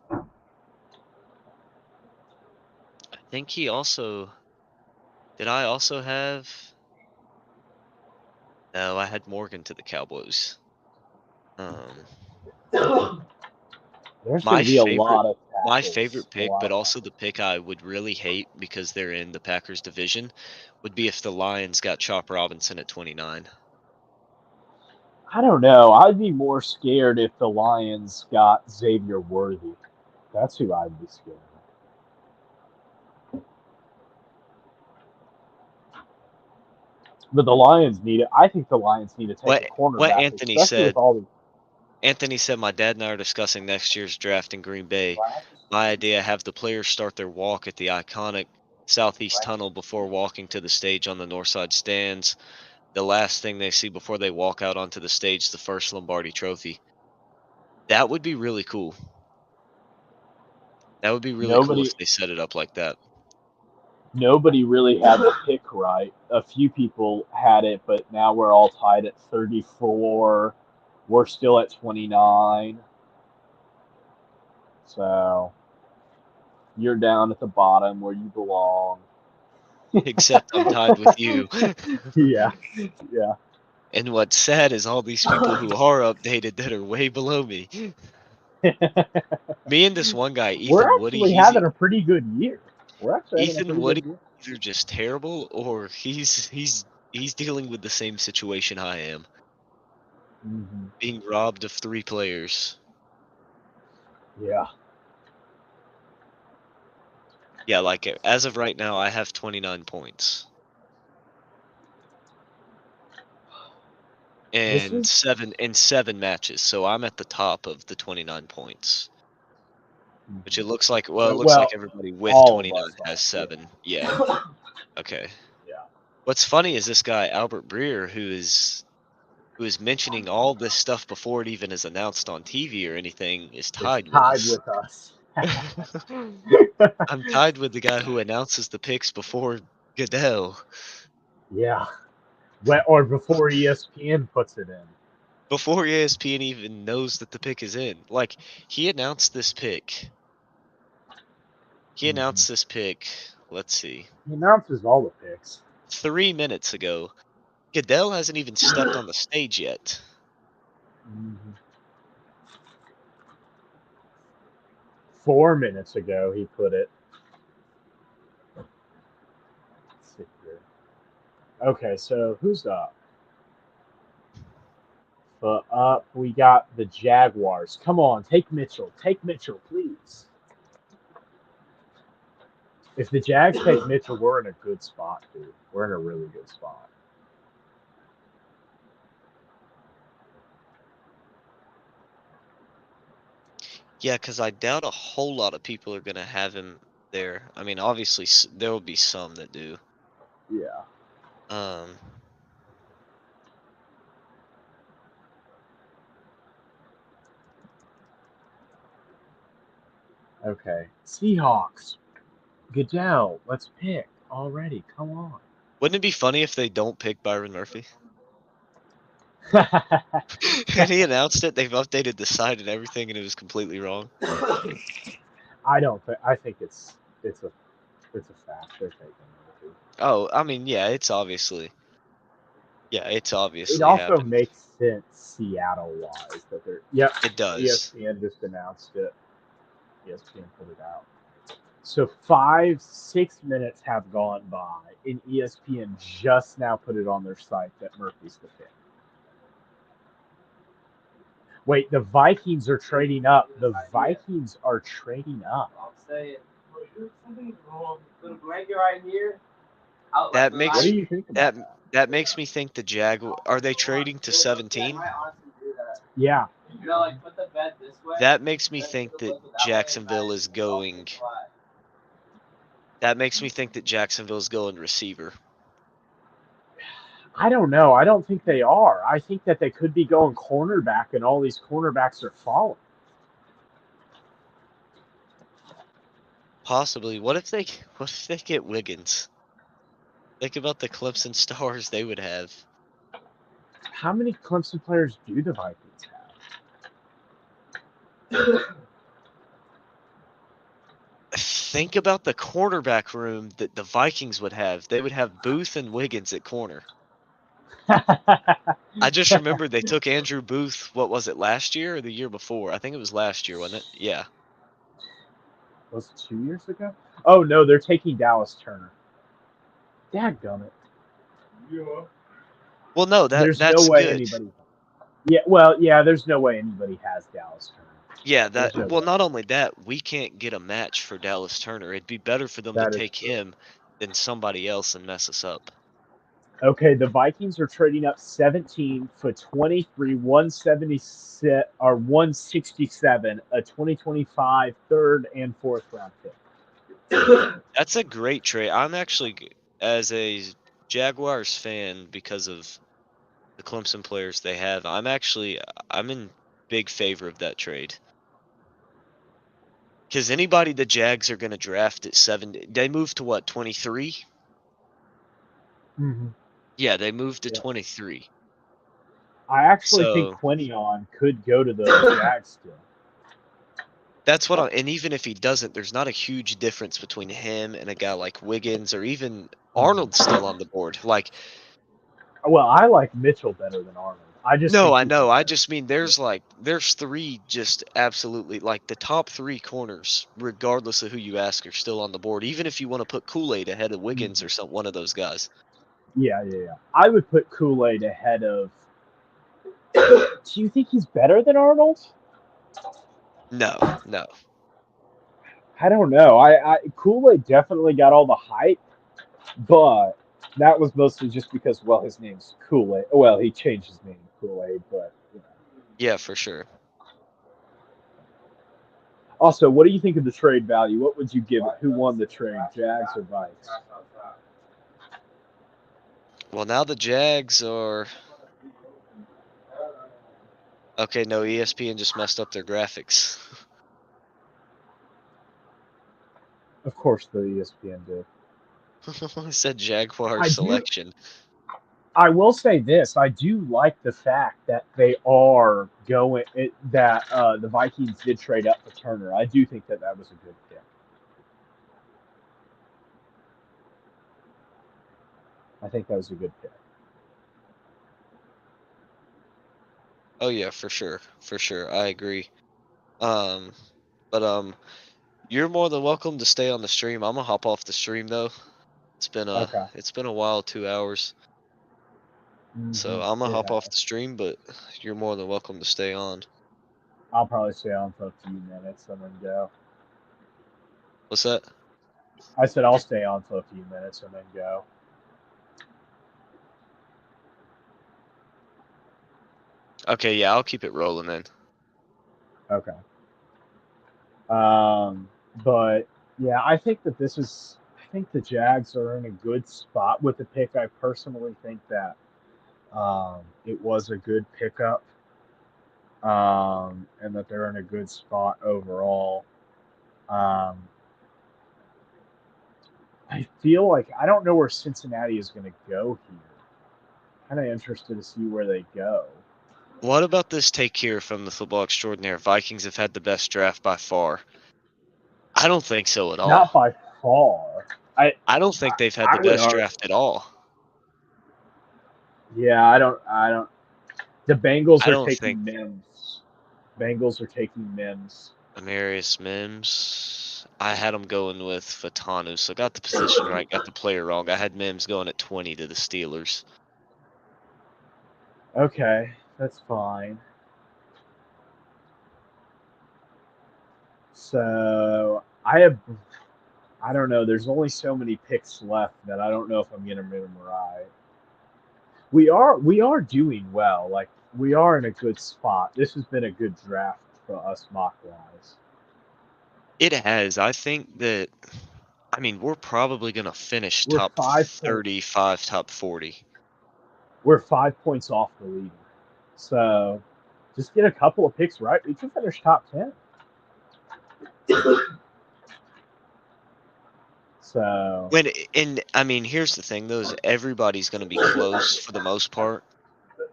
I think he also. Did I also have? No, I had Morgan to the Cowboys. There's My going to be a favorite, lot of tackles. my favorite pick, A lot but of also the pick I would really hate because they're in the Packers division, would be if the Lions got Chop Robinson at 29. I don't know. I'd be more scared if the Lions got Xavier Worthy. That's who I'd be scared of. But the Lions need it. I think the Lions need to take a cornerback. What Anthony especially said. with all the Anthony said, my dad and I are discussing next year's draft in Green Bay. My idea, have the players start their walk at the iconic Southeast Tunnel before walking to the stage on the north side stands. The last thing they see before they walk out onto the stage, the first Lombardi trophy. That would be really cool. That would be really cool if they set it up like that. Nobody really had the pick right. A few people had it, but now we're all tied at 34. We're still at 29. So you're down at the bottom where you belong. Except I'm tied with you. Yeah. And what's sad is all these people who are updated that are way below me. Me and this one guy, Ethan Woody. We're actually having a pretty good year. Ethan Woody is either just terrible or he's dealing with the same situation I am. Mm-hmm. Being robbed of 3 players. Yeah. Yeah, like as of right now, I have 29 points. And seven matches, so I'm at the top of the 29 points. Which it looks like, well, it looks like everybody with 29 has 7. Yeah. Okay. Yeah. What's funny is this guy, Albert Breer, who is mentioning all this stuff before it even is announced on TV or anything, is tied with us. I'm tied with the guy who announces the picks before Goodell. Yeah. Or before ESPN puts it in. Before ESPN even knows that the pick is in. Like, he announced this pick. Let's see. He announces all the picks. 3 minutes ago. Goodell hasn't even stepped on the stage yet. Mm-hmm. 4 minutes ago, he put it. Let's see here. Okay, so who's up? Up, we got the Jaguars. Come on, take Mitchell. Take Mitchell, please. If the Jags take Mitchell, we're in a good spot, dude. We're in a really good spot. Yeah, because I doubt a whole lot of people are going to have him there. I mean, obviously, there will be some that do. Yeah. Okay. Seahawks. Goodell, let's pick already. Come on. Wouldn't it be funny if they don't pick Byron Murphy? And he announced it. They've updated the site and everything, and it was completely wrong. I don't think. I think it's a fact. They're taking it. Oh, I mean, yeah, it's obviously It also happened. makes sense Seattle-wise that they're. Yep. It does. ESPN just announced it. ESPN put it out. So 5-6 minutes have gone by, and ESPN just now put it on their site that Murphy's the pick. Wait, the Vikings are trading up. The Vikings are trading up. I'll say something's wrong. Put a blanket right here. That What makes do you think about that? that makes me think the are they trading to 17? Yeah. You know, like put the bed this way. That makes me think that Jacksonville is going. That makes me think that Jacksonville's going receiver. I don't know. I don't think they are. I think that they could be going cornerback, and all these cornerbacks are falling. Possibly. What if they get Wiggins? Think about the Clemson stars they would have. How many Clemson players do the Vikings have? Think about the cornerback room that the Vikings would have. They would have Booth and Wiggins at corner. I just remembered they took Andrew Booth, what was it, last year or the year before? I think it was last year, wasn't it? Yeah. Was it 2 years ago? Oh, no, they're taking Dallas Turner. Dadgummit. Yeah. Well, no, There's that's no way good. anybody. Yeah, well, yeah, there's no way anybody has Dallas Turner. Yeah, There's no well, way. not only that, we can't get a match for Dallas Turner. It'd be better for them to That is take true. him than somebody else and mess us up. Okay, the Vikings are trading up 17 for 23, 176 or 167, a 2025 third and fourth round pick. That's a great trade. I'm actually, as a Jaguars fan, because of the Clemson players they have, I'm in big favor of that trade. Because anybody the Jags are going to draft at 7, they moved to what, 23? Mm-hmm. Yeah, they moved to Yeah. 23. I actually think So Quinion could go to the Jags still. that's what and even if he doesn't, there's not a huge difference between him and a guy like Wiggins or even Arnold's still on the board. Like, Well, I like Mitchell better than Arnold. I just no, think I he's know. I better. just mean there's 3 just absolutely, like, the top 3 corners, regardless of who you ask, are still on the board. Even if you want to put Kool-Aid ahead of Wiggins or one of those guys. Yeah. I would put Kool-Aid ahead of. Do you think he's better than Arnold? No. I don't know. I Kool-Aid definitely got all the hype, but that was mostly just because, well, his name's Kool-Aid. Well, he changed his name to Kool-Aid, but you know. Yeah, for sure. Also, what do you think of the trade value? What would you give it? Who won the trade, Jags or Vikes? Well, now the Jags are. Okay, no, ESPN just messed up their graphics. Of course, the ESPN did. It said Jaguar selection. I will say this: I do like the fact that they are going that the Vikings did trade up for Turner. I do think that was a good pick. I think that was a good pick. Oh yeah, for sure. I agree. But you're more than welcome to stay on the stream. I'm gonna hop off the stream though. It's been a while, 2 hours. So I'm gonna hop off the stream, but you're more than welcome to stay on. I'll probably stay on for a few minutes and then go. What's that? I said I'll stay on for a few minutes and then go. Okay, yeah, I'll keep it rolling then. Okay. But yeah, I think that I think the Jags are in a good spot with the pick. I personally think that it was a good pickup, and that they're in a good spot overall. I feel like I don't know where Cincinnati is going to go here. Kind of interested to see where they go. What about this take here from the football extraordinaire? Vikings have had the best draft by far. I don't think so at Not all. by far. I don't think they've had I the would best argue. draft at all. Yeah, I don't. The Bengals I are don't think taking Mims. Bengals are taking Mims. Amarius Mims. I had him going with Fatanu, so got the position right, got the player wrong. I had Mims going at 20 to the Steelers. Okay, that's fine. So I don't know. There's only so many picks left that I don't know if I'm gonna get them right. We are doing well. Like we are in a good spot. This has been a good draft for us mock wise. It has. I think that, I mean, we're probably going to finish We're top 5 points. 35, top 40. We're 5 points off the leader. So just get a couple of picks right. We can finish top 10. So And I mean, here's the thing, though, is everybody's going to be close for the most part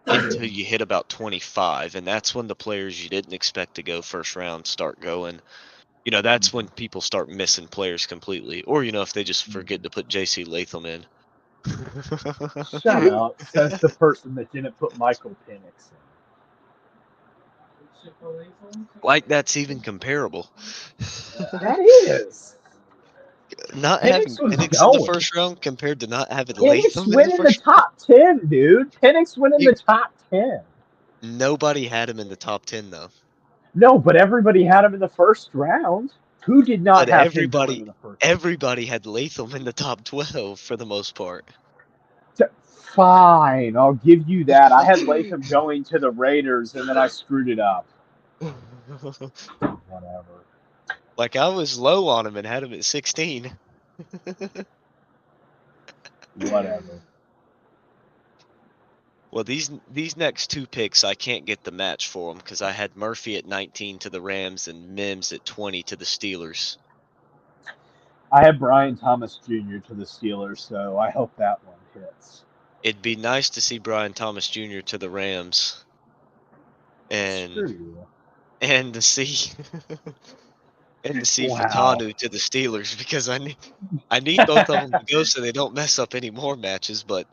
until you hit about 25. And that's when the players you didn't expect to go first round start going. You know, that's when people start missing players completely. Or, you know, if they just forget to put JC Latham in. shut up, says the person that didn't put Michael Penix in. Like that's even comparable. That is. Not having Penix was Penix in the going. first round compared to not having Penix Latham in the went in the first round. top 10, dude. Penix went in the top 10. Nobody had him in the top 10 though. No, but everybody had him in the first round. Who did not But have him going in the first round? everybody had Latham in the top 12 for the most part. Fine, I'll give you that. I had Latham going to the Raiders, and then I screwed it up. Whatever. Like I was low on him and had him at 16. Whatever. Well, these next two picks, I can't get the match for them because I had Murphy at 19 to the Rams and Mims at 20 to the Steelers. I have Brian Thomas Jr. to the Steelers, so I hope that one hits. It'd be nice to see Brian Thomas Jr. to the Rams, Screw you. and to see Wow. Fatanu to the Steelers because I need both of them to go so they don't mess up any more matches, but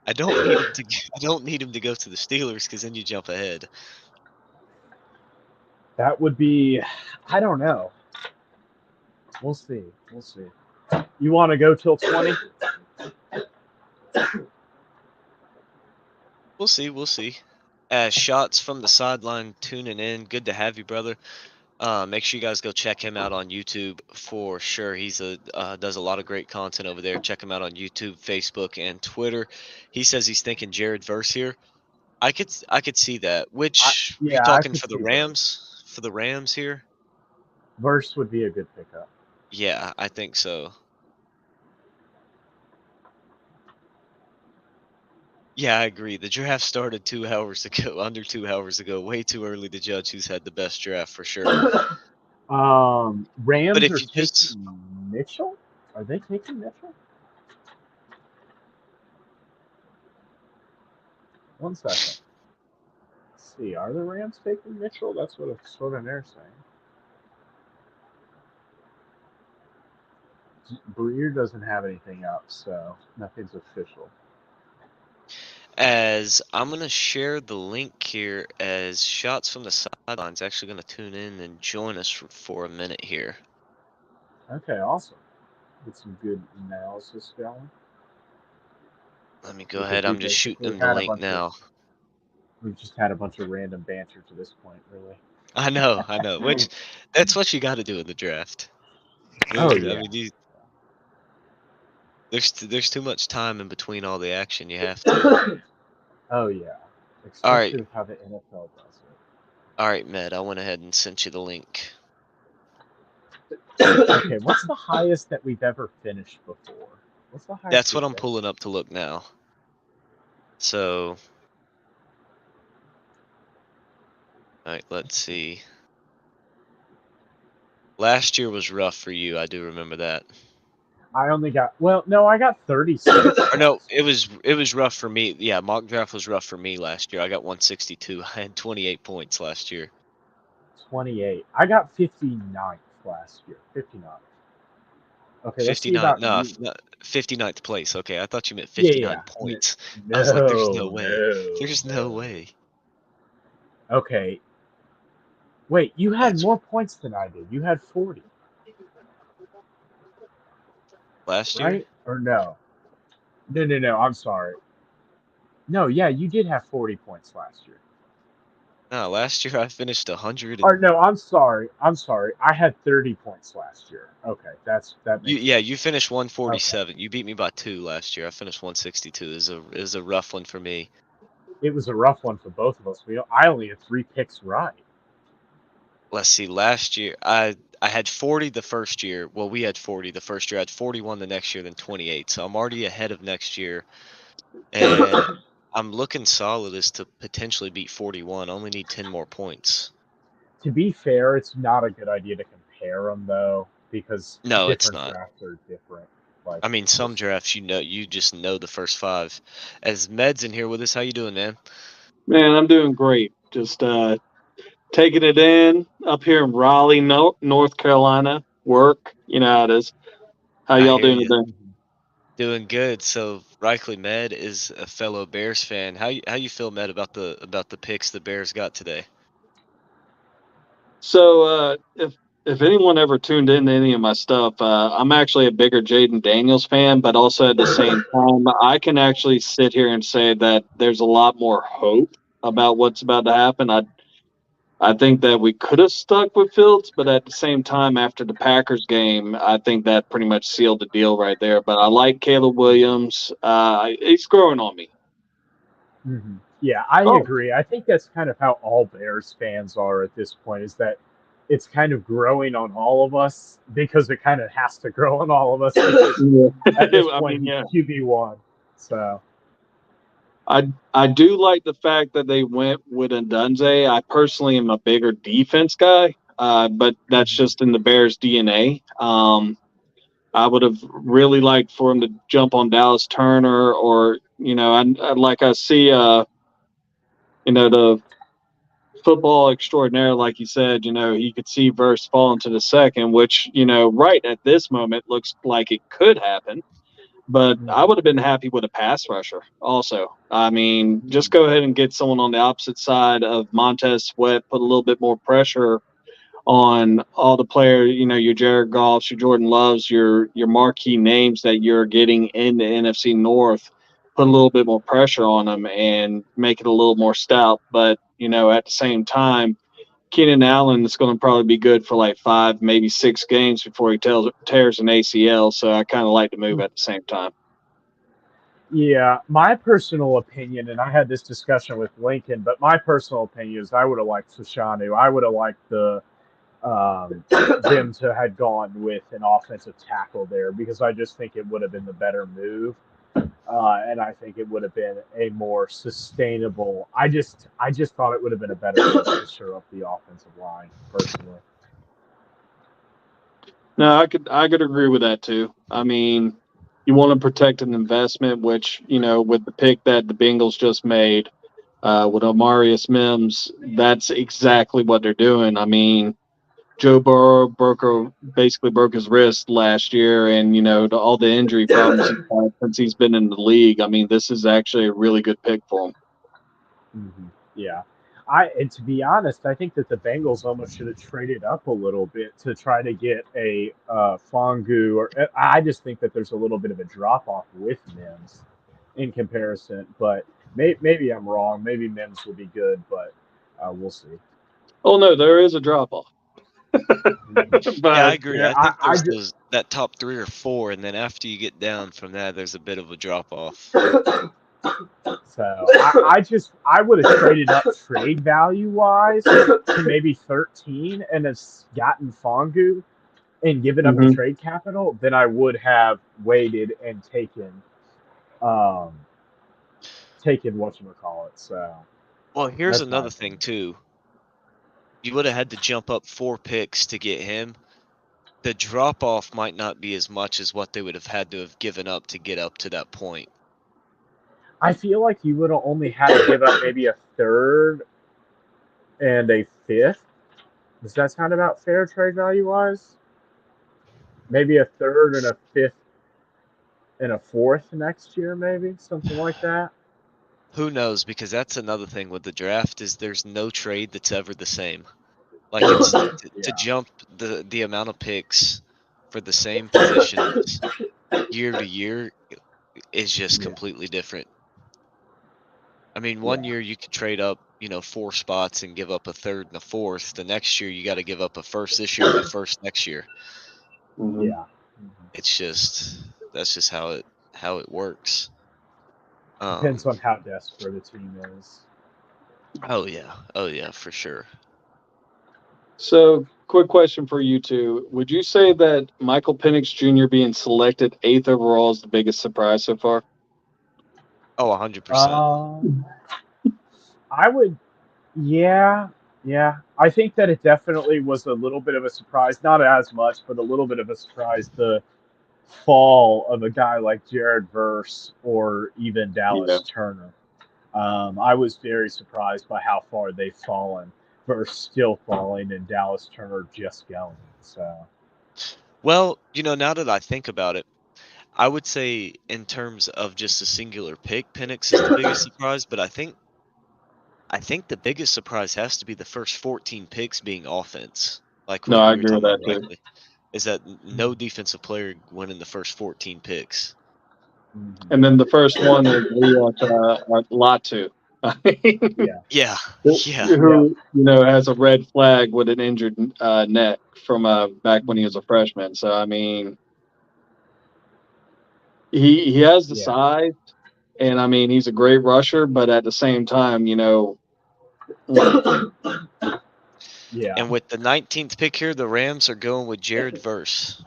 I don't need him to go to the Steelers because then you jump ahead. That would be, I don't know. We'll see. We'll see. You want to go till 20? We'll see. We'll see. Shots from the sideline tuning in. Good to have you, brother. Make sure you guys go check him out on YouTube for sure. He's does a lot of great content over there. Check him out on YouTube, Facebook, and Twitter. He says he's thinking Jared Verse here. I could see that. Which Yeah, you I talking could for the see Rams? For the Rams here? Verse would be a good pickup. Yeah, I think so. Yeah, I agree. The draft started 2 hours ago, under 2 hours ago. Way too early to judge who's had the best draft for sure. Rams But if are you just taking Mitchell? Are they taking Mitchell? One second. Let's see. Are the Rams taking Mitchell? That's what they're saying. Breer doesn't have anything up, so nothing's official. as I'm gonna share the link here as Shots from the Sidelines actually gonna tune in and join us for a minute here. Okay, awesome. Get some good analysis going. Let me go ahead. I'm just shooting them the link now. We've just had a bunch of random banter to this point, really. I know. Which that's what you got to do in the draft. Oh, yeah. I mean, there's too much time in between all the action. You have to. Oh, yeah. Especially All right. with how the NFL does it. All right, Med. I went ahead and sent you the link. Okay, what's the highest that we've ever finished before? What's the highest? That's what I'm pulling up to look now. So, all right, let's see. Last year was rough for you. I do remember that. I only got I got 36. Or no, it was rough for me. Yeah, mock draft was rough for me last year. I got 162. I had 28 points last year. 28. I got 59th last year. 59. Okay, let's see 59, about no, you. 59th place. Okay, I thought you meant Yeah, 59 yeah. points. I was like, there's no No, way. There's no no. way. Okay. Wait, you had That's more points than I did. You had 40, last year? right? Or no? No. I'm sorry. No, yeah, you did have 40 points last year. No, last year I finished 100 Or and no, I'm sorry. I'm sorry. I had 30 points last year. Okay, that makes sense. you finished Okay. 147. You beat me by 2 last year. I finished 162. It was a rough one for me. It was a rough one for both of us. I only had 3 picks right. Let's see. Last year I had 40 the first year. Well, we had 40 the first year. I had 41 the next year, then 28. So I'm already ahead of next year, and I'm looking solid as to potentially beat 41. Only need 10 more points. To be fair, it's not a good idea to compare them though, because No, it's different not. drafts are different. Like I mean, some just drafts you just know the first 5. As Med's in here with us, how you doing, man? Man, I'm doing great. Just taking it in up here in Raleigh, North Carolina. Work, you know how it is. How I y'all hear doing you. today? Doing good. So Reichley Med is a fellow Bears fan. How you feel, Med, about the picks the Bears got today? So, if anyone ever tuned into any of my stuff, I'm actually a bigger Jaden Daniels fan, but also at the same time, I can actually sit here and say that there's a lot more hope about what's about to happen. I think that we could have stuck with Fields, but at the same time, after the Packers game, I think that pretty much sealed the deal right there. But I like Caleb Williams. He's growing on me. Yeah, I Oh, agree. I think that's kind of how all Bears fans are at this point. Is that it's kind of growing on all of us because it kind of has to grow on all of us because yeah. at this I point mean, he's yeah. QB1. So I do like the fact that they went with Ndunze. I personally am a bigger defense guy, but that's just in the Bears' DNA. I would have really liked for him to jump on Dallas Turner, or like I see, the football extraordinaire, like you said, he could see Verse fall into the second, which right at this moment looks like it could happen. But I would have been happy with a pass rusher also. I mean, just go ahead and get someone on the opposite side of Montez Sweat, put a little bit more pressure on all the players, your Jared Goffs, your Jordan Loves, your marquee names that you're getting in the NFC North, put a little bit more pressure on them and make it a little more stout. But, at the same time, Keenan Allen is going to probably be good for like 5, maybe 6 games before he tears an ACL. So I kind of like to move at the same time. yeah, my personal opinion, and I had this discussion with Lincoln, but my personal opinion is I would have liked Sashanu. I would have liked them to had gone with an offensive tackle there because I just think it would have been the better move. And I think it would have been a more sustainable. I just thought it would have been a better move to shore up the offensive line, personally. No, I could agree with that too. I mean, you want to protect an investment, which with the pick that the Bengals just made with Amarius Mims, that's exactly what they're doing. I mean, Joe Burrow basically broke his wrist last year, and all the injury problems he's had since he's been in the league. I mean, this is actually a really good pick for him. Yeah. And to be honest, I think that the Bengals almost should have traded up a little bit to try to get a Fongu. Or I just think that there's a little bit of a drop off with Mims in comparison. But maybe I'm wrong. Maybe Mims will be good, but we'll see. Oh no, there is a drop off. Yeah, I But agree. Yeah, I think I there's just that top 3 or 4, and then after you get down from that, there's a bit of a drop off. so I would have traded up trade value wise to maybe 13 and have gotten Fongu and given up the trade capital, then I would have waited and taken whatchamacallit. So Well, here's that's my another thing opinion. too. You would have had to jump up 4 picks to get him. the drop off might not be as much as what they would have had to have given up to get up to that point. I feel like you would have only had to give up maybe a third and a fifth. Does that sound about fair trade value wise? Maybe a third and a fifth and a fourth next year, maybe something like that. Who knows? Because that's another thing with the draft is there's no trade that's ever the same. Like it's to Yeah. jump the amount of picks for the same positions year to year is just Yeah. completely different. I mean, one Yeah. year you could trade up, 4 spots and give up a third and a fourth. The next year you got to give up a first this year and a first next year. Mhm. Yeah. It's just that's just how it works. Depends on how desperate a team is. Oh yeah, for sure. So, quick question for you two. Would you say that Michael Penix Jr. being selected 8th overall is the biggest surprise so far? Oh, 100%. I would, yeah. I think that it definitely was a little bit of a surprise, not as much, but a little bit of a surprise. The fall of a guy like Jared Verse or even Dallas Turner. I was very surprised by how far they've fallen. Verse still falling, and Dallas Turner just going. So, Well, now that I think about it, I would say in terms of just a singular pick, Penix is the biggest surprise, but I think the biggest surprise has to be the first 14 picks being offense. Like No, we I were agree with talking about that too. rightly, is that no defensive player went in the first 14 picks. And then the first one is Latu. yeah. Yeah, yeah. Who has a red flag with an injured neck from back when he was a freshman. So I mean, he has the Yeah. size, and I mean he's a great rusher, but at the same time, Yeah. And with the 19th pick here, the Rams are going with Jared Verse.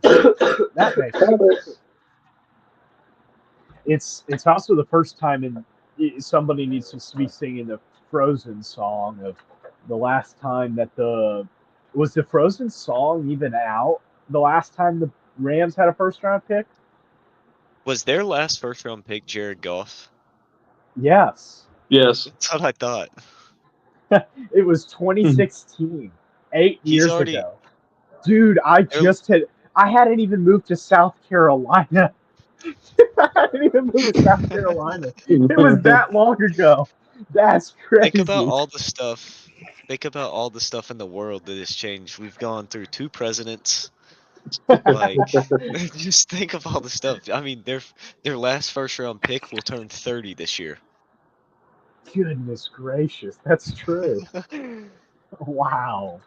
That makes sense. It's also the first time somebody needs to be singing the Frozen song of the last time that was the Frozen song even out the last time the Rams had a first round pick? Was their last first round pick Jared Goff? Yes. yes, That's what I thought. It was 2016, 8 He's years already ago. Dude, I hadn't even moved to South Carolina. I hadn't even moved to South Carolina. It was that long ago. That's crazy. Think about all the stuff. Think about all the stuff in the world that has changed. We've gone through 2 presidents. Like, just think of all the stuff. I mean, their last first round pick will turn 30 this year. Goodness gracious, that's true. Wow.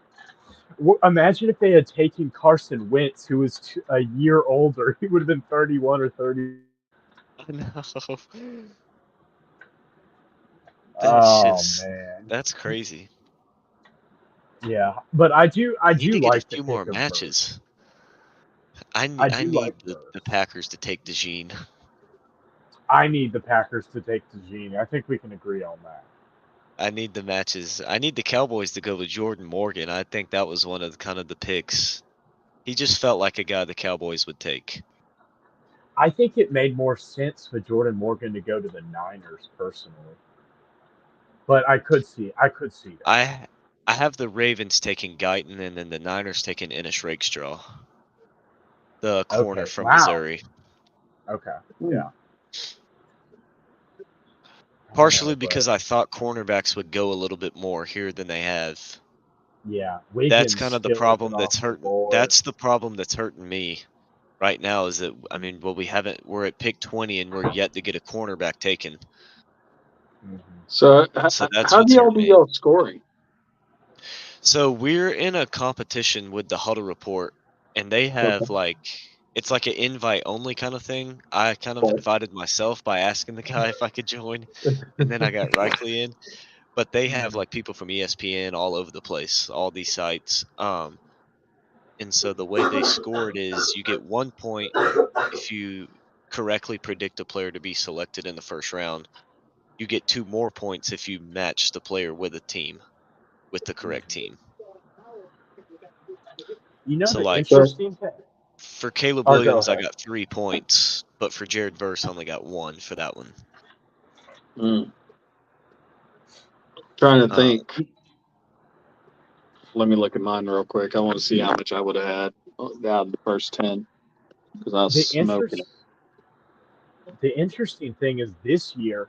Imagine if they had taken Carson Wentz, who was a year older. He would have been 31 or 30. I know. Man. That's crazy. Yeah, but I do We need to get a like the few pick more of Verse. matches. I do need like the Verse. Packers to take DeJean. I need the Packers to take DeJean. I think we can agree on that. I need the matches. I need the Cowboys to go with Jordan Morgan. I think that was one of kind of the picks. He just felt like a guy the Cowboys would take. I think it made more sense for Jordan Morgan to go to the Niners personally. But I could see that. I have the Ravens taking Guyton and then the Niners taking Ennis Rakestraw, the corner Okay. from Wow. Missouri. Okay. Yeah. Partially because I thought cornerbacks would go a little bit more here than they have. Yeah. That's kind of the problem that's hurting. That's the the problem that's hurting me right now is that, I mean, well, we're at pick 20 and we're yet to get a cornerback taken. So that's how what's do y'all hurting do me. y'all scoring? So we're in a competition with the Huddle Report, and they have it's like an invite only kind of thing. I kind of invited myself by asking the guy if I could join, and then I got Reichley in. But they have like people from ESPN all over the place, all these sites. And so the way they score it is you get 1 point if you correctly predict a player to be selected in the first round. You get 2 more points if you match the player with the correct team. You know So, the like, interesting thing. for Caleb Oh, go Williams, I ahead. got 3 points, but for Jared Verse, I only got 1 for that one. Trying to Uh, think. Let me look at mine real quick. I want to see how much I would have had out of the first 10 because I was The smoking it. interesting thing is this year,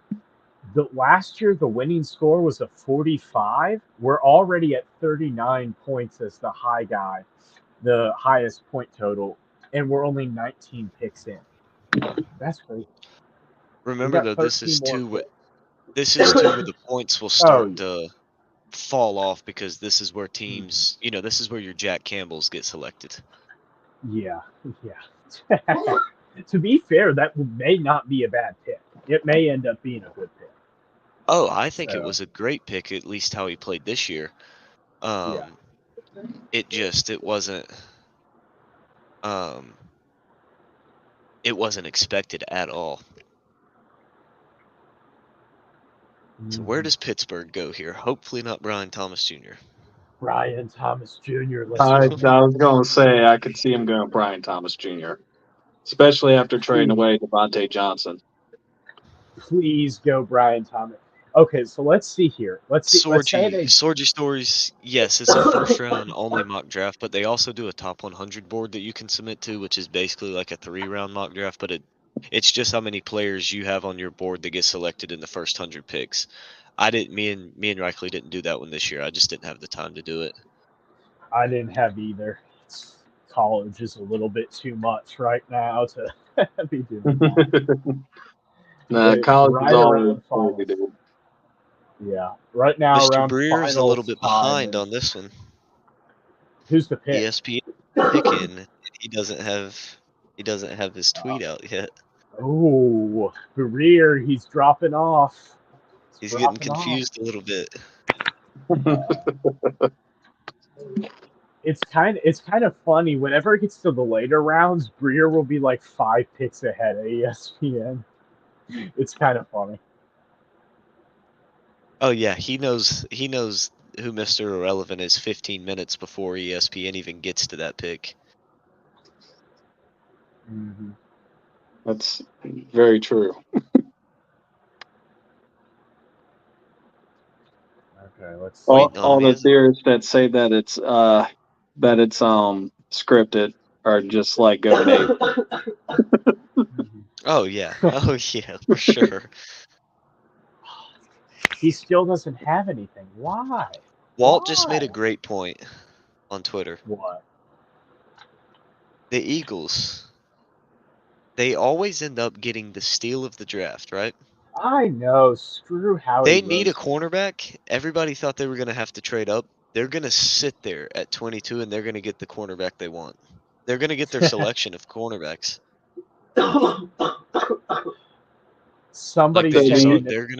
last year the winning score was a 45. We're already at 39 points as the high guy, the highest point total, and we're only 19 picks in. That's great. remember, though, this is too where the points will Oh, start to fall off because this is where teams, this is where your Jack Campbells get selected. yeah. To be fair, that may not be a bad pick. It may end up being a good pick. Oh, I think it was a great pick, at least how he played this year. It wasn't expected at all. So where does Pittsburgh go here? Hopefully not Brian Thomas Jr. Brian Thomas Jr. I was going to say I could see him going Brian Thomas Jr., especially after trading away Devontae Johnson. Please go Brian Thomas. Okay, so let's see here. Sorgy Stories, yes, it's a first-round only mock draft, but they also do a top 100 board that you can submit to, which is basically like a 3-round mock draft, but it's just how many players you have on your board that get selected in the first 100 picks. Me and Reichley didn't do that one this year. I just didn't have the time to do it. I didn't have either. College is a little bit too much right now to be doing that. College is all over, dude. Yeah, right now Mr. around Breer is a little bit behind on this one. Who's the pick? ESPN picking. He doesn't have his tweet out yet. Oh, Breer, he's dropping off. He's getting confused a little bit. It's kind of funny. Whenever it gets to the later rounds, Breer will be like 5 picks ahead of ESPN. It's kind of funny. Oh yeah, he knows who Mr. Irrelevant is 15 minutes before ESPN even gets to that pick. Mm-hmm. That's very true. Okay, let's see. All the theorists that say that it's scripted are just like going ape. Oh yeah, for sure. He still doesn't have anything. Why? Walt just made a great point on Twitter. What? The Eagles, they always end up getting the steal of the draft, right? I know. Screw Howie. They need a cornerback. Everybody thought they were going to have to trade up. They're going to sit there at 22, and they're going to get the cornerback they want. They're going to get their selection of cornerbacks. Somebody saying they're going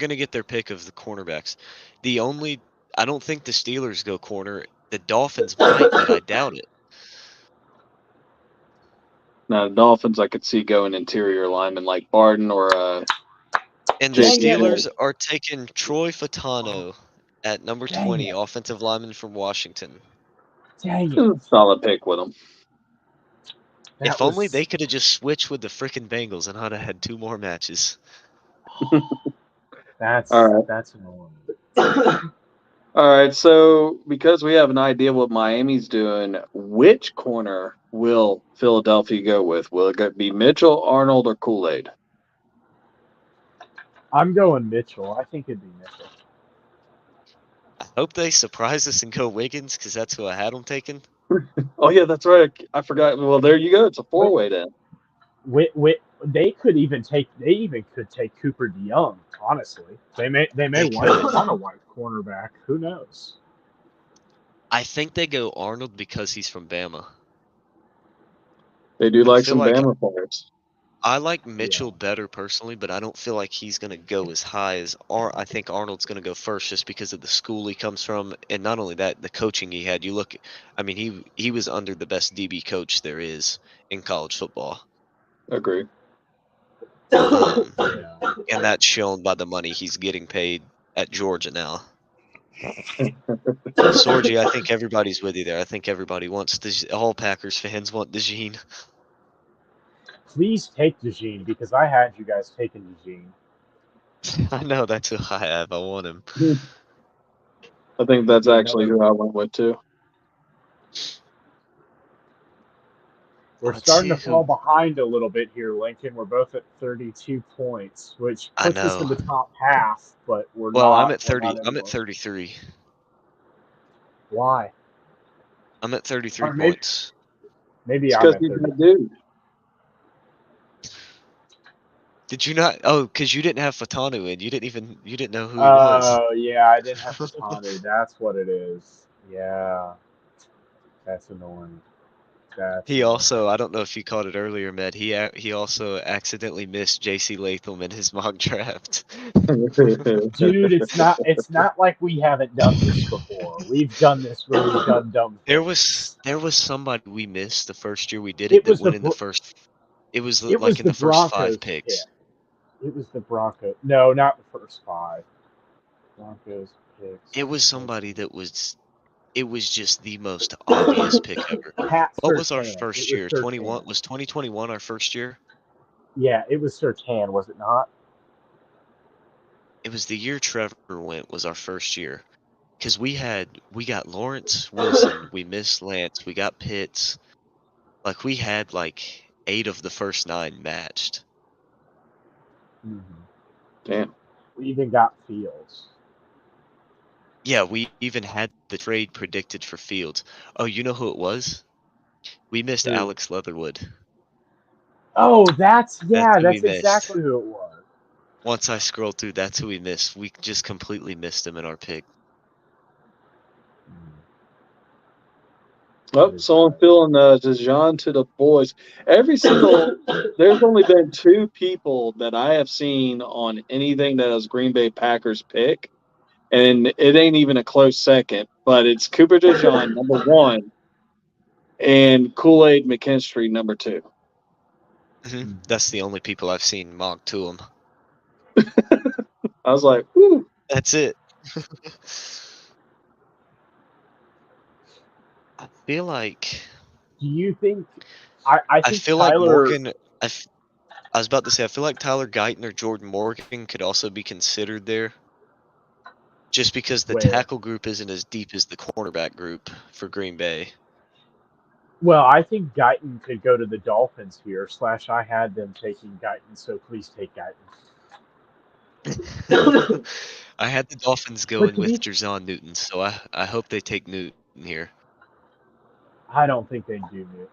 to get their pick of the cornerbacks. I don't think the Steelers go corner. The Dolphins might, but I doubt it. No, the Dolphins I could see going interior lineman like Barden or And the Steelers are taking Troy Fatano at number 20, offensive lineman from Washington. Dang it. Solid pick with him. If only they could have just switched with the frickin' Bengals and I'd have had 2 more matches. That's all right. That's annoying. All right, so because we have an idea what Miami's doing, which corner will Philadelphia go with? Will it be Mitchell, Arnold, or Kool-Aid? I'm going Mitchell. I think it'd be Mitchell. I hope they surprise us and go Wiggins because that's who I had them taking. Oh, yeah, that's right. I forgot. Well, there you go. It's a 4-way then. They even could take Cooper DeYoung, honestly. They may want a white cornerback. Who knows? I think they go Arnold because he's from Bama. They do like some Bama players. I like Mitchell better personally, but I don't feel like he's going to go as high as I think Arnold's going to go first just because of the school he comes from. And not only that, the coaching he had. He was under the best DB coach there is in college football. Agree. And that's shown by the money he's getting paid at Georgia now. Sorgi, I think everybody's with you there. I think everybody wants all Packers fans want DeJean. Please take DeJean because I had you guys taking DeJean. I know that's who I have. I want him. I think that's actually who I went with too. We're Let's starting see to fall who. behind a little bit here, Lincoln. We're both at 32 points, which I puts us in know. the top half, but we're Well, not. I'm at We're 30. not I'm at anymore. 33. Why? I'm at 33 Or maybe, points. maybe It's I'm because at he's 30. a dude. Did you not? Oh, because you didn't have Fatanu in. You didn't know who he was. Oh, yeah, I didn't have Fatanu. That's what it is. Yeah. That's annoying. He also, I don't know if you caught it earlier, Med. He also accidentally missed J.C. Latham in his mock draft. Dude, it's not like we haven't done this before. We've done this when we've done dumb things. There was somebody we missed the first year we did it It that was went in the first. It was it like was in the the first 5 Broncos picks. pick. It was the Broncos. No, not the first 5. Broncos picks. It was somebody that was. It was just the most obvious pick ever. Pat What was our Surtain. first It was year? Surtain. 21 was 2021 our first year? Yeah, it was Surtain, was it not? It was the year Trevor went was our first year. Because we got Lawrence Wilson, we missed Lance, we got Pitts. Like we had like 8 of the first 9 matched. Mm-hmm. Damn. We even got Fields. Yeah, we even had the trade predicted for Fields. Oh, you know who it was? We missed Who? Alex Leatherwood. Oh, that's who we that's missed. exactly who it was. Once I scrolled through, that's who we missed. We just completely missed him in our pick. Oh, someone feeling DeJean to the boys. There's only been 2 people that I have seen on anything that is Green Bay Packers pick, and it ain't even a close second, but it's Cooper DeJean, number 1, and Kool-Aid McKinstry, number 2. That's the only people I've seen mock to him. I was like, whew. That's it. I feel like. Do you think? I think feel Tyler, like Morgan. I was about to say, I feel like Tyler Guyton or Jordan Morgan could also be considered there. Just because the tackle group isn't as deep as the cornerback group for Green Bay. Well, I think Guyton could go to the Dolphins here. / I had them taking Guyton, so please take Guyton. I had the Dolphins going with Jer'Zhan Newton, so I hope they take Newton here. I don't think they do Newton.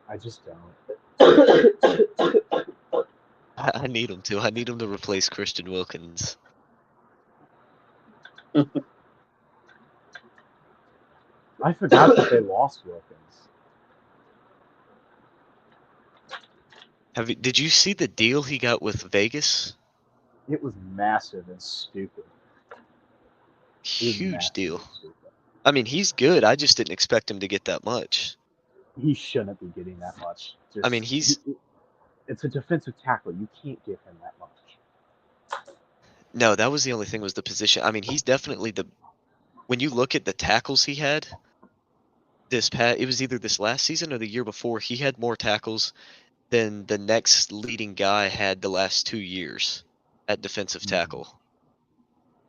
I just don't. I need him to. I need him to replace Christian Wilkins. I forgot that they lost Wilkins. Did you see the deal he got with Vegas? It was massive and stupid. Huge deal. I mean, he's good. I just didn't expect him to get that much. He shouldn't be getting that much. I mean, it's a defensive tackle. You can't give him that much. No, that was the only thing was the position. I mean, he's definitely when you look at the tackles he had, it was either this last season or the year before, he had more tackles than the next leading guy had the last 2 years at defensive tackle.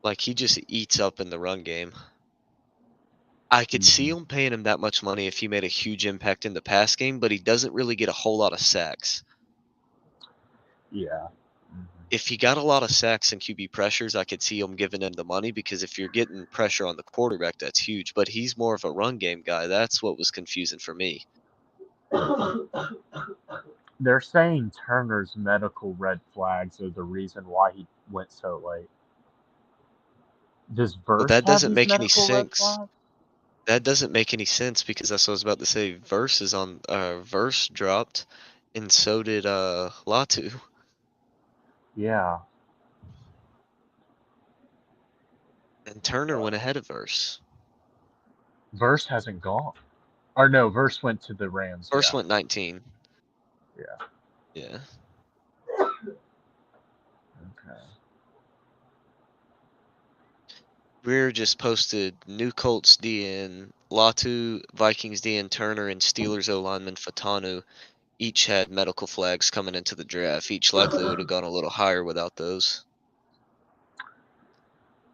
Like, he just eats up in the run game. I could see him paying him that much money if he made a huge impact in the pass game, but he doesn't really get a whole lot of sacks. Yeah. If he got a lot of sacks and QB pressures, I could see him giving him the money, because if you're getting pressure on the quarterback, that's huge. But he's more of a run game guy. That's what was confusing for me. They're saying Turner's medical red flags are the reason why he went so late. Does Verse that doesn't have make any medical red sense. flags? That doesn't make any sense, because that's what I was about to say. Verse dropped, and so did Latu. Yeah. And Turner went ahead of Verse. Verse hasn't gone. Or no, Verse went to the Rams. Verse went 19. Yeah. Yeah. Okay. Greer just posted new Colts DN, Latu, Vikings DN Turner, and Steelers O lineman Fatanu each had medical flags coming into the draft. Each likely would have gone a little higher without those.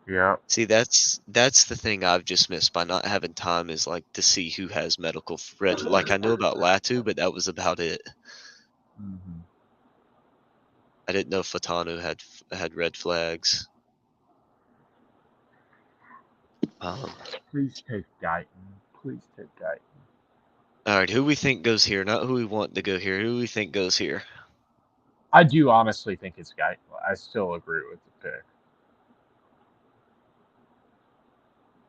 Yeah. See, that's the thing I've just missed by not having time is like to see who has medical red. Like I knew about Latu, but that was about it. Mm-hmm. I didn't know Fatanu had red flags. Please take Guyton. Please take Guyton. All right, who we think goes here? Not who we want to go here. Who we think goes here? I do honestly think it's Guyton. I still agree with the pick.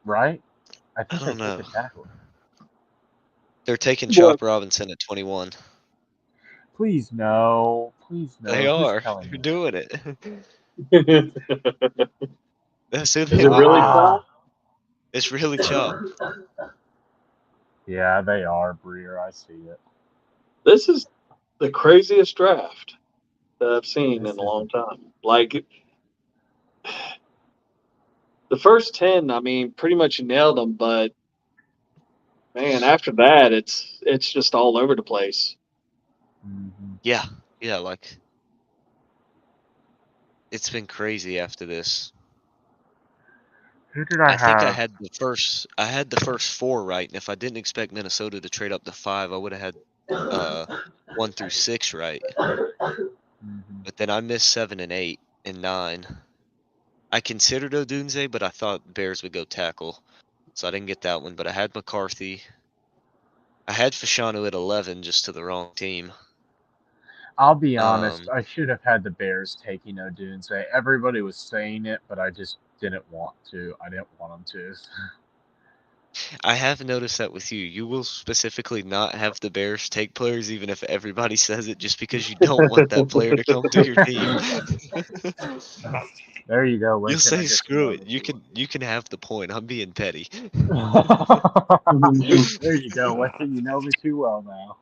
Right? I think don't they take know. a tackle. They're taking Chop Robinson at 21. Please no. Please no. They Who's are. telling They're me? doing it. That's who Is they it really are. Chop? It's really Chop. Yeah, they are, Breer. I see it. This is the craziest draft that I've seen This in a long time. Like, the first 10, I mean, pretty much you nailed them, but man, after that, it's just all over the place. Mm-hmm. Yeah, like it's been crazy after this. Who did I have? think I had the first 4 right, and if I didn't expect Minnesota to trade up to 5, I would have had 1 through 6 right. Mm-hmm. But then I missed 7 and 8 and 9. I considered Odunze, but I thought Bears would go tackle, so I didn't get that one. But I had McCarthy. I had Fashanu at 11, just to the wrong team. I'll be honest. I should have had the Bears taking Odunze. Everybody was saying it, but I just didn't want to. I didn't want them to. I have noticed that with you. You will specifically not have the Bears take players, even if everybody says it, just because you don't want that player to come to your team. There you go, Lincoln. You'll say, "Screw it. You can have the point. I'm being petty." There you go, Lincoln. You know me too well now.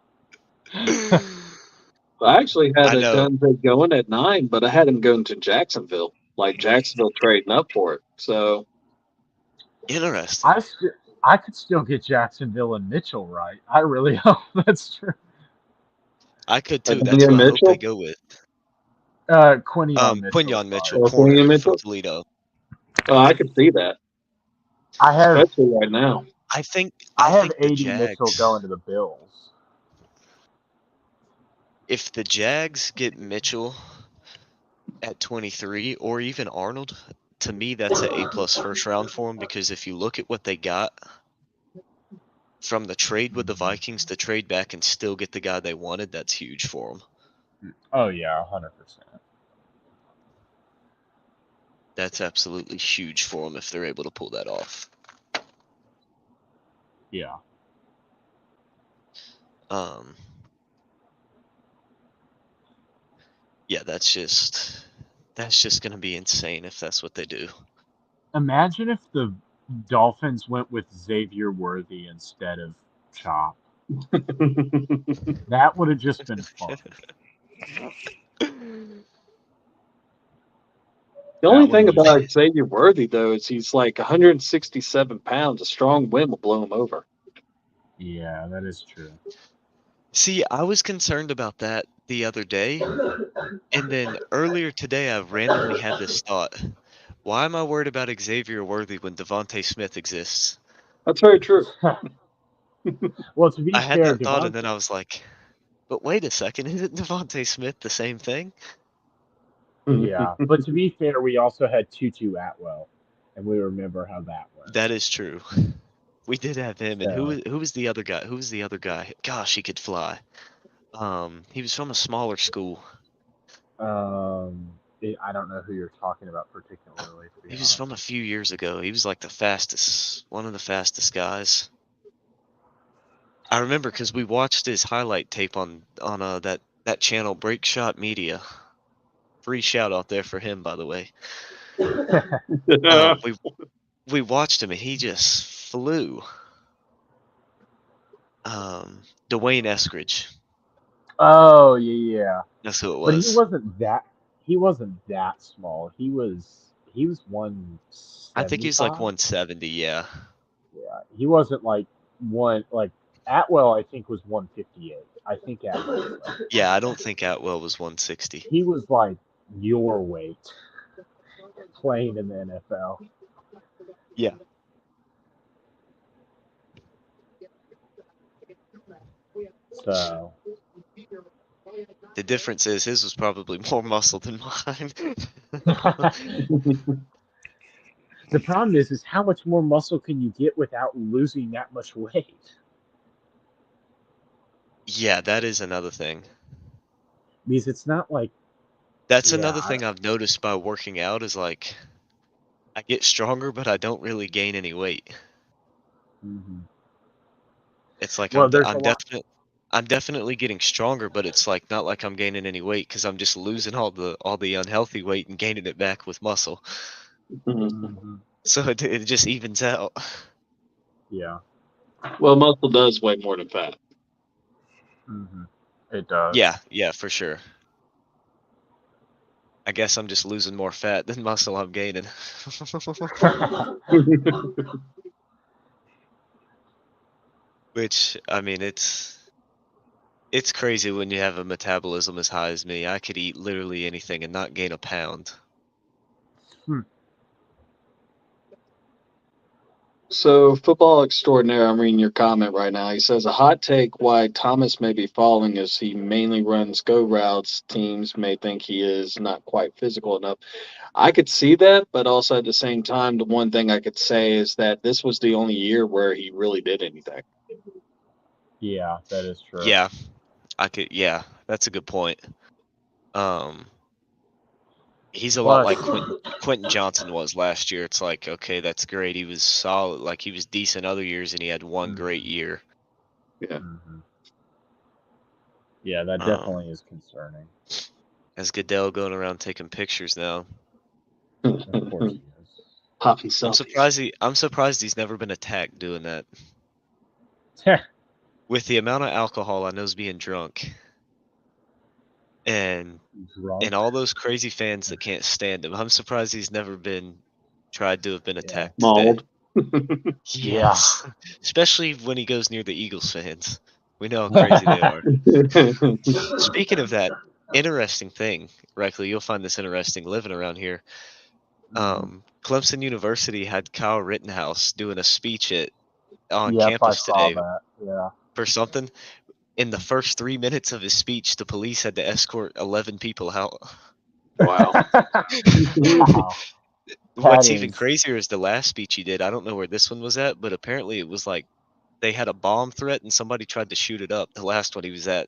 I actually had I know. Odunze going at 9, but I had him going to Jacksonville. Like Jacksonville trading up for it. So Interesting. I could still get Jacksonville and Mitchell right. I really hope that's true. I could too. Quinyon That's what I hope Mitchell? they go with. Quinyon Mitchell. Quinyon Mitchell, Oh, corner Quinyon from Mitchell? Toledo. Oh, I could see that, I have especially right now. I think AD the Jags, Mitchell going to the Bills. if the Jags get Mitchell at 23 or even Arnold, to me that's an A+ first round for them, because if you look at what they got from the trade with the Vikings to trade back and still get the guy they wanted, that's huge for them. Oh yeah, 100%. That's absolutely huge for them if they're able to pull that off. Yeah. Yeah, that's just going to be insane if that's what they do. Imagine if the Dolphins went with Xavier Worthy instead of Chop. That would have just been fun. The only thing about Xavier Worthy, though, is he's like 167 pounds. A strong wind will blow him over. Yeah, that is true. See, I was concerned about that the other day, and then earlier today I randomly had this thought. Why am I worried about Xavier Worthy when Devontae Smith exists? That's very true. Well, to be I fair, had that thought, and then I was like, but wait a second, isn't Devontae Smith the same thing? Yeah, but to be fair, we also had Tutu Atwell, and we remember how that went. That is true. We did have him, and who was the other guy? Who was the other guy? Gosh, he could fly. He was from a smaller school. I don't know who you're talking about particularly. He was from a few years ago. He was like one of the fastest guys. I remember because we watched his highlight tape on that channel, Break Shot Media. Free shout out there for him, by the way. We watched him, and he just flew. Dwayne Eskridge. Oh yeah. That's who it was. But he wasn't that small. He he was 175. I think he's like 170. Yeah. Yeah, he wasn't like Atwell. I think was 158. I think Atwell. Yeah, I don't think Atwell was 160. He was like your weight playing in the NFL. Yeah. So The difference is his was probably more muscle than mine. the problem is how much more muscle can you get without losing that much weight? Yeah, that is another thing. Because it's not like That's Yeah, another thing I've noticed by working out is like I get stronger, but I don't really gain any weight. It's like Well, there's a lot. I'm definitely getting stronger, but it's like not like I'm gaining any weight because I'm just losing all the unhealthy weight and gaining it back with muscle. So it just evens out. Yeah. Well, muscle does weigh more than fat. It does. Yeah, for sure. I guess I'm just losing more fat than muscle I'm gaining. Which, I mean, it's crazy when you have a metabolism as high as me. I could eat literally anything and not gain a pound. So, football extraordinaire, I'm reading your comment right now. He says, a hot take why Thomas may be falling is he mainly runs go routes. Teams may think he is not quite physical enough. I could see that, but also at the same time, the one thing I could say is that this was the only year where he really did anything. Yeah, that is true. Yeah, that's a good point. He's a lot like Quentin Johnson was last year. It's like, okay, that's great. He was solid. Like, he was decent other years, and he had one great year. Yeah. Yeah, that definitely is concerning. As Goodell going around taking pictures now. Of course he is. Popping selfies. I'm surprised he's never been attacked doing that. With the amount of alcohol I know is being drunk. And all those crazy fans that can't stand him, I'm surprised he's never been tried to have been attacked. Mauled. Yes. Especially when he goes near the Eagles fans. We know how crazy they are. Speaking of that, interesting thing, Reckley, you'll find this interesting living around here. Clemson University had Kyle Rittenhouse doing a speech on campus today for something. In the first 3 minutes of his speech, the police had to escort 11 people out. Wow. What's even crazier is the last speech he did. I don't know where this one was at, but apparently it was like they had a bomb threat and somebody tried to shoot it up. The last one he was at.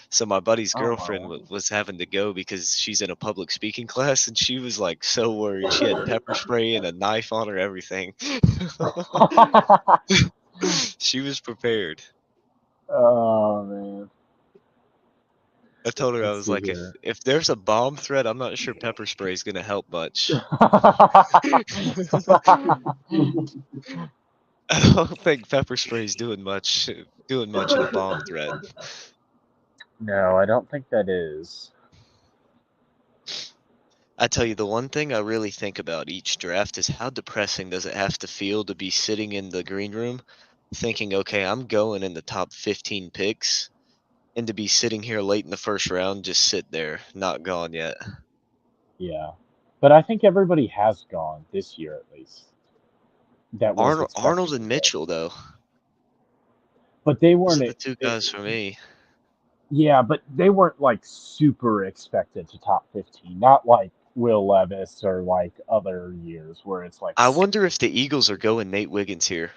So my buddy's girlfriend was having to go because she's in a public speaking class, and she was like so worried. She had pepper spray and a knife on her, everything. She was prepared. Oh man! I told her, I was like, if there's a bomb threat, I'm not sure pepper spray is gonna help much. I don't think pepper spray is doing much in a bomb threat. No, I don't think that is. I tell you, the one thing I really think about each draft is how depressing does it have to feel to be sitting in the green room thinking, okay, I'm going in the top 15 picks, and to be sitting here late in the first round, just sit there, not gone yet. Yeah. But I think everybody has gone this year at least. That was Arnold and Mitchell, though. But they weren't the two guys for me. Yeah, but they weren't like super expected to top 15. Not like Will Levis or like other years where it's like. I wonder if the Eagles are going Nate Wiggins here.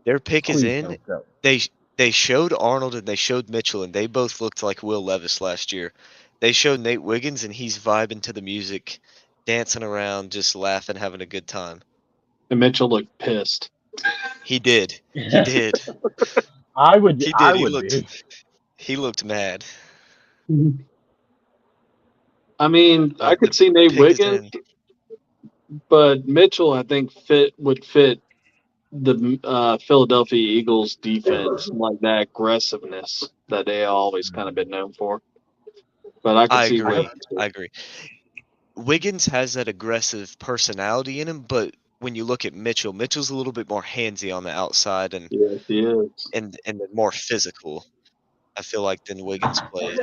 Their pick is in. They showed Arnold and they showed Mitchell, and they both looked like Will Levis last year. They showed Nate Wiggins, and he's vibing to the music, dancing around, just laughing, having a good time. And Mitchell looked pissed. He did. He did. I would. He did. He looked mad. I mean, I could see Nate Wiggins, but Mitchell, I think, would fit the Philadelphia Eagles defense, like that aggressiveness that they always kind of been known for. But I agree. I agree. Wiggins has that aggressive personality in him, but when you look at Mitchell, Mitchell's a little bit more handsy on the outside and Yes, he is. more physical. I feel like than Wiggins plays.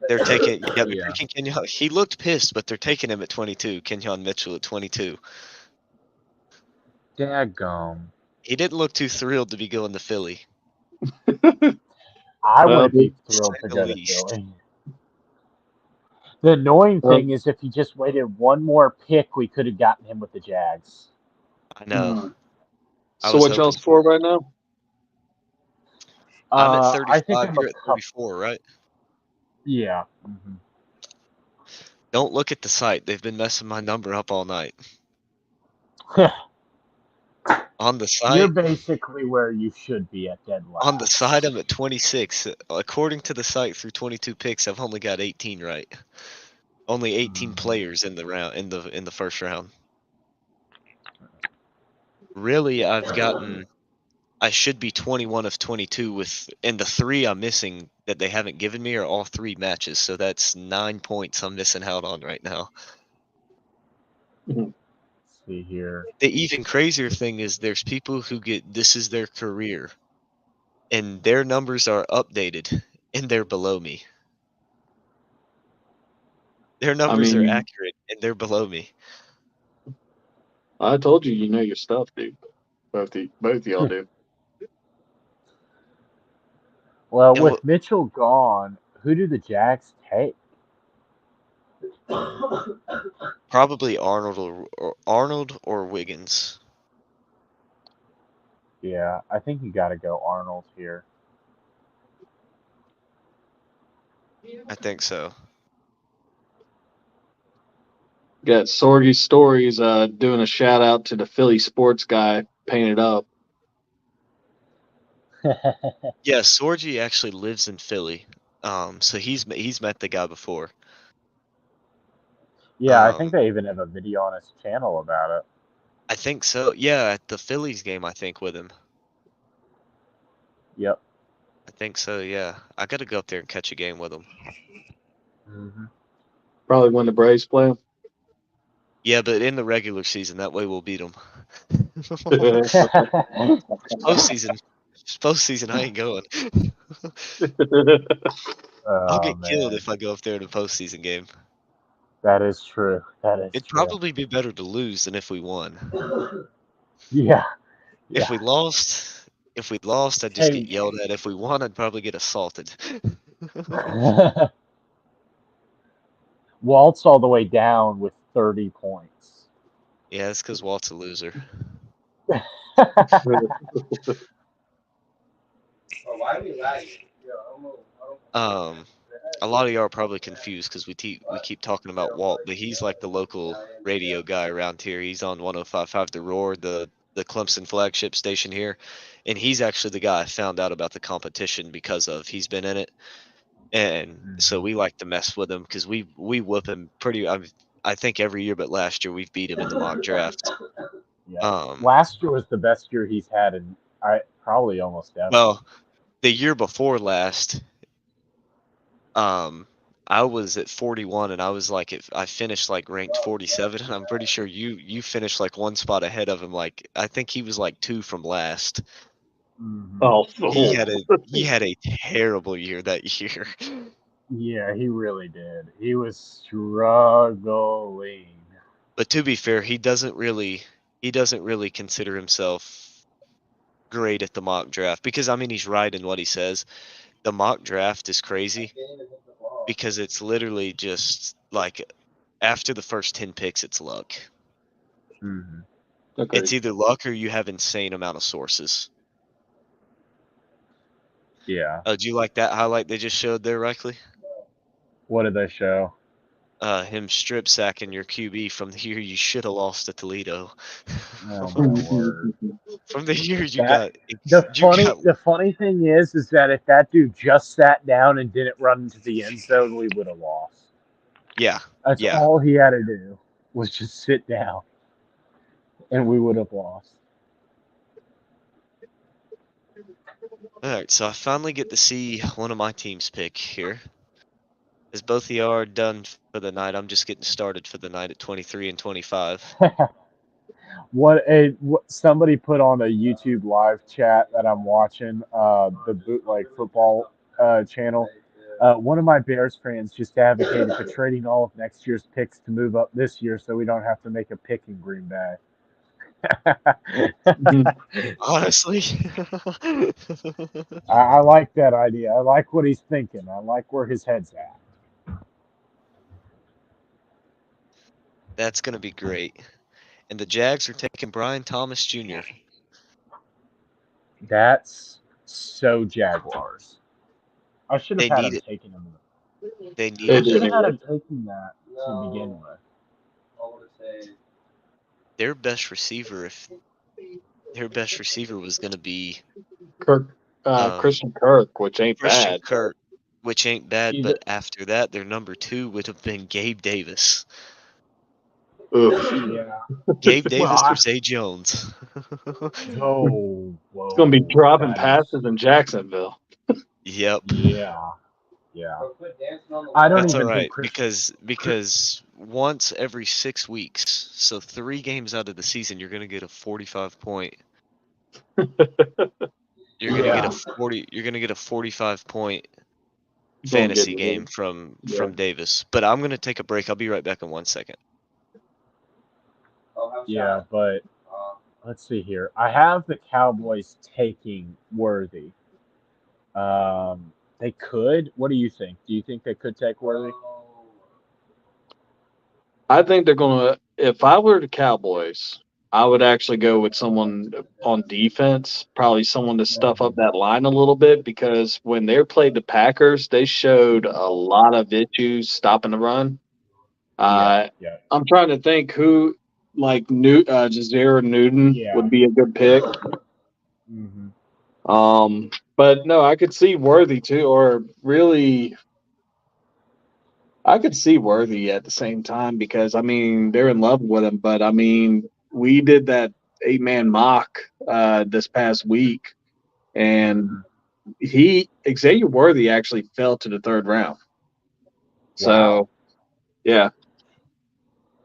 They're taking Yeah. Kenyon. He looked pissed, but they're taking him at 22. Kenyon Mitchell at 22. Daggum. He didn't look too thrilled to be going to Philly. I Well, would be to thrilled say to the go to least. Philly. The annoying Well- thing is if he just waited one more pick, we could have gotten him with the Jags. I know. Hmm. I So was what y'all hoping score for right now? I'm at I think 35. I'm You're at 34, right? Yeah. Mm-hmm. Don't look at the site. They've been messing my number up all night. On the You're site, basically where you should be at dead last. on the side, I'm at 26. According to the site, through 22 picks, I've only got 18 right. Only 18 players in the round in the first round. Really, I should be 21 of 22 with, and the 3 I'm missing that they haven't given me are all 3 matches, so that's 9 points I'm missing out on right now. Let's see here. The even crazier thing is there's people who get this is their career, and their numbers are updated, and they're below me. Their numbers are mean- accurate, and they're below me. I told you, you know your stuff, dude. Both of y'all do. Well, And with Mitchell gone, who do the Jags take? Probably Arnold or Wiggins. Yeah, I think you got to go Arnold here. I think so. Got Sorgy Stories doing a shout out to the Philly sports guy painted up. Yeah, Sorgi actually lives in Philly. So he's met the guy before. Yeah, I think they even have a video on his channel about it. I think so. Yeah, at the Phillies game, I think with him. Yep. I think so. Yeah, I got to go up there and catch a game with him. Mm-hmm. Probably when the Braves play him. Yeah, but in the regular season, that way we'll beat them. Postseason, I ain't going. I'll get killed if I go up there in a postseason game. That is true. That is It'd true. probably be better to lose than if we won. Yeah. If we lost, I'd just get yelled at. If we won, I'd probably get assaulted. Walt's all the way down with 30 points. Yeah, it's because Walt's a loser. Oh, why are we lagging? A lot of y'all are probably confused because we keep talking about Walt, but he's like the local radio guy around here. He's on 105.5 The Roar, the Clemson flagship station here, and he's actually the guy I found out about the competition because of. He's been in it, and so we like to mess with him because we whoop him pretty. I think every year, but last year we've beat him in the mock draft. Yeah. Last year was the best year he's had in probably almost ever. Well, the year before last, I was at 41, and I was like, I finished like ranked 47, and I'm pretty sure you finished like one spot ahead of him. Like I think he was like 2 from last. Mm-hmm. Oh, He had a terrible year that year. Yeah, he really did. He was struggling. But to be fair, he doesn't really consider himself great at the mock draft because I mean he's right in what he says. The mock draft is crazy because it's literally just like after the first 10 picks, it's luck. Mm-hmm. Okay. It's either luck or you have insane amount of sources. Yeah. Do you like that highlight they just showed there, Reichley? What did they show? Him strip sacking your QB from the year you should have lost to Toledo. Oh my word. From the year you That- got. The funny thing is that if that dude just sat down and didn't run into the end zone, we would have lost. Yeah. That's all he had to do was just sit down, and we would have lost. All right, so I finally get to see one of my teams pick here. As both of y'all are done for the night, I'm just getting started for the night at 23 and 25. Somebody put on a YouTube live chat that I'm watching, the Bootleg Football channel. One of my Bears fans just advocated for trading all of next year's picks to move up this year so we don't have to make a pick in Green Bay. Honestly. I like that idea. I like what he's thinking. I like where his head's at. That's going to be great. And the Jags are taking Brian Thomas Jr. That's so Jaguars. I should have They had need him it. taking him. They I need it. should have had him taking that to begin with. Their best receiver, if their best receiver was going to be Christian Kirk, which ain't Christian bad. Kirk, which ain't bad, He's but after that, their number 2 would have been Gabe Davis. Oof. Yeah. Gabe Davis Well, or Zay Jones. Oh, whoa. It's going to be dropping That is- passes in Jacksonville. Yep. Yeah. Yeah. I don't That's even all right think Christian. because once every 6 weeks, so 3 games out of the season, you're gonna get a 45 point. You're gonna get a 40. You're gonna get a 45 point fantasy game from Davis. But I'm gonna take a break. I'll be right back in 1 second. Yeah, but let's see here. I have the Cowboys taking Worthy. They could. What do you think? Do you think they could take Worthy? I think they're going to – if I were the Cowboys, I would actually go with someone on defense, probably someone to stuff up that line a little bit, because when they played the Packers, they showed a lot of issues stopping the run. Yeah. I'm trying to think who – like Jazeera Newton would be a good pick. Mm-hmm. But no, I could see Worthy too, or really I could see Worthy at the same time, because I mean they're in love with him. But I mean, we did that 8-man mock this past week, and Xavier Worthy actually fell to the 3rd round. So yeah.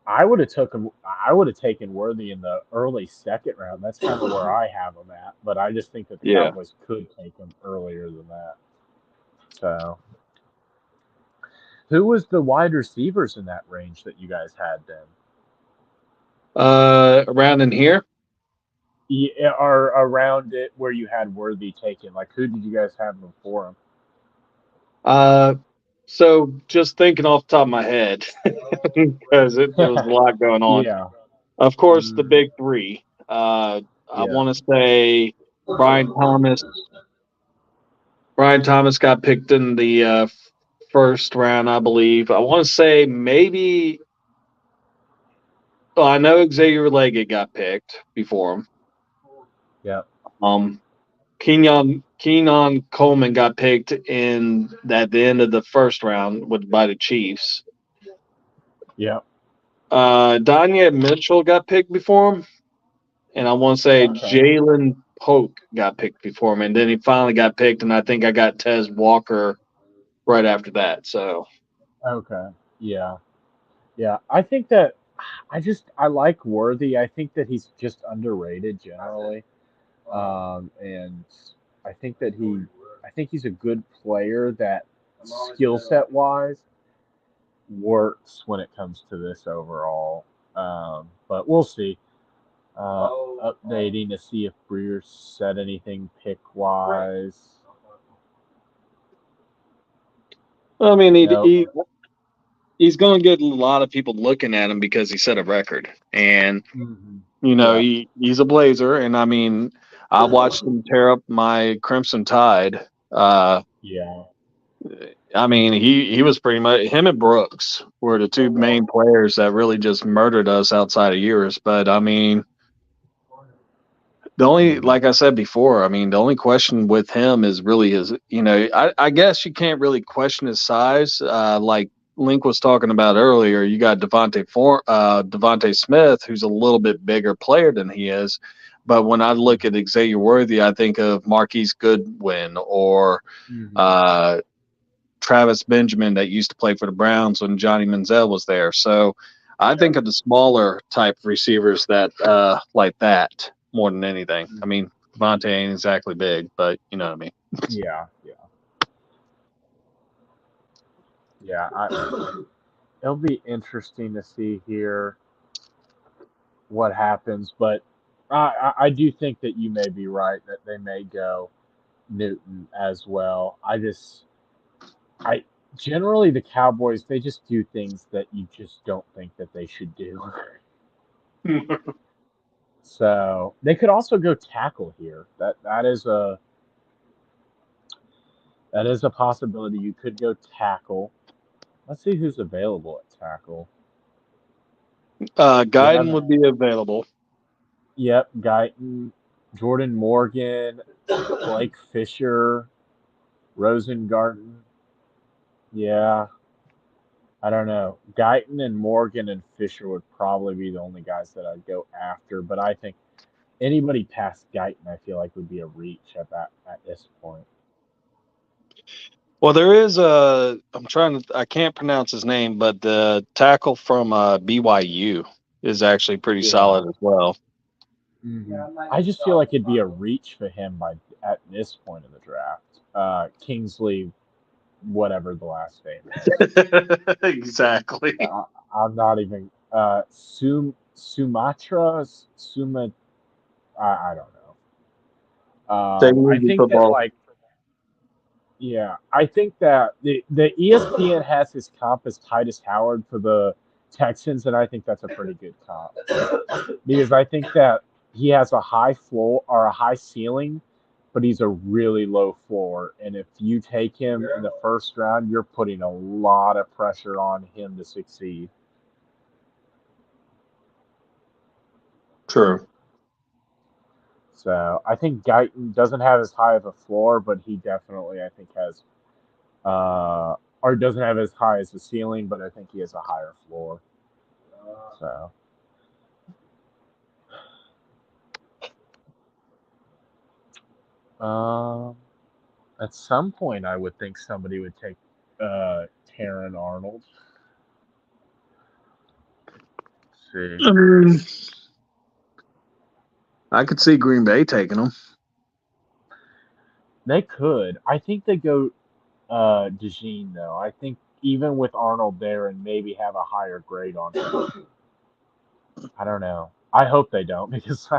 I would have taken Worthy in the early 2nd round. That's kind of where I have him at. But I just think that the Cowboys could take him earlier than that. So, who was the wide receivers in that range that you guys had then? Around in here? Yeah, or around it where you had Worthy taken. Like, who did you guys have before him? So just thinking off the top of my head, because there was a lot going on. Yeah. Of course, the big 3. I want to say Brian Thomas. Brian Thomas got picked in the 1st round, I believe. I want to say maybe. Well, I know Xavier Leggett got picked before him. Yeah. Keenan Coleman got picked at the end of the 1st round by the Chiefs. Yeah. Danya Mitchell got picked before him, and I want to say Jalen Polk got picked before him, and then he finally got picked, and I think I got Tez Walker right after that. So. Okay. Yeah. Yeah. I think that I like Worthy. I think that he's just underrated generally. And I think that he's a good player that skill set wise works when it comes to this overall. But we'll see. Updating to see if Breer said anything pick wise. I mean, he's going to get a lot of people looking at him because he set a record, and he's a Blazer, and I mean, I watched him tear up my Crimson Tide. I mean, he was pretty much, him and Brooks were the 2 main players that really just murdered us outside of years. But I mean, like I said before, I mean, the only question with him is really his, I guess you can't really question his size. Like Link was talking about earlier, you got Devontae Smith, who's a little bit bigger player than he is. But when I look at Xavier Worthy, I think of Marquise Goodwin or Travis Benjamin that used to play for the Browns when Johnny Manziel was there. So I think of the smaller type receivers that like that more than anything. I mean, Devontae ain't exactly big, but you know what I mean. Yeah. It'll be interesting to see here what happens, but I do think that you may be right that they may go Newton as well. I generally the Cowboys, they just do things that you just don't think that they should do. So they could also go tackle here. That is a possibility. You could go tackle. Let's see who's available at tackle. Guyton would be available. Yep, Guyton, Jordan Morgan, Blake Fisher, Rosengarten. Yeah, I don't know. Guyton and Morgan and Fisher would probably be the only guys that I'd go after, but I think anybody past Guyton, I feel like would be a reach at this point. Well, there is I can't pronounce his name, but the tackle from BYU is actually pretty solid as well. Mm-hmm. I just feel like it'd be a reach for him at this point in the draft. Kingsley, whatever the last name is. Exactly. I'm not even Sumatra. I don't know. I think that I think that the ESPN has his comp as Titus Howard for the Texans, and I think that's a pretty good comp because I think that he has a high floor or a high ceiling, but he's a really low floor. And if you take him in the first round, you're putting a lot of pressure on him to succeed. True. So I think Guyton doesn't have as high of a floor, but he definitely, I think, has or doesn't have as high as the ceiling, but I think he has a higher floor. So. At some point, I would think somebody would take Terran Arnold. Let's see. I could see Green Bay taking him. They could. I think they go DeJean, though. I think even with Arnold there and maybe have a higher grade on him. I don't know. I hope they don't because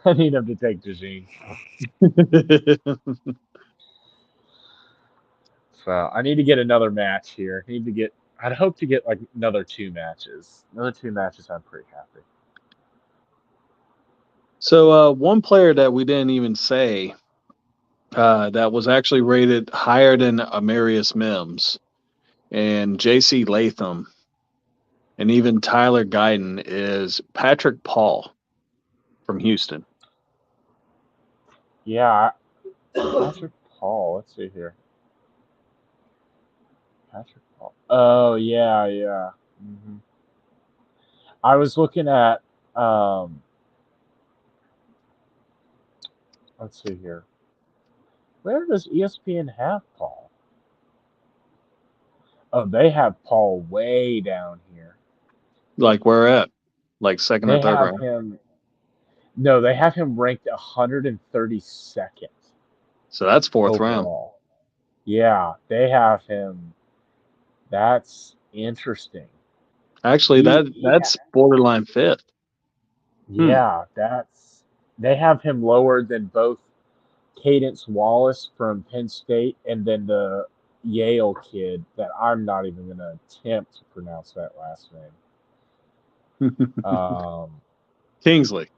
I need him to take DeJean. So I need to get another match here. I'd hope to get like another 2 matches. Another 2 matches, I'm pretty happy. So one player that we didn't even say that was actually rated higher than Amarius Mims and J.C. Latham and even Tyler Guyton is Patrick Paul from Houston. Yeah, Patrick Paul. Let's see here. Patrick Paul. Oh, yeah. Mm-hmm. I was looking at, let's see here. Where does ESPN have Paul? Oh, they have Paul way down here. Like where at? Like second or third round? No, they have him ranked 132nd. So that's fourth overall. round. Yeah, they have him. That's interesting. Actually, that's borderline fifth. Yeah, they have him lower than both Cadence Wallace from Penn State and then the Yale kid that I'm not even going to attempt to pronounce that last name. Kingsley.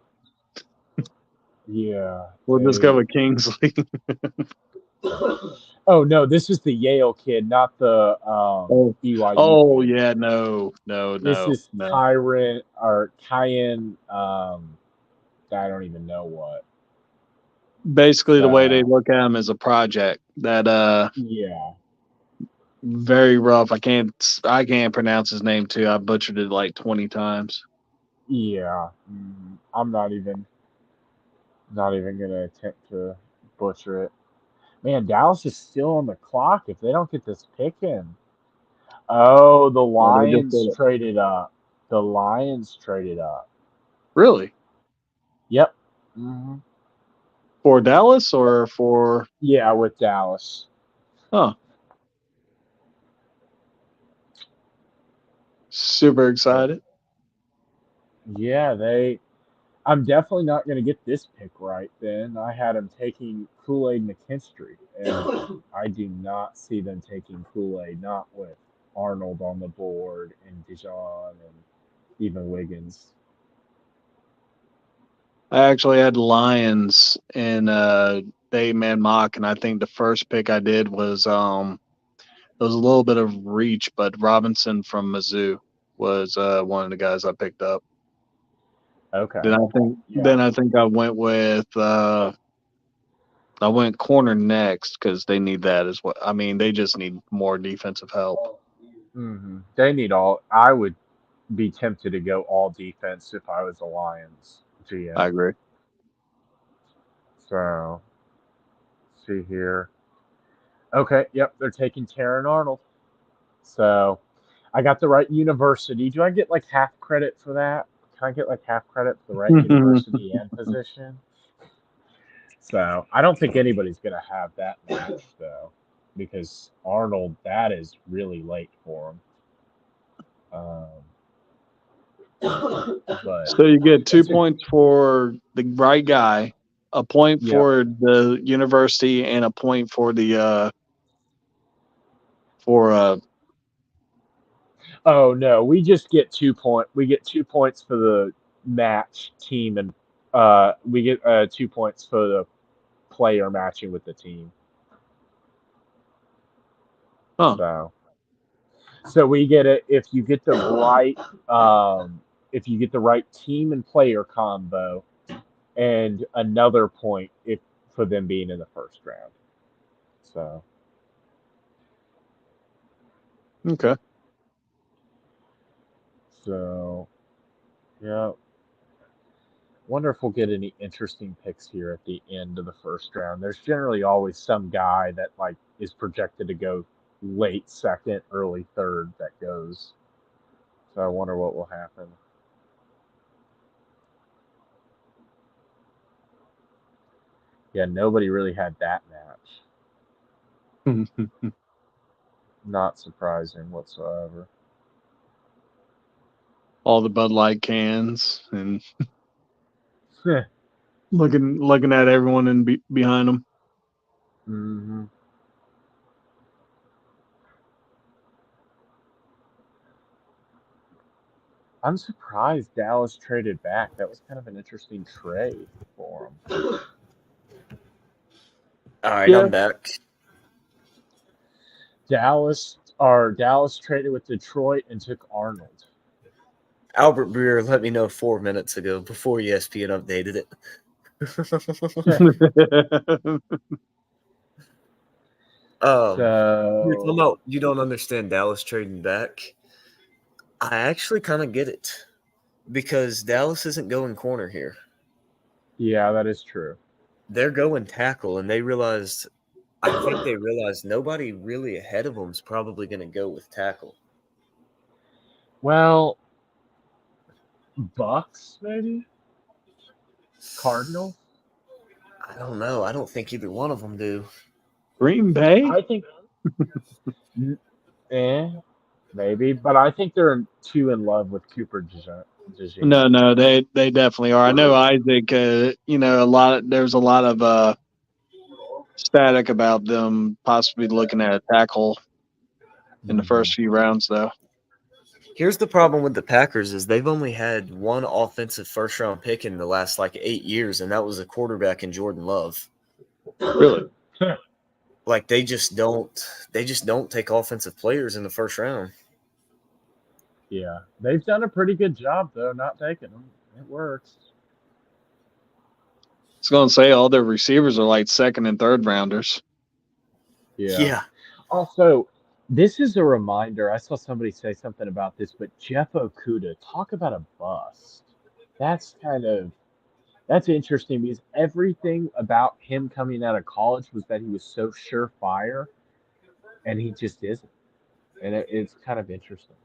Yeah. We'll just go with Kingsley. Oh, no, this is the Yale kid, not the BYU Oh, kid. yeah, no. This is Kyron, or Kyan, I don't even know what. Basically, the way they look at him as a project that very rough. I can't pronounce his name too. I butchered it like 20 times. Yeah, I'm not even gonna attempt to butcher it. Man, Dallas is still on the clock if they don't get this pick in. Oh, the Oh, they just Lions did it. traded up. The Lions traded up. Really? Yep. hmm For Dallas or for Yeah, with Dallas. super excited? Yeah, I'm definitely not going to get this pick right then. I had them taking Kool-Aid McKinstry, and I do not see them taking Kool-Aid, not with Arnold on the board and Dijon and even Wiggins. I actually had Lions in 8-man mock, and I think the first pick I did was it was a little bit of reach, but Robinson from Mizzou was one of the guys I picked up. Okay. Then I think I went with I went corner next because they need that as well. I mean, they just need more defensive help. They need all. I would be tempted to go all defense if I was a Lions GM. I agree. So, see here. Okay, yep, they're taking Terran Arnold. So, I got the right university. Do I get like half credit for that? Can I get like half credit for the right university and position? So, I don't think anybody's going to have that match, though, because Arnold, that is really late for him. But So you get 2 points for the right guy, a point for the university, and a point for the Oh no, we just get 2 point. We get 2 points for the match team, and we get 2 points for the player matching with the team. Oh. So we get it if you get the right if you get the right team and player combo, and another point if for them being in the first round. So Okay. So yeah. Wonder if we'll get any interesting picks here at the end of the first round. There's generally always some guy that like is projected to go late second, early third that goes. So I wonder what will happen. Yeah, nobody really had that match. Not surprising whatsoever. All the Bud Light cans and looking at everyone in behind them. Mm-hmm. I'm surprised Dallas traded back. That was kind of an interesting trade for them. All right, I'm back. Dallas traded with Detroit and took Arnold. Albert Breer let me know 4 minutes ago before ESPN updated it. You don't understand Dallas trading back. I actually kind of get it because Dallas isn't going corner here. Yeah, that is true. They're going tackle, and I think they realized nobody really ahead of them is probably going to go with tackle. Well, Bucks maybe? Cardinals? I don't know. I don't think either one of them do. Green Bay? I think maybe, but I think they're too in love with Cooper DeJean. No, they definitely are. I know Isaac. There's a lot of static about them possibly looking at a tackle in the first few rounds, though. Here's the problem with the Packers is they've only had one offensive first-round pick in the last 8 years, and that was a quarterback in Jordan Love. Really? They just don't take offensive players in the first round. Yeah, they've done a pretty good job though, not taking them. It works. I was going to say all their receivers are second and third rounders. Yeah. Also, this is a reminder. I saw somebody say something about this, but Jeff Okudah, talk about a bust. That's kind of That's interesting because everything about him coming out of college was that he was so surefire, and he just isn't. And it's kind of interesting.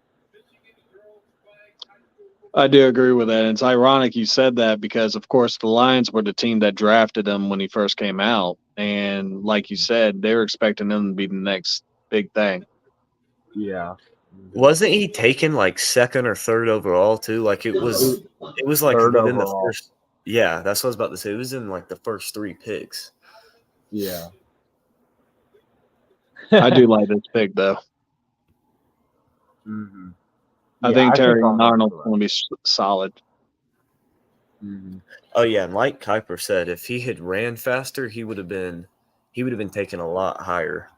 I do agree with that. It's ironic you said that because, of course, the Lions were the team that drafted him when he first came out. And like you said, they're expecting him to be the next big thing. Yeah. Wasn't he taken like second or third overall too? Like it was like Third within the overall. first. Yeah, that's what I was about to say. It was in like the first 3 picks. Yeah. I do like this pick, though. Mm-hmm. I think Terry Arnold's Arnold's correct. going to be solid. Mm-hmm. Oh yeah, and like Kuiper said, if he had ran faster, he would have been taken a lot higher.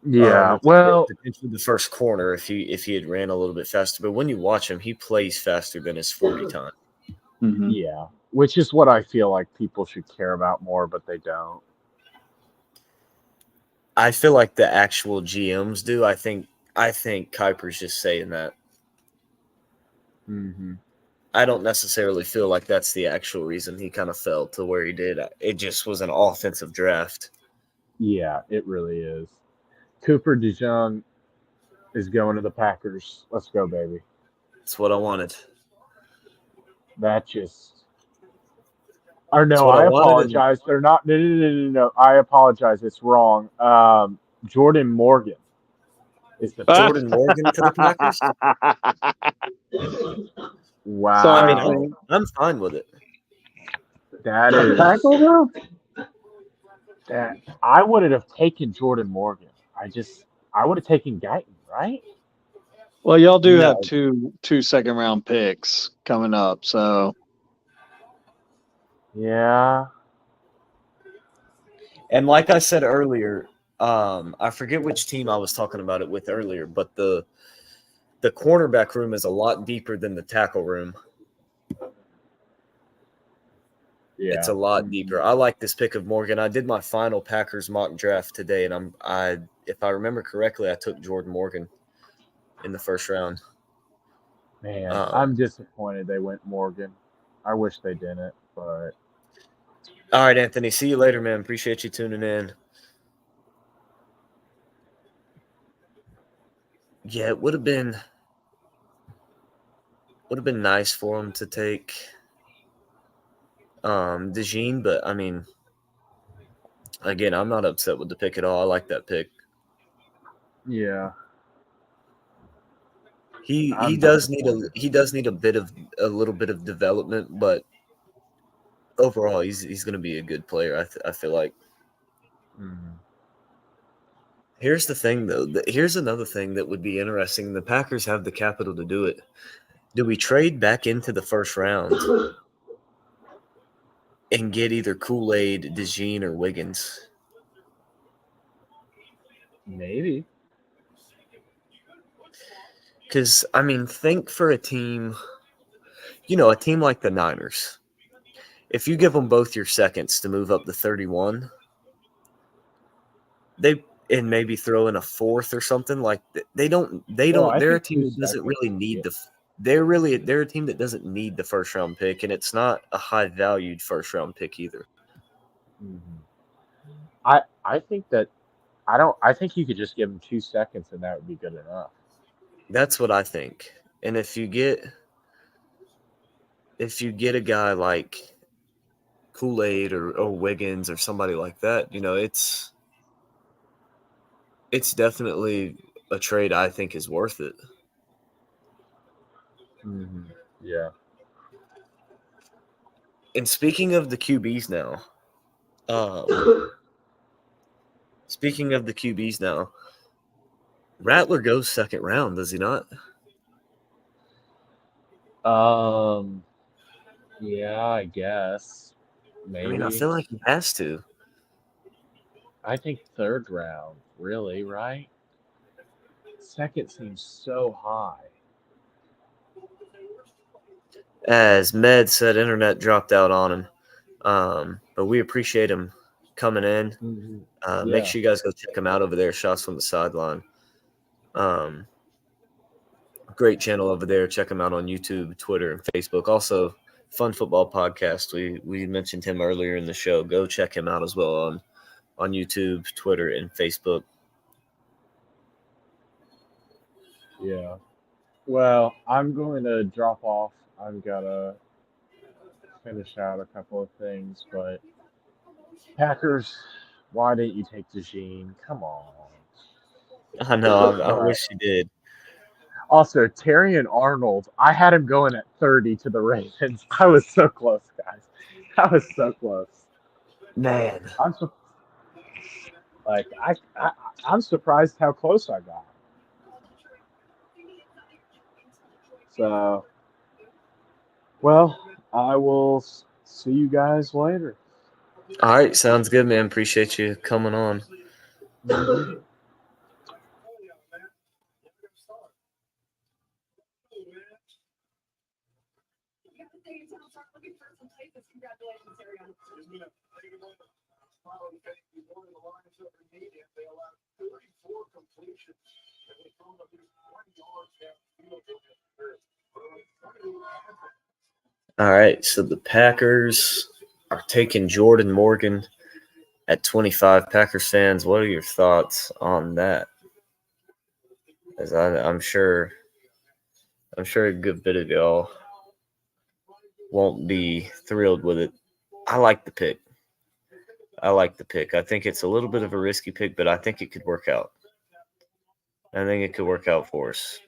Potentially the first corner if he had ran a little bit faster. But when you watch him, he plays faster than his 40 time. Mm-hmm. Yeah, which is what I feel like people should care about more, but they don't. I feel like the actual GMs do. I think Kuiper's just saying that. Mm-hmm. I don't necessarily feel like that's the actual reason he kind of fell to where he did. It just was an offensive draft. Yeah, it really is. Cooper DeJong is going to the Packers. Let's go, baby. That's what I wanted. That just. Or That's no, what I I wanted, apologize. They're not. No. I apologize. It's wrong. Jordan Morgan is the Jordan Morgan to the Packers. Wow. So, I mean, I'm fine with it. That is tackle, though? that. I wouldn't have taken Jordan Morgan. I would have taken Guyton, right? Well, y'all do No. have two second-round picks coming up, so Yeah. And like I said earlier, I forget which team I was talking about it with earlier, but the cornerback room is a lot deeper than the tackle room. Yeah. It's a lot deeper. I like this pick of Morgan. I did my final Packers mock draft today, and if I remember correctly, I took Jordan Morgan in the first round. Man, I'm disappointed they went Morgan. I wish they didn't, but all right, Anthony. See you later, man. Appreciate you tuning in. Yeah, it would have been nice for him to take DeJean, but I mean, again, I'm not upset with the pick at all. I like that pick. yeah. He I'm does need disappointed. a little bit of development, but overall, he's going to be a good player. I feel like. Mhm. Here's the thing, though. Here's another thing that would be interesting. The Packers have the capital to do it. Do we trade back into the first round and get either Kool-Aid, DeJean, or Wiggins? Maybe. Because, I mean, think for a team, a team like the Niners. If you give them both your seconds to move up to 31, and maybe throw in a fourth or something, like they don't. I They're a think team 2 that doesn't seconds really would need be- they're a team that doesn't need the first round pick, and it's not a high valued first round pick either. Mhm. I think that I think you could just give them 2 seconds and that would be good enough. That's what I think. And if you get a guy like Kool-Aid or Wiggins or somebody like that, it's definitely a trade I think is worth it. Mm-hmm. Yeah. And speaking of the QBs now, Rattler goes second round, does he not? Yeah, I guess. Maybe. I mean, I feel like he has to. I think third round, really, right? Second seems so high. As Med said, internet dropped out on him. But we appreciate him coming in. Mm-hmm. Make sure you guys go check him out over there, Shots from the Sideline. Great channel over there. Check him out on YouTube, Twitter, and Facebook. Also, Fun Football Podcast. We mentioned him earlier in the show. Go check him out as well on YouTube, Twitter, and Facebook. Yeah. Well, I'm going to drop off. I've got to finish out a couple of things, but Packers, why didn't you take DeJean? Come on. I know. I wish you did. Also, Terry and Arnold, I had him going at 30 to the Ravens. I was so close, guys. I was so close. Man. I'm surprised how close I got. So, well, I will see you guys later. All right. Sounds good, man. Appreciate you coming on. Mhm. All right. So the Packers are taking Jordan Morgan at 25. Packers fans, what are your thoughts on that? As I'm sure a good bit of y'all won't be thrilled with it. I like the pick. I think it's a little bit of a risky pick, but I think it could work out. I think it could work out for us.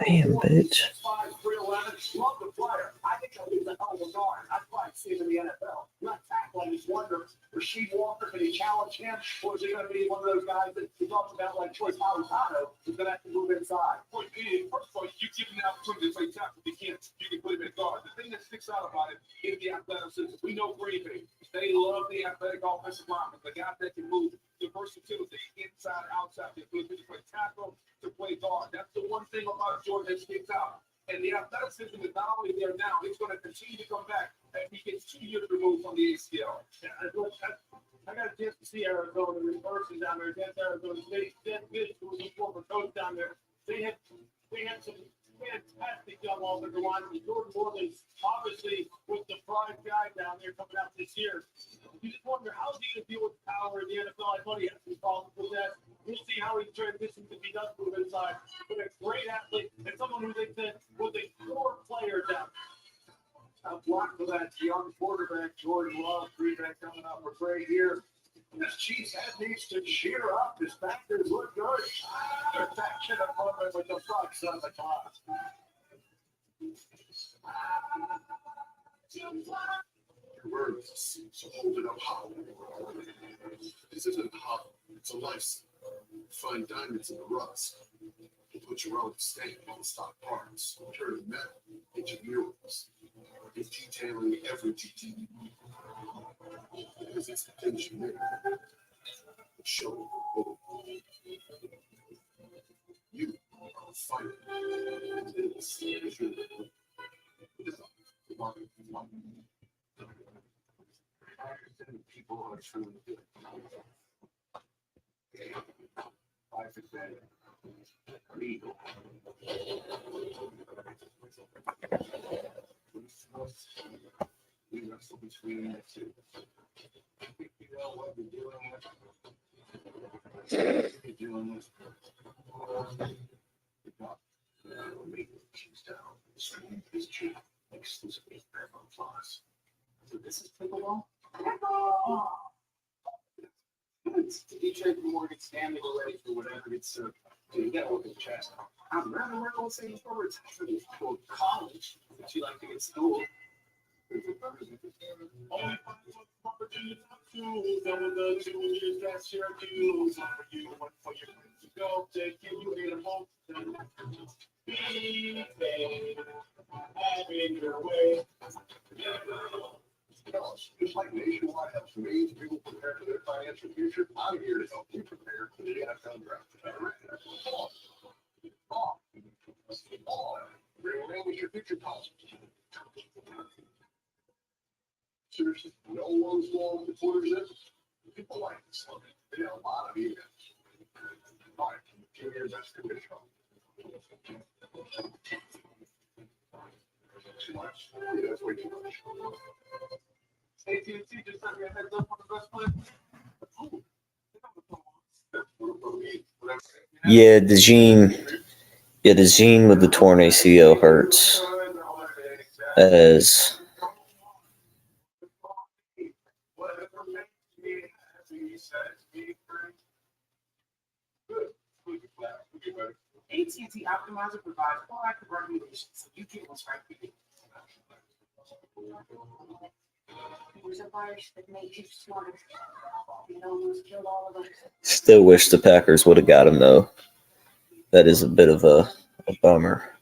Damn, bitch. A block for that young quarterback, Jordan Love. Three-back coming up for Bray here. This Chiefs head needs to cheer up. His Packers look good. Protection opponent with the Bucks on the top. Words, so hold it up high. This isn't hot, it's a lifestyle. Find diamonds in the rust. You put your own stamp on stock parts, turn metal into murals. It's detailing every detail. Because it's the things you make. Show you are a fighter. This is your people are truly good. Life is better. Legal. We wrestle between the two. You know what we're doing with. You're doing this. We'll make the keys down. Stream is cheap. Exclusively Paramount Plus. So this is pickleball? Pickleball! It's DJ from Morgan Stanley. We're ready for whatever it's so you gotta look at the chest. I'd rather work on St. Robert's for college, but you like to get school. Only that's your dues. For you, one for your friends to go, take you in a home. Be paid, having your way. Just like Nationwide helps millions of people prepare for their financial future, I'm here to help you prepare for the NFL draft. Rearrange your future policies. Seriously, no one's long before this. People like this. They have a lot of emails. All right, give me your best condition. Too much. Yeah, that's way too much. AT&T just sent me a heads up on the best plan. Yeah, DeJean with the torn ACL hurts. As AT&T Optimizer provides proactive recommendations so you get what's right for you. still wish the Packers would have got him, though. That is a bit of a bummer.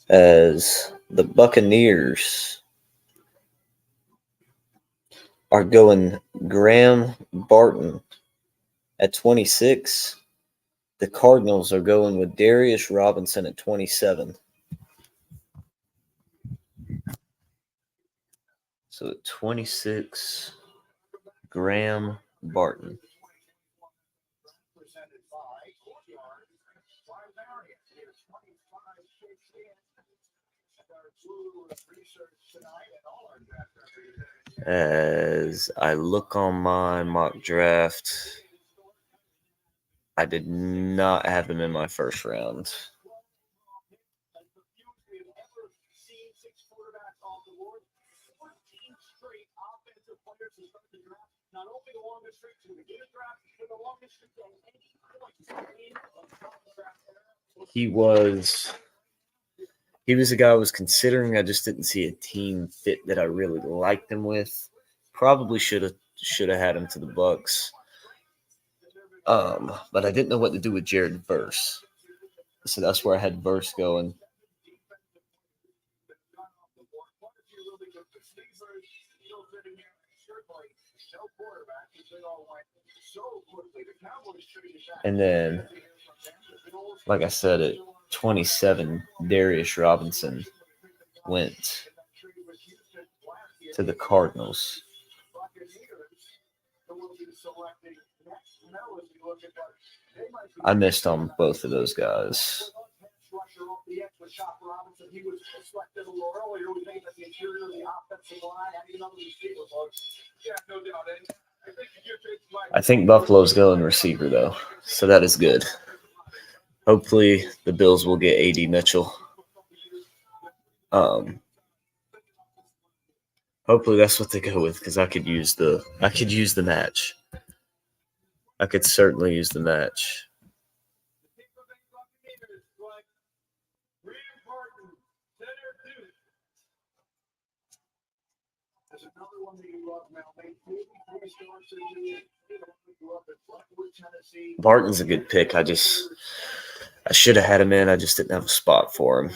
As the Buccaneers are going Graham Barton at 26. The Cardinals are going with Darius Robinson at 27. So at 26, Graham Barton. As I look on my mock draft, I did not have him in my first round. He was a guy I was considering. I just didn't see a team fit that I really liked him with. Probably should have had him to the Bucks. But I didn't know what to do with Jared Verse. So that's where I had Verse going. And then, like I said, at 27, Darius Robinson went to the Cardinals. I missed on both of those guys. I think Buffalo's going receiver, though, so that is good. Hopefully, the Bills will get A.D. Mitchell. Hopefully that's what they go with because I could use the match. I could certainly use the match. Barton's a good pick. I should have had him in. I just didn't have a spot for him.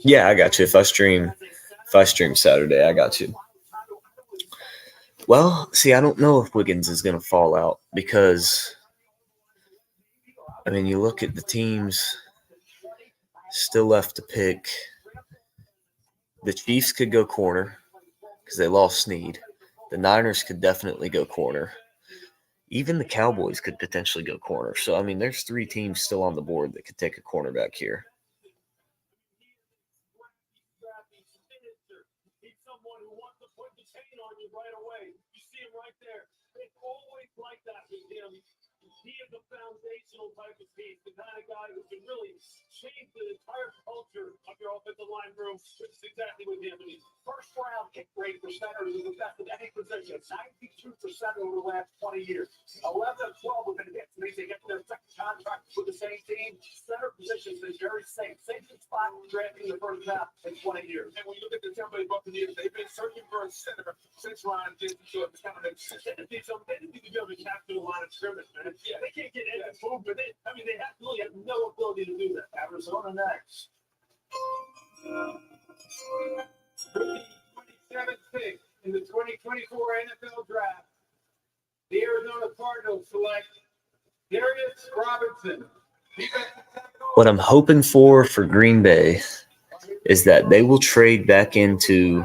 Yeah, I got you. If I stream Saturday, I got you. Well, see, I don't know if Wiggins is going to fall out because, I mean, you look at the teams still left to pick. The Chiefs could go corner because they lost Snead. The Niners could definitely go corner. Even the Cowboys could potentially go corner. So, I mean, there's 3 teams still on the board that could take a cornerback here. He is a foundational type of piece, the kind of guy who can really change the entire culture of your offensive line room, which is exactly what him. And his first round kick rate for centers is the best of any position, 92% over the last 20 years. 11 of 12 have been hits, means they get their second contract with the same team. Center position is very safe. Safest spot drafting the first half in 20 years. And when you look at the Tampa Bay Buccaneers, they've been searching for a center since Ryan did. So it's kind of they didn't need to be able to capture the line of scrimmage, man. Yeah, they can't get any movement. They really have no ability to do that. Arizona next. 27th pick in the 2024 NFL Draft. The Arizona Cardinals select Darius Robinson. What I'm hoping for Green Bay is that they will trade back into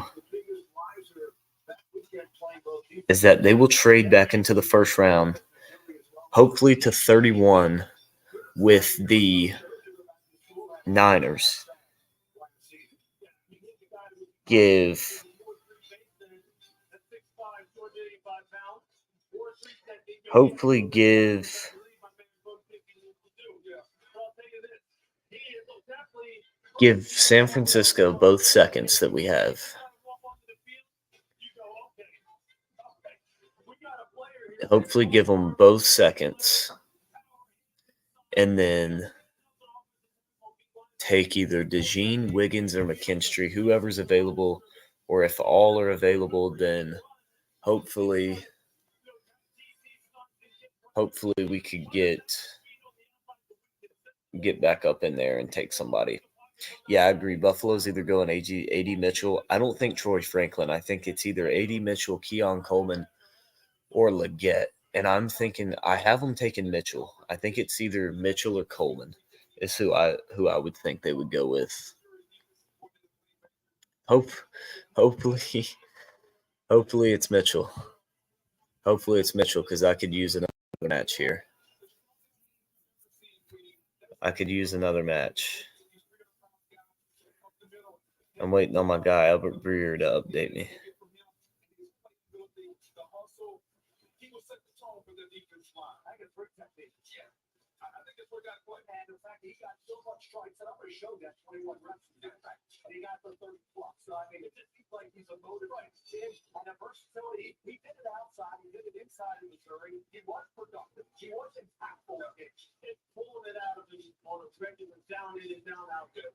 the first round, hopefully to 31 with the Niners. Give San Francisco both seconds that we have. Hopefully give them both seconds. And then take either DeJean, Wiggins, or McKinstry, whoever's available. Or if all are available, then hopefully we could get back up in there and take somebody. Yeah, I agree. Buffalo's either going A.D. Mitchell. I don't think Troy Franklin. I think it's either A.D. Mitchell, Keon Coleman, or Leggett. And I'm thinking I have them taking Mitchell. I think it's either Mitchell or Coleman is who I would think they would go with. Hopefully it's Mitchell. Hopefully it's Mitchell because I could use another match here. I'm waiting on my guy, Albert Breer, to update me. He got so much strikes that I'm going to show that 21 reps. And he got the 30 plus. So, I mean, it just seems like he's a motor. Right. And that versatility, he did it outside. He did it inside of Missouri. He was productive. He was impactful. It's pulling it out of him on a regular down in and down out good.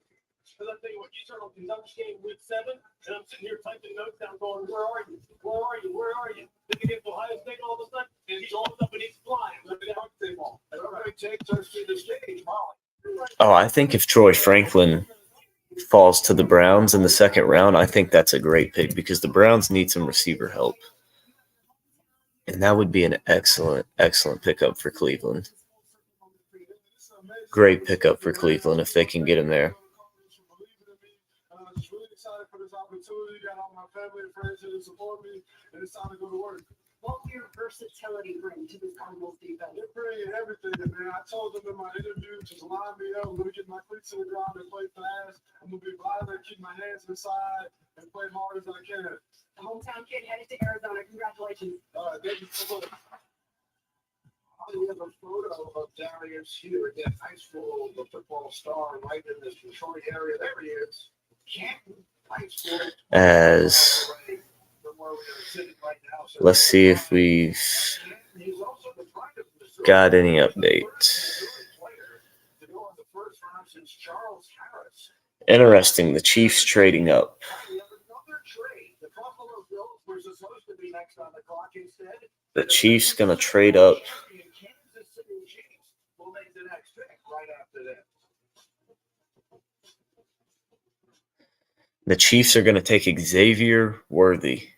Because I'll tell you what, you turn on Kentucky game week 7, and I'm sitting here typing notes down going, where are you? Where are you? Where are you? Then he gets to Ohio State all of a sudden, and he's all up and he's flying. Look at that ball. And everybody takes us to the stage, Molly. Oh, I think if Troy Franklin falls to the Browns in the second round, I think that's a great pick because the Browns need some receiver help. And that would be an excellent, excellent pickup for Cleveland. Great pickup for Cleveland if they can get him there. Just really excited for this opportunity. Got all my family and friends here to support me, and it's time to go to work. What will your versatility bring to this Cardinals defense? They're bringing everything, man. I told them in my interview, just line me up. I'm going to get my cleats to the ground and play fast. I'm going to be violent, keep my hands inside, and play hard as I can. The hometown kid headed to Arizona. Congratulations. Thank you so much. We have a photo of Darius here again, high school, the football star, right in this Detroit area. There he is. Canton High School. As let's see if we've got any update. Interesting, the Chiefs trading up. The Chiefs gonna trade up. The Chiefs are going to take Xavier Worthy.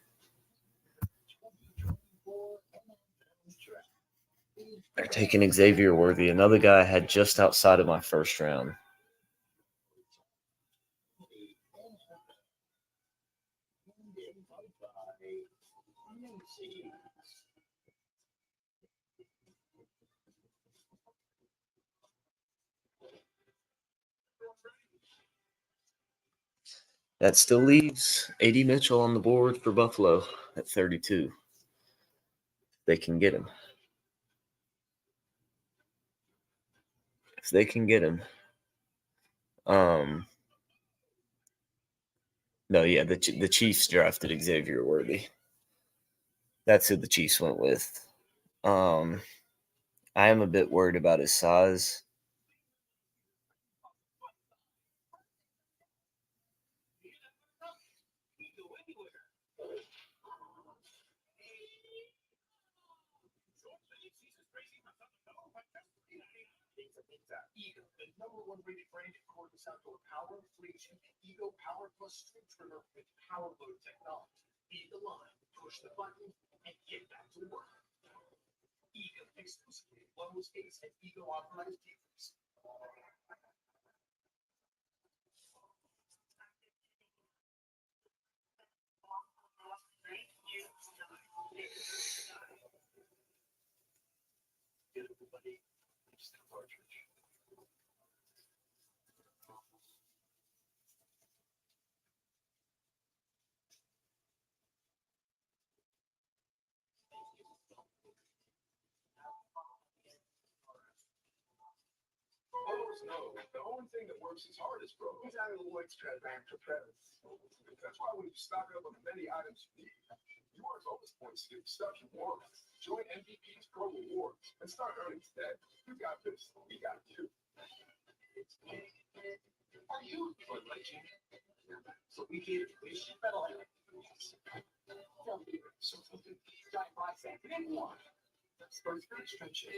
They're taking Xavier Worthy, another guy I had just outside of my first round. That still leaves A.D. Mitchell on the board for Buffalo at 32. They can get him. If they can get him. The Chiefs drafted Xavier Worthy. That's who the Chiefs went with. I am a bit worried about his size. Number 1 rated brand in cordless outdoor power, brings you the Ego Power Plus string trimmer with power load technology. Beat the line, push the button, and get back to work. Ego exclusively at Lowe's, Ace, and Ego authorized dealers. Get everybody. It's the cartridge. No, the only thing that works as hard as Pro. He's out of the Lloyd's Transactor credits. That's why when you stock up on the many items you need, you earn bonus points to get the stuff you want. Join MVP's Pro Rewards and start earning today. You got this. We got you. Are you a legend? So we gave you this metal. So giant box and one. That's first extension.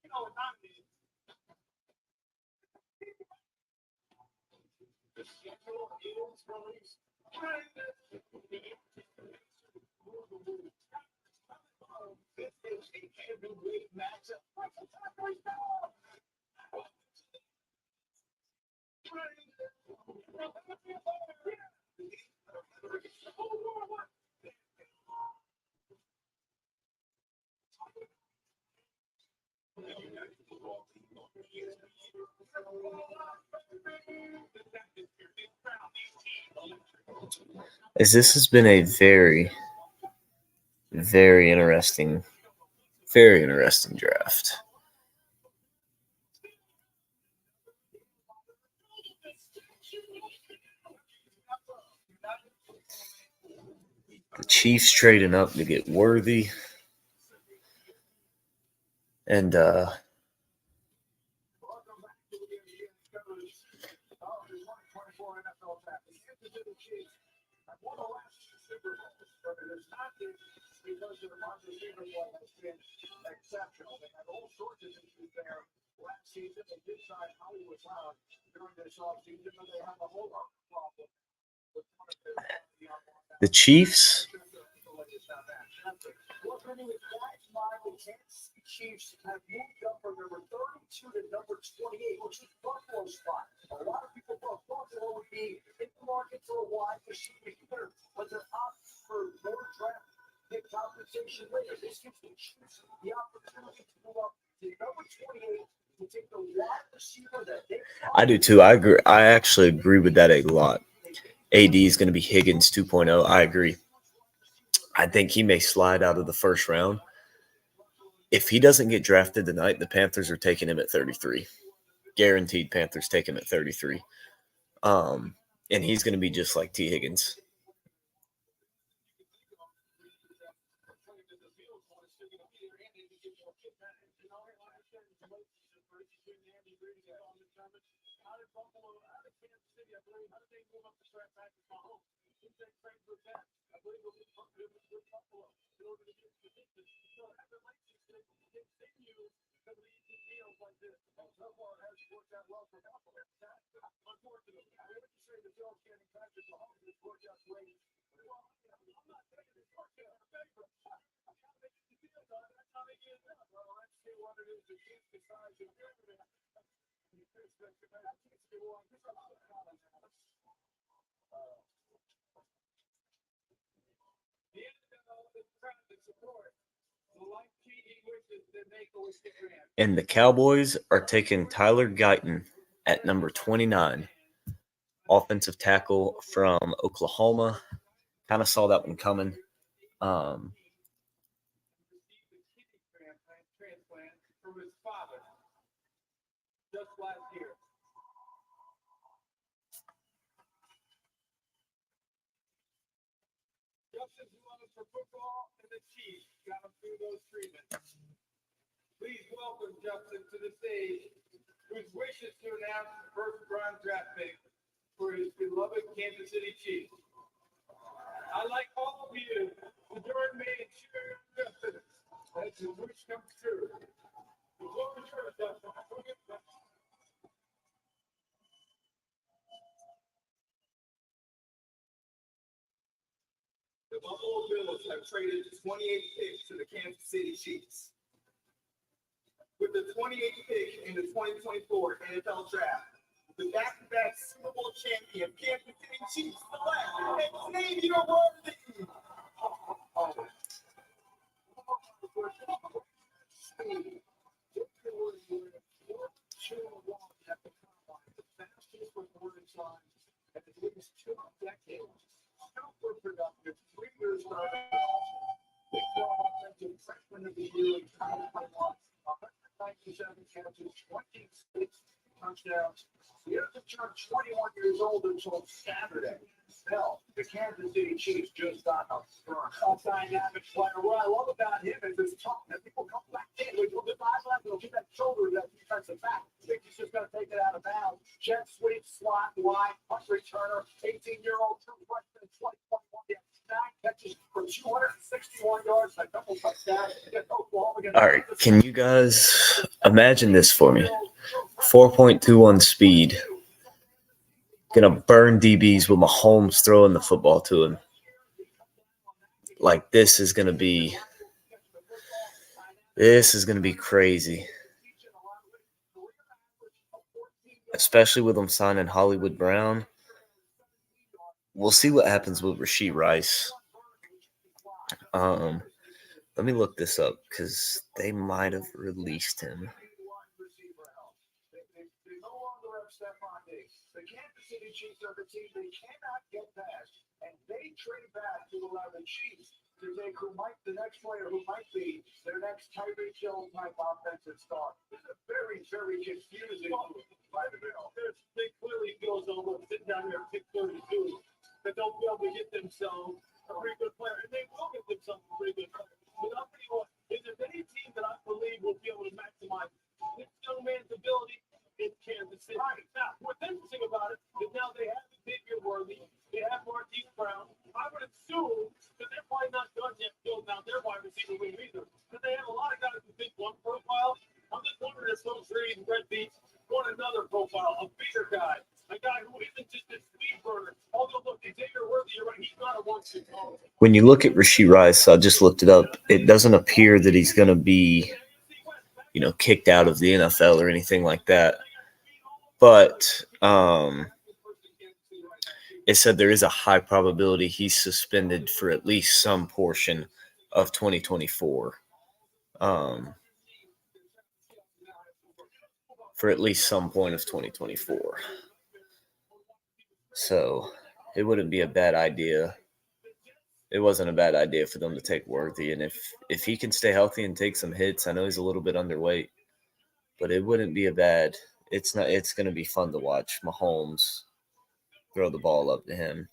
You know what I mean? The schedule is released. This is a heavyweight matchup. As this has been a very, very interesting draft. The Chiefs trading up to get Worthy. And Because of the Monster Super Bowl has been exceptional. They had all sorts of issues there last season. They did sign Hollywood Brown during this offseason, but they have a whole other problem with one of their the Chiefs. Chiefs have moved up from number 32 to number 28, which is Buffalo's spot. A lot of people thought Buffalo would be in the market for a wide receiver, but they're up for situation later. This gives the Chiefs the opportunity to move up to number 28 to take the wide receiver that they I do too. I agree. I actually agree with that a lot. AD is going to be Higgins 2.0. I agree. I think he may slide out of the first round. If he doesn't get drafted tonight, the Panthers are taking him at 33. Guaranteed Panthers take him at 33. And he's going to be just like T. Higgins. And the Cowboys are taking Tyler Guyton at number 29, offensive tackle from Oklahoma. Kind of saw that one coming. Please welcome Justin to the stage, whose wishes to announce the first round draft pick for his beloved Kansas City Chiefs. I'd like all of you to join me in cheering Justin as his wish comes true. The floor is yours, Justin. The Buffalo Bills have traded 28 picks to the Kansas City Chiefs. With the 28th pick in the 2024 NFL Draft, the back-to-back Super Bowl champion Kansas City Chiefs select and name your worthy. At least 2 decades, super productive, 3 years Big 12 offensive freshman of the year in 2021. 197 catches, 26 touchdowns. He doesn't turn 21 years old until Saturday. Hell, the Kansas City Chiefs just got a dynamic player. What I love about him is his toughness. People come back in with the 5'11", he'll get that shoulder, that defensive back. I think he's just going to take it out of bounds. Jet sweep, slot, line, punt returner, 18-year-old, true freshman, 2021. 9 catches for 261 yards, a couple touchdowns. All right, can you guys imagine this for me? 4.21 speed. Gonna burn DBs with Mahomes throwing the football to him. Like, this is gonna be crazy. Especially with them signing Hollywood Brown. We'll see what happens with Rashee Rice. Let me look this up because they might have released him. The Kansas City Chiefs are the team they cannot get past, and they trade back to allow the Chiefs to take the next player who might be their next Tyreek Hill type offensive star. This is a very, very confusing move by the Bills. They clearly feel as though they're sitting down there at pick 32, that they'll be able to get themselves a pretty good player, and they will get themselves a pretty good player. But I'll tell you what, if there's any team that I believe will be able to maximize this young man's ability, in Kansas City. Right. Now, what's interesting about it is now they have Xavier Worthy, they have Marquise Brown. I would assume that they're probably not done yet building out their wide receiver room either. Because they have a lot of guys who think one profile. I'm just wondering if those Reed and Red Beats want another profile, a bigger guy, a guy who isn't just a speed burner. Although, look, Xavier Worthy, you're right, he's not a one-two. When you look at Rashee Rice, I just looked it up. It doesn't appear that he's going to be, kicked out of the NFL or anything like that. But it said there is a high probability he's suspended for at least some portion of 2024. For at least some point of 2024. So it wouldn't be a bad idea. It wasn't a bad idea for them to take Worthy. And if he can stay healthy and take some hits, I know he's a little bit underweight, but it wouldn't be a bad. It's going to be fun to watch Mahomes throw the ball up to him.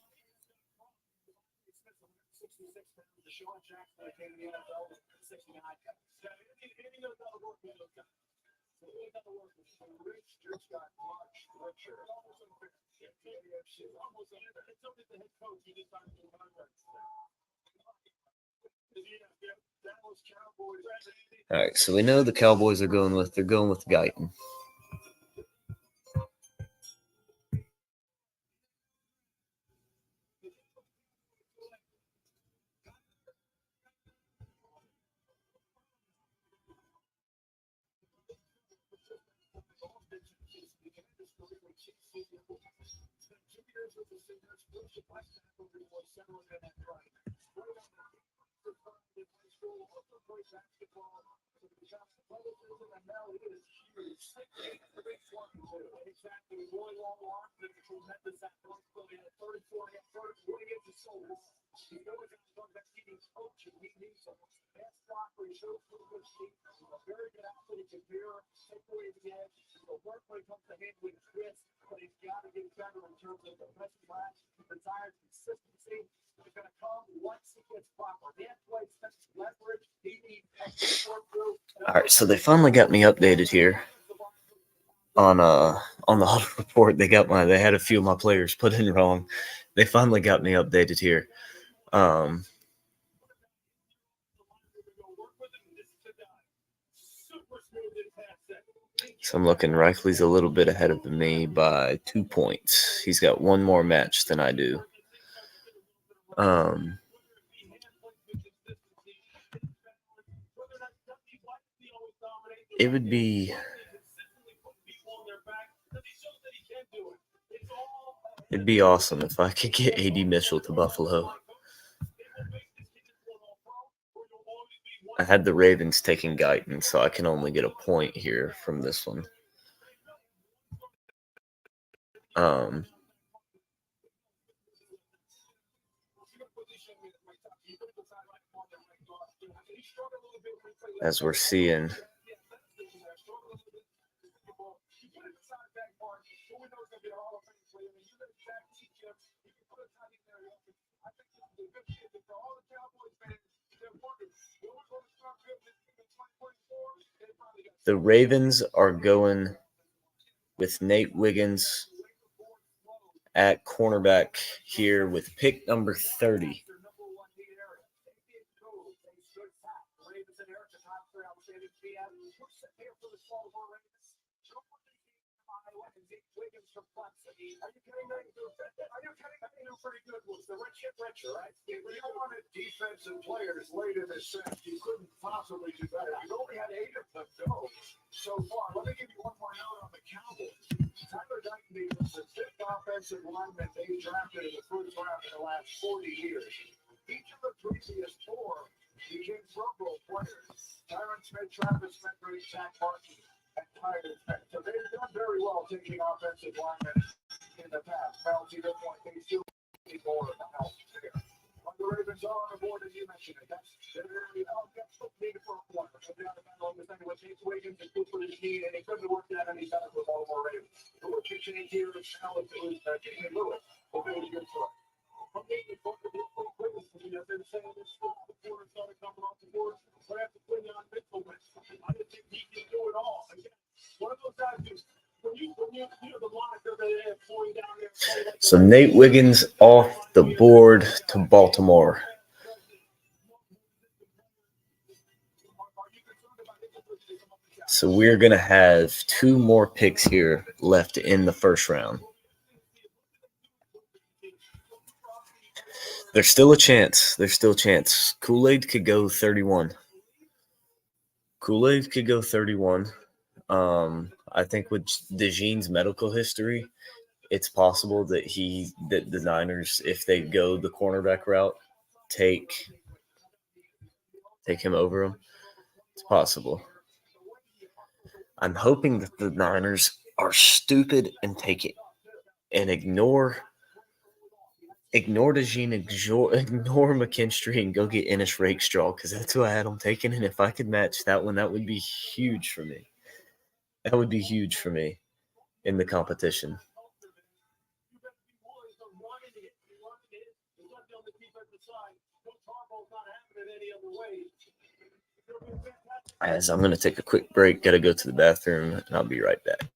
All right, so we know the Cowboys are going with Guyton. All right, so they finally got me updated here on the huddle report. They had a few of my players put in wrong. They finally got me updated here. So I'm looking, Reichley's a little bit ahead of me by 2 points. He's got one more match than I do. It'd be awesome if I could get A.D. Mitchell to Buffalo. I had the Ravens taking Guyton, so I can only get a point here from this one. As we're seeing, the Ravens are going with Nate Wiggins at cornerback here with pick number 30. Defensive players late in this set. You couldn't possibly do better. You only had 8 of them go so far. Let me give you one more note on the Cowboys. Tyler Guyton was the 5th offensive lineman they drafted in the first round in the last 40 years. Each of the previous 4 became Pro Bowl players. Tyron Smith, Travis Smith, Zach Martin, and Tyler Smith. So they've done very well taking offensive linemen in the past. Mel, to your point, they still need more of the help there. The Ravens are on the board, as you mentioned it. That's needed for a corner. So they have to battle this thing with Nate Wiggins and Cooper is needed, and he couldn't have worked out any better with Baltimore Ravens. The rookie change here is now it was J.J. Lewis. Will be a good choice. From me, the Wiggins, I've been saying this before the quarter started coming off the board, but after putting on Mitchell, I didn't think he could do it all. Again, one of those guys who's so Nate Wiggins off the board to Baltimore. So we're going to have 2 more picks here left in the first round. There's still a chance. Kool-Aid could go 31. I think with DeJean's medical history, it's possible that the Niners, if they go the cornerback route, take take him over him. It's possible. I'm hoping that the Niners are stupid and take it and ignore DeJean, ignore McKinstry, and go get Ennis Rakestraw, because that's who I had him taking. And if I could match that one, that would be huge for me. That would be huge for me in the competition. As I'm going to take a quick break, got to go to the bathroom, and I'll be right back.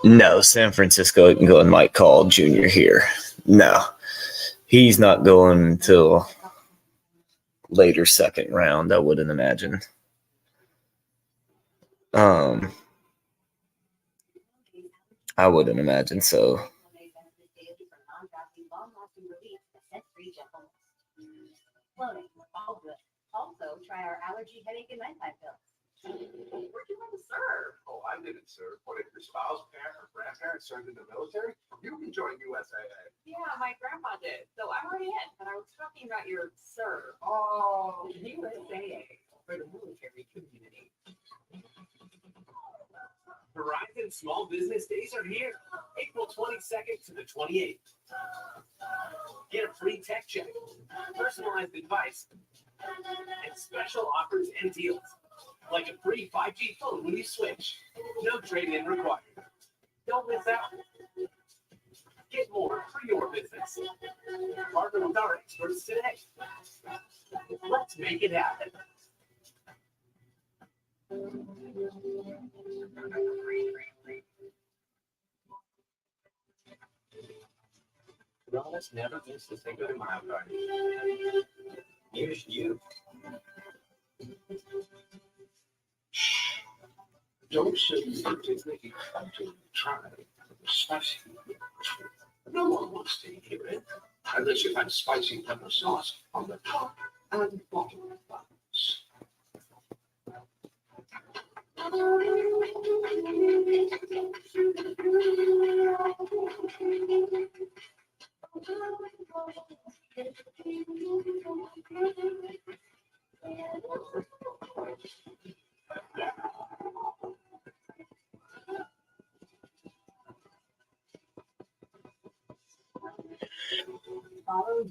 No, San Francisco isn't going Mike Call Jr. here. No, he's not going until later second round, I wouldn't imagine. I wouldn't imagine so. Also, try our allergy, headache, and nighttime pills. Where'd you want to serve? Oh, I didn't serve. What, if your spouse, parent, or grandparent served in the military? You can join USAA. Yeah, my grandpa did. So I'm already in. But I was talking about your serve. Oh, USAA for the military community. Verizon Small Business Days are here, April 22nd to the 28th. Get a free tech check, personalized advice, and special offers and deals, like a free 5G phone when you switch. No trade-in required. Don't miss out. Get more for your business. Partner with our experts today. Let's make it happen. Rollins never used to think of the mile card. Here's you. don't sit and think that you come to try, especially. No one wants staying here in, unless you've had spicy pepper sauce on the top and bottom of the buns.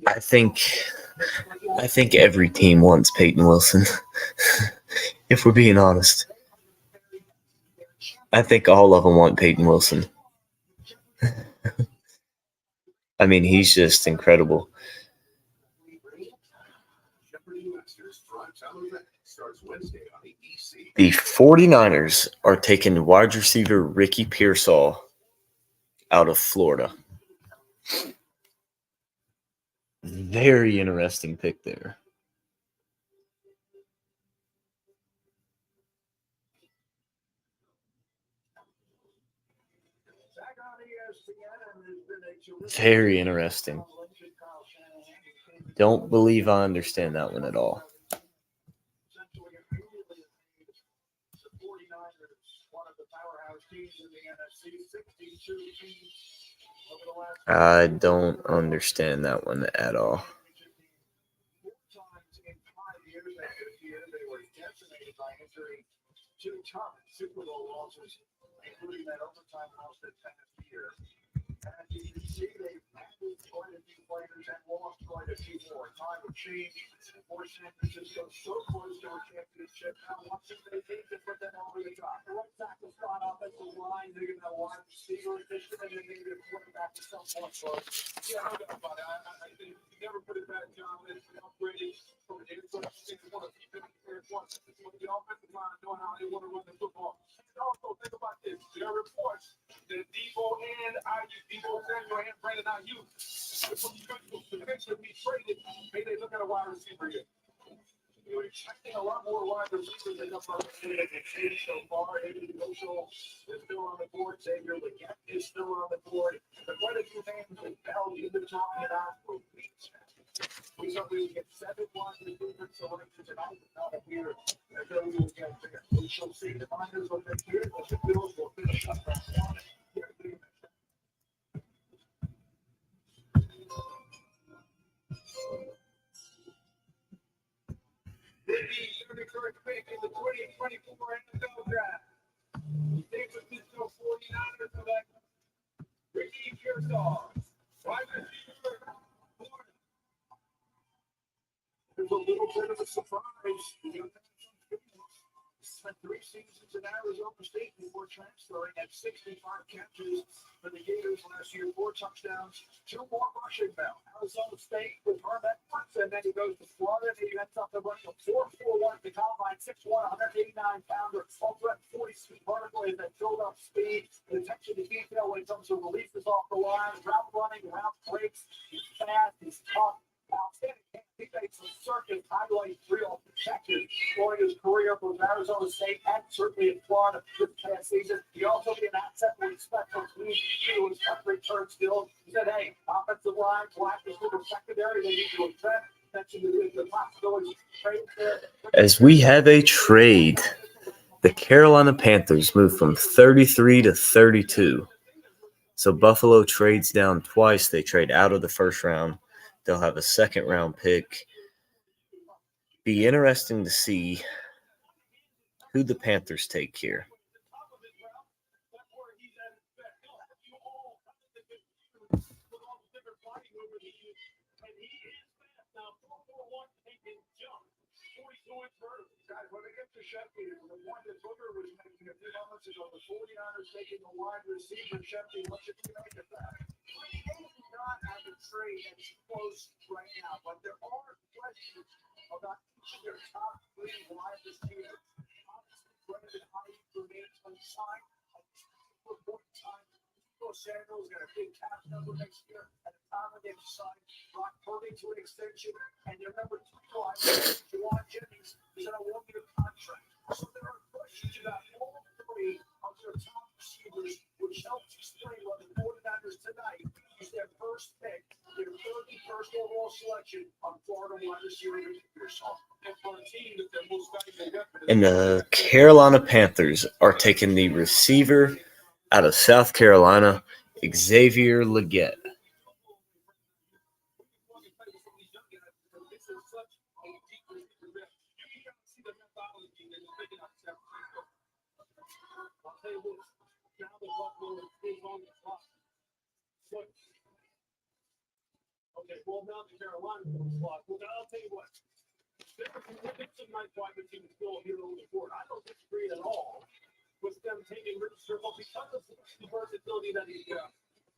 I think every team wants Peyton Wilson. If we're being honest, I think all of them want Peyton Wilson. I mean, he's just incredible. The 49ers are taking wide receiver Ricky Pearsall out of Florida. Very interesting pick there. Very interesting. Don't believe I understand that one at all. I don't understand that one at all. Super Bowl losses, including that overtime loss that past year. And you can see they've added quite a few players and lost quite a few more. Time of change for San Francisco, so close to a championship. Now, once they need to put them over the top. The right tackle spot offensive line, they're going to have a wide receiver addition, and then maybe a quarterback at some point. So, yeah, no doubt about it. I think you never put it back, John. It's been upgraded from the inside. It's one of the best ones. It's one of the offensive line knowing how they want to run the football. And also, think about this. There are reports that Debo and Debo Samuel and Brandon Ayuk could eventually be traded. Maybe they look at a wide receiver here. You're expecting a lot more wide receivers than up on the team so far. Eddie Mitchell is still on the board. Xavier Legette is still on the board. But quite a few names that Bell you've been talking about for weeks. We thought we would get 7 wide receivers selected tonight, but not here. Until we will get there. We shall see the Niners will make here, but the Bills will finish up that one. The correct pick in the 2024 NFL Draft. Stay with Mr. 49ers select Ricky Pearsall. Wide receiver. There's a little bit of a surprise. Spent 3 seasons in Arizona State before transferring at 65 catches for the Gators last year, 4 touchdowns, 2 more rushing now. Arizona State with Herm Edwards, and then he goes to Florida, and he ends up running a 4.41 at the combine, 6'1", 189-pounder, over at 40 vertical, is that build-up speed, the attention to detail when it comes to releases off the line, route running, route breaks. He's fast, he's tough. Outstanding. He makes some circus highlight reel catches during his career for Arizona State and certainly in Florida this past season. He also be an asset with respect to his country turn skills. He said, hey, offensive line, black is super secondary. They need to address. Mentioned the possibilities of trade there. As we have a trade, the Carolina Panthers move from 33 to 32. So Buffalo trades down twice. They trade out of the first round. They'll have a second-round pick. Be interesting to see who the Panthers take here. Sheffield, the one that Booker was making a few moments ago, the 49ers taking a wide receiver. Sheffield, what should we make of that? They do not have a trade that's close right now, but there are questions about each of their top 3 wide receivers. Obviously, Brandon Ayuk remains unsigned. For point time, Samuel's got a big cap number next year. At the time when they've signed Brock Purdy to an extension, and their number 2 wide receiver, Juwan Jennings, is on a 1-year contract. So there are questions about all 3 of their top receivers, which helps explain why the 49ers tonight is their first first pick, their 31st overall selection on Florida wide receiver Richard Pearson. And for a team that their most valuable weapon And the Carolina Panthers are taking the receiver out of South Carolina, Xavier Legette. I'll tell you this, now the Buffalo is on the clock. Look. Okay, well, now the Carolina is on the clock. Well, I'll tell you what. There's some nice wide receivers still here on the board. I don't disagree at all with them taking Richard Sherman because of the versatility that he's got.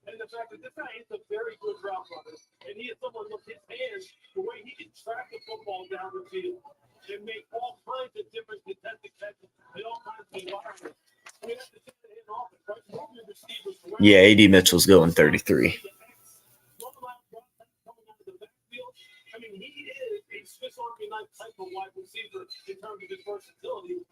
And the fact that this guy is a very good route runner, and he is someone with his hands, the way he can track the football down the field and make all kinds of different contested catches in all kinds of environments. I mean, that's the thing that hit off. Right? Move your receivers around. Yeah, AD Mitchell's going 33. I mean, he is a Swiss Army knife type of wide receiver in terms of his versatility.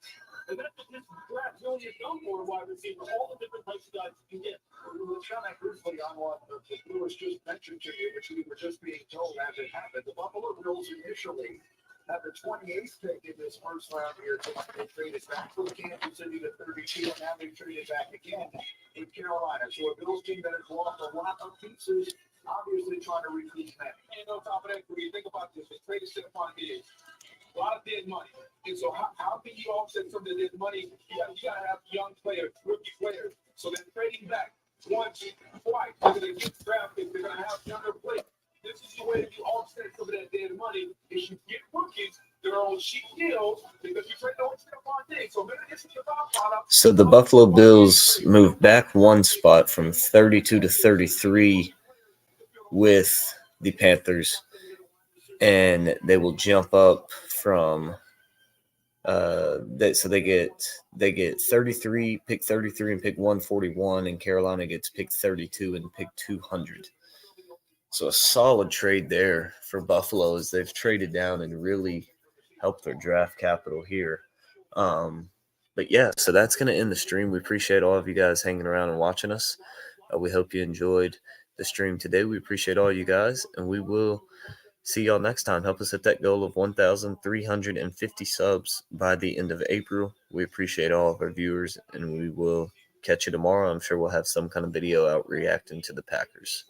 And that's what this draft really is done for a wide receiver. All the different types of guys you can get. Let's comment briefly on what Lewis just mentioned to you, which we were just being told as it happened. The Buffalo Bills initially had the 28th pick in this first round here. They traded back from Kansas City to 32, and now they traded back again in Carolina. So a Bills team that has lost a lot of pieces, obviously trying to recoup that. And on top of that, when you think about this, they traded Stephon Diggs. A lot of dead money. And so how can you offset some of the dead money? You got to have young players, rookie players. So they're trading back once, twice. They're going to get drafted. They're going to have younger players. This is the way that you offset some of that dead money is you get rookies that are on cheap deals because you trade no Stephon Diggs. So maybe this is your byproduct. So the Buffalo Bills moved back one spot from 32 to 33 with the Panthers, and they will jump up from so they get 33, pick 33 and pick 141, and Carolina gets pick 32 and pick 200. So a solid trade there for Buffalo as they've traded down and really helped their draft capital here. But yeah, so that's going to end the stream. We appreciate all of you guys hanging around and watching us. We hope you enjoyed the stream today. We appreciate all you guys, and we will see y'all next time. Help us hit that goal of 1,350 subs by the end of April. We appreciate all of our viewers, and we will catch you tomorrow. I'm sure we'll have some kind of video out reacting to the Packers.